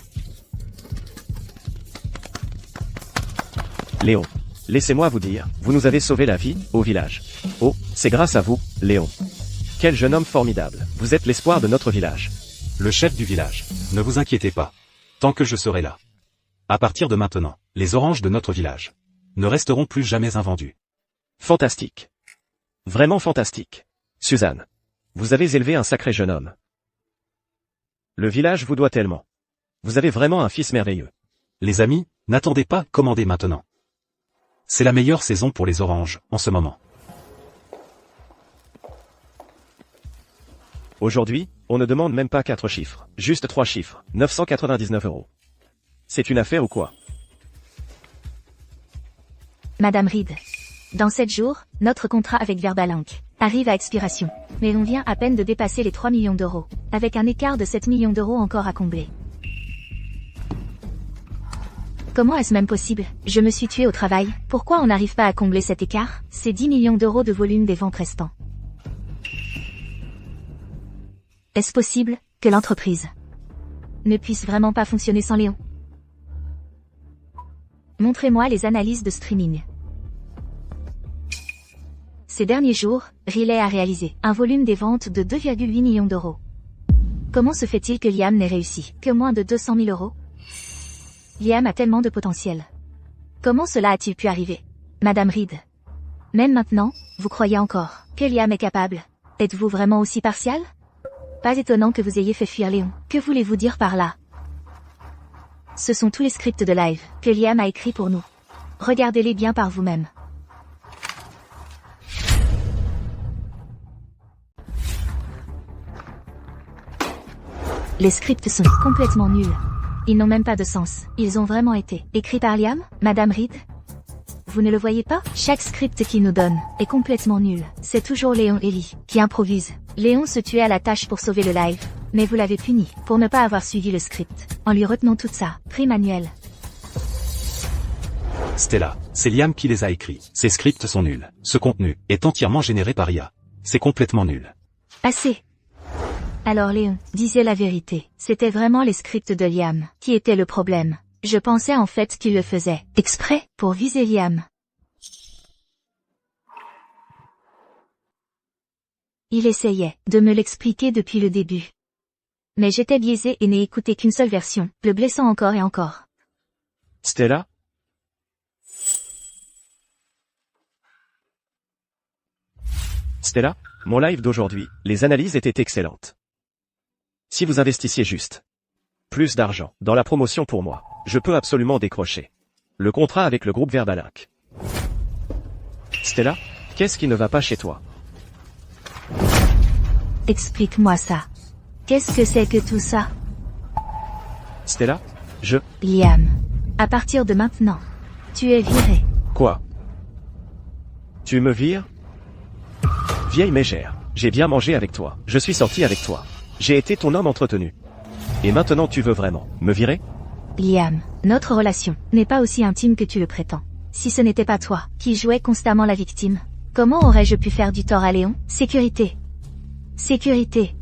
Léon. Laissez-moi vous dire, vous nous avez sauvé la vie, au village. Oh, c'est grâce à vous, Léon. Quel jeune homme formidable. Vous êtes l'espoir de notre village. Le chef du village. Ne vous inquiétez pas. Tant que je serai là. À partir de maintenant, les oranges de notre village ne resteront plus jamais invendues. Fantastique. Vraiment fantastique. Suzanne. Vous avez élevé un sacré jeune homme. Le village vous doit tellement. Vous avez vraiment un fils merveilleux. Les amis, n'attendez pas, commandez maintenant. C'est la meilleure saison pour les oranges, en ce moment. Aujourd'hui, on ne demande même pas 4 chiffres. Juste 3 chiffres. 999 €. C'est une affaire ou quoi? Madame Reed. Dans 7 jours, notre contrat avec Verbalinck arrive à expiration. Mais on vient à peine de dépasser les 3 millions d'euros, avec un écart de 7 millions d'euros encore à combler. Comment est-ce même possible? Je me suis tué au travail. Pourquoi on n'arrive pas à combler cet écart? C'est 10 millions d'euros de volume des ventes restants. Est-ce possible que l'entreprise ne puisse vraiment pas fonctionner sans Léon? Montrez-moi les analyses de streaming. Ces derniers jours, Relay a réalisé un volume des ventes de 2,8 millions d'euros. Comment se fait-il que Liam n'ait réussi que moins de 200 000 euros? Liam a tellement de potentiel. Comment cela a-t-il pu arriver? Madame Reed. Même maintenant, vous croyez encore que Liam est capable? Êtes-vous vraiment aussi partial? Pas étonnant que vous ayez fait fuir Léon. Que voulez-vous dire par là? Ce sont tous les scripts de live que Liam a écrits pour nous. Regardez-les bien par vous-même. Les scripts sont complètement nuls. Ils n'ont même pas de sens. Ils ont vraiment été écrits par Liam, Madame Reed? Vous ne le voyez pas? Chaque script qu'il nous donne est complètement nul. C'est toujours Léon Ellie qui improvise. Léon se tuait à la tâche pour sauver le live. Mais vous l'avez puni pour ne pas avoir suivi le script, en lui retenant tout ça. Prix manuel. Stella, c'est Liam qui les a écrits. Ces scripts sont nuls. Ce contenu est entièrement généré par IA. C'est complètement nul. Assez. Alors Léon, disait la vérité. C'était vraiment les scripts de Liam qui étaient le problème. Je pensais en fait qu'il le faisait exprès pour viser Liam. Il essayait de me l'expliquer depuis le début. Mais j'étais biaisé et n'ai écouté qu'une seule version, le blessant encore et encore. Stella? Stella, mon live d'aujourd'hui, les analyses étaient excellentes. Si vous investissiez juste plus d'argent dans la promotion pour moi, je peux absolument décrocher le contrat avec le groupe Verbalinck. Stella, qu'est-ce qui ne va pas chez toi? Explique-moi ça. Qu'est-ce que c'est que tout ça? Stella, Liam. À partir de maintenant, tu es viré. Quoi? Tu me vires? Vieille mégère, j'ai bien mangé avec toi, je suis sorti avec toi. J'ai été ton homme entretenu. Et maintenant tu veux vraiment me virer? Liam, notre relation n'est pas aussi intime que tu le prétends. Si ce n'était pas toi qui jouais constamment la victime, comment aurais-je pu faire du tort à Léon? Sécurité. Sécurité.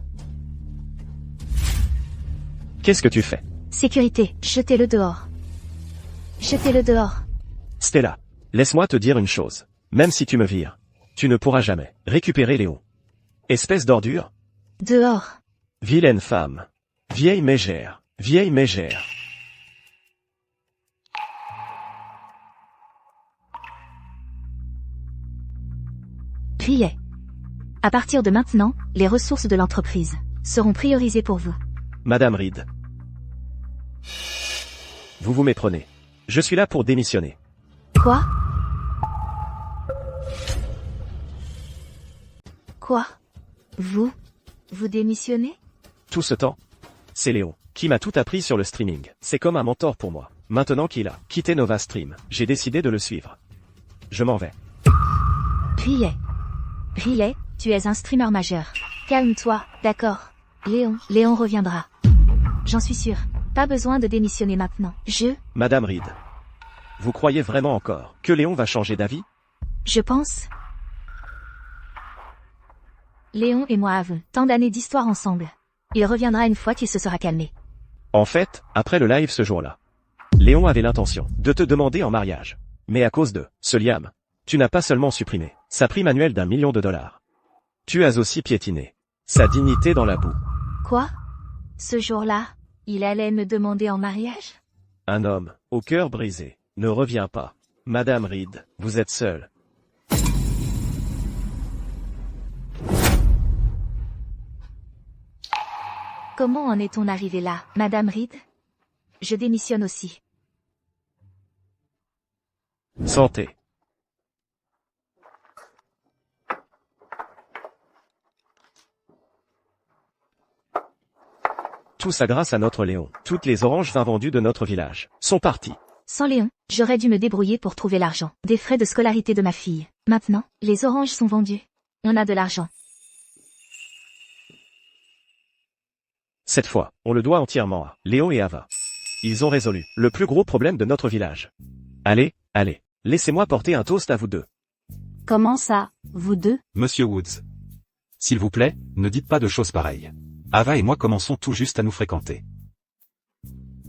Qu'est-ce que tu fais? Sécurité. Jetez-le dehors. Jetez-le dehors. Stella, laisse-moi te dire une chose. Même si tu me vires, tu ne pourras jamais récupérer Léon. Espèce d'ordure. Dehors. Vilaine femme. Vieille mégère. Vieille mégère. Riez. À partir de maintenant, les ressources de l'entreprise seront priorisées pour vous. Madame Reed. Vous vous méprenez. Je suis là pour démissionner. Quoi? Quoi? Vous démissionnez? Tout ce temps, c'est Léon, qui m'a tout appris sur le streaming. C'est comme un mentor pour moi. Maintenant qu'il a quitté Nova Stream, j'ai décidé de le suivre. Je m'en vais. Riley, tu es un streamer majeur. Calme-toi, d'accord. Léon reviendra. J'en suis sûre. Pas besoin de démissionner maintenant. Madame Reed, vous croyez vraiment encore que Léon va changer d'avis? Je pense. Léon et moi avons tant d'années d'histoire ensemble. Il reviendra une fois qu'il se sera calmé. En fait, après le live ce jour-là, Léon avait l'intention de te demander en mariage. Mais à cause de ce Liam, tu n'as pas seulement supprimé sa prime annuelle d'1 million de dollars. Tu as aussi piétiné sa dignité dans la boue. Quoi? Ce jour-là, il allait me demander en mariage? Un homme, au cœur brisé, ne revient pas. Madame Reed, vous êtes seule. Comment en est-on arrivé là, Madame Reed? Je démissionne aussi. Santé. Tout ça grâce à notre Léon. Toutes les oranges vins vendues de notre village sont parties. Sans Léon, j'aurais dû me débrouiller pour trouver l'argent. Des frais de scolarité de ma fille. Maintenant, les oranges sont vendues. On a de l'argent. Cette fois, on le doit entièrement à Léon et Ava. Ils ont résolu le plus gros problème de notre village. Allez, laissez-moi porter un toast à vous deux. Comment ça, vous deux? Monsieur Woods. S'il vous plaît, ne dites pas de choses pareilles. Ava et moi commençons tout juste à nous fréquenter.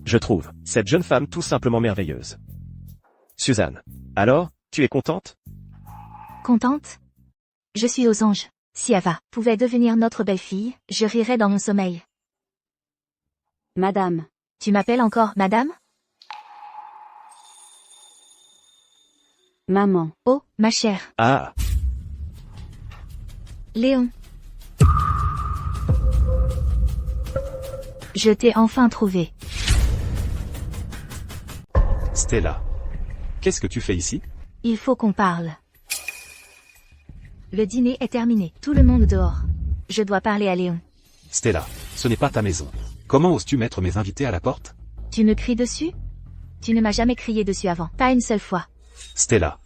Je trouve cette jeune femme tout simplement merveilleuse. Suzanne, alors, tu es contente? Contente? Je suis aux anges. Si Ava pouvait devenir notre belle-fille, je rirais dans mon sommeil. Madame. Tu m'appelles encore Madame? Maman. Oh, ma chère. Ah, Léon. Je t'ai enfin trouvé. Stella. Qu'est-ce que tu fais ici? Il faut qu'on parle. Le dîner est terminé. Tout le monde dehors. Je dois parler à Léon. Stella, ce n'est pas ta maison. Comment oses-tu mettre mes invités à la porte? Tu me cries dessus? Tu ne m'as jamais crié dessus avant. Pas une seule fois. Stella.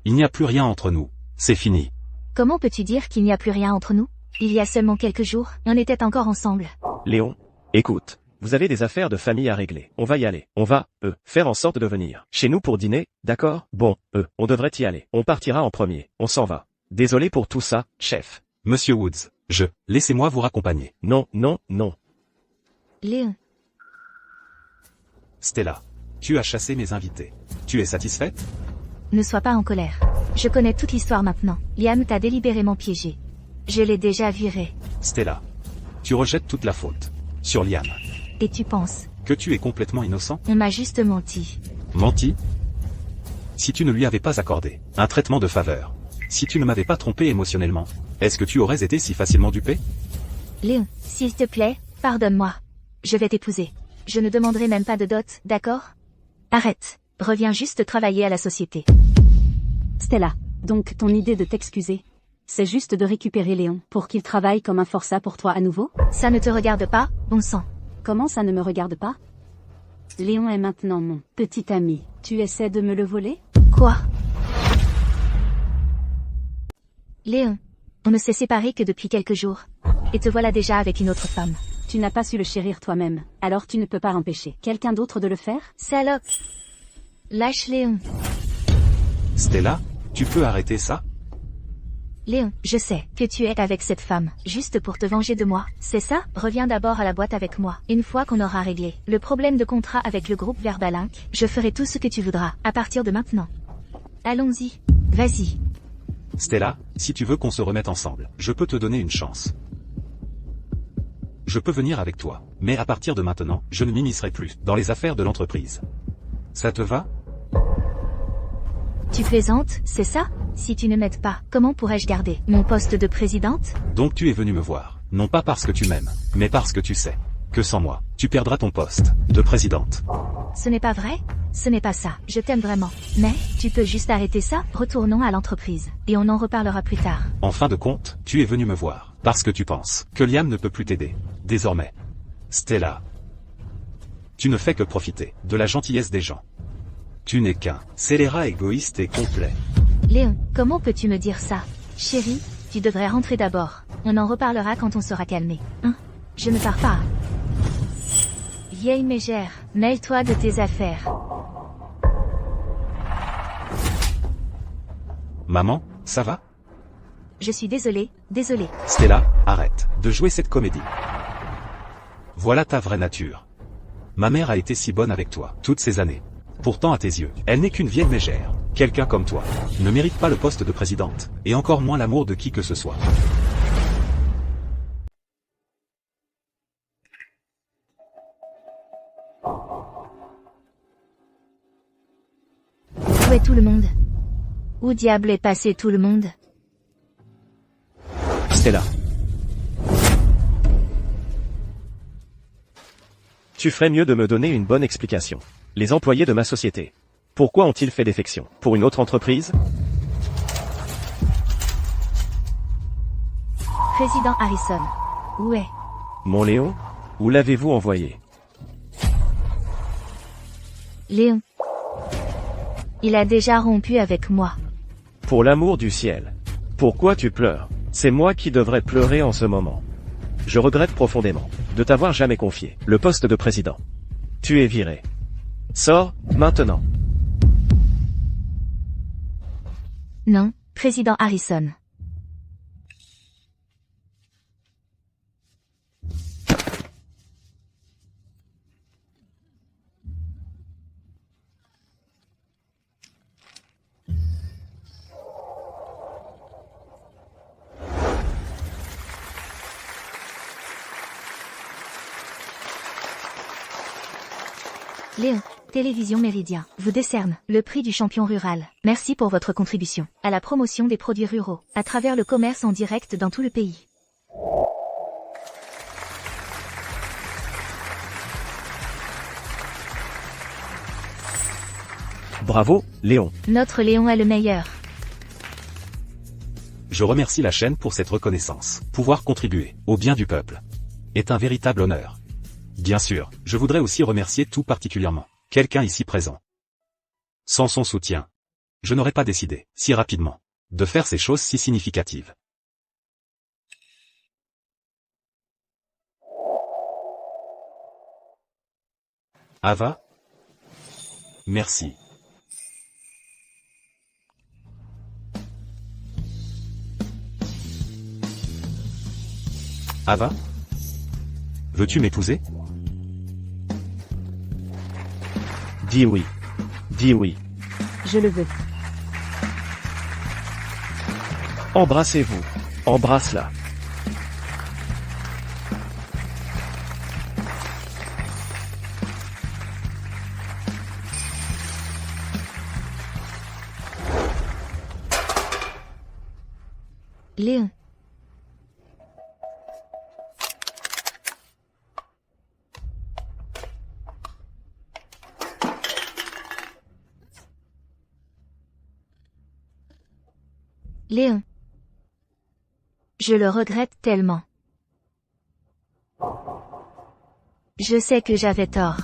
Il n'y a plus rien entre nous. C'est fini. Comment peux-tu dire qu'il n'y a plus rien entre nous? Il y a seulement quelques jours, on était encore ensemble. Léon, écoute, vous avez des affaires de famille à régler. On va y aller. On va, faire en sorte de venir chez nous pour dîner, d'accord? Bon, on devrait y aller. On partira en premier. On s'en va. Désolé pour tout ça, chef. Monsieur Woods, laissez-moi vous raccompagner. Non. Léon. Stella. Tu as chassé mes invités. Tu es satisfaite? Ne sois pas en colère. Je connais toute l'histoire maintenant. Liam t'a délibérément piégé. Je l'ai déjà viré. Stella. Tu rejettes toute la faute sur Liam. Et tu penses Que tu es complètement innocent? On m'a juste menti. Menti? Si tu ne lui avais pas accordé un traitement de faveur, si tu ne m'avais pas trompé émotionnellement, est-ce que tu aurais été si facilement dupé? Léon, s'il te plaît, pardonne-moi. Je vais t'épouser. Je ne demanderai même pas de dot, d'accord? Arrête. Reviens juste travailler à la société. Stella, donc ton idée de t'excuser, c'est juste de récupérer Léon pour qu'il travaille comme un forçat pour toi à nouveau? Ça ne te regarde pas, bon sang. Comment ça ne me regarde pas? Léon est maintenant mon petit ami. Tu essaies de me le voler? Quoi? Léon, on ne s'est séparés que depuis quelques jours. Et te voilà déjà avec une autre femme. Tu n'as pas su le chérir toi-même, alors tu ne peux pas empêcher quelqu'un d'autre de le faire? Salope. Lâche Léon. Stella, tu peux arrêter ça? Léon, je sais que tu es avec cette femme, juste pour te venger de moi, c'est ça? Reviens d'abord à la boîte avec moi. Une fois qu'on aura réglé le problème de contrat avec le groupe Verbalink, je ferai tout ce que tu voudras, à partir de maintenant. Allons-y. Vas-y. Stella, si tu veux qu'on se remette ensemble, je peux te donner une chance. Je peux venir avec toi, mais à partir de maintenant, je ne m'immiscerai plus dans les affaires de l'entreprise. Ça te va? Tu plaisantes, c'est ça? Si tu ne m'aides pas, comment pourrais-je garder mon poste de présidente? Donc tu es venu me voir, non pas parce que tu m'aimes, mais parce que tu sais que sans moi, tu perdras ton poste de présidente. Ce n'est pas vrai? ce n'est pas ça. Je t'aime vraiment. Mais, tu peux juste arrêter ça? Retournons à l'entreprise. Et on en reparlera plus tard. En fin de compte, tu es venu me voir. Parce que tu penses que Liam ne peut plus t'aider. Désormais. Stella. Tu ne fais que profiter de la gentillesse des gens. Tu n'es qu'un scélérat égoïste et complet. Léon, comment peux-tu me dire ça? Chérie, tu devrais rentrer d'abord. On en reparlera quand on sera calmé. Hein? Je ne pars pas. Vieille mégère, mêle-toi de tes affaires. Maman, ça va? Je suis désolée. Stella, arrête de jouer cette comédie. Voilà ta vraie nature. Ma mère a été si bonne avec toi, toutes ces années. Pourtant à tes yeux, elle n'est qu'une vieille mégère. Quelqu'un comme toi ne mérite pas le poste de présidente, et encore moins l'amour de qui que ce soit. Où est tout le monde? Où diable est passé tout le monde? Stella. Tu ferais mieux de me donner une bonne explication. Les employés de ma société. Pourquoi ont-ils fait défection? Pour une autre entreprise? Président Harrison. Où est? Mon Léon? Où l'avez-vous envoyé? Léon. Il a déjà rompu avec moi. Pour l'amour du ciel. Pourquoi tu pleures? C'est moi qui devrais pleurer en ce moment. Je regrette profondément de t'avoir jamais confié le poste de président. Tu es viré. Sors, maintenant. Non, président Harrison. Léon, Télévision Méridien, vous décerne le prix du champion rural. Merci pour votre contribution à la promotion des produits ruraux, à travers le commerce en direct dans tout le pays. Bravo, Léon. Notre Léon est le meilleur. Je remercie la chaîne pour cette reconnaissance. Pouvoir contribuer au bien du peuple est un véritable honneur. Bien sûr, je voudrais aussi remercier tout particulièrement quelqu'un ici présent. Sans son soutien, je n'aurais pas décidé, si rapidement, de faire ces choses si significatives. Ava? Merci. Ava? Veux-tu m'épouser? Dis oui. Dis oui. Je le veux. Embrassez-vous. Embrasse-la. Léon. Léon. Je le regrette tellement. Je sais que j'avais tort.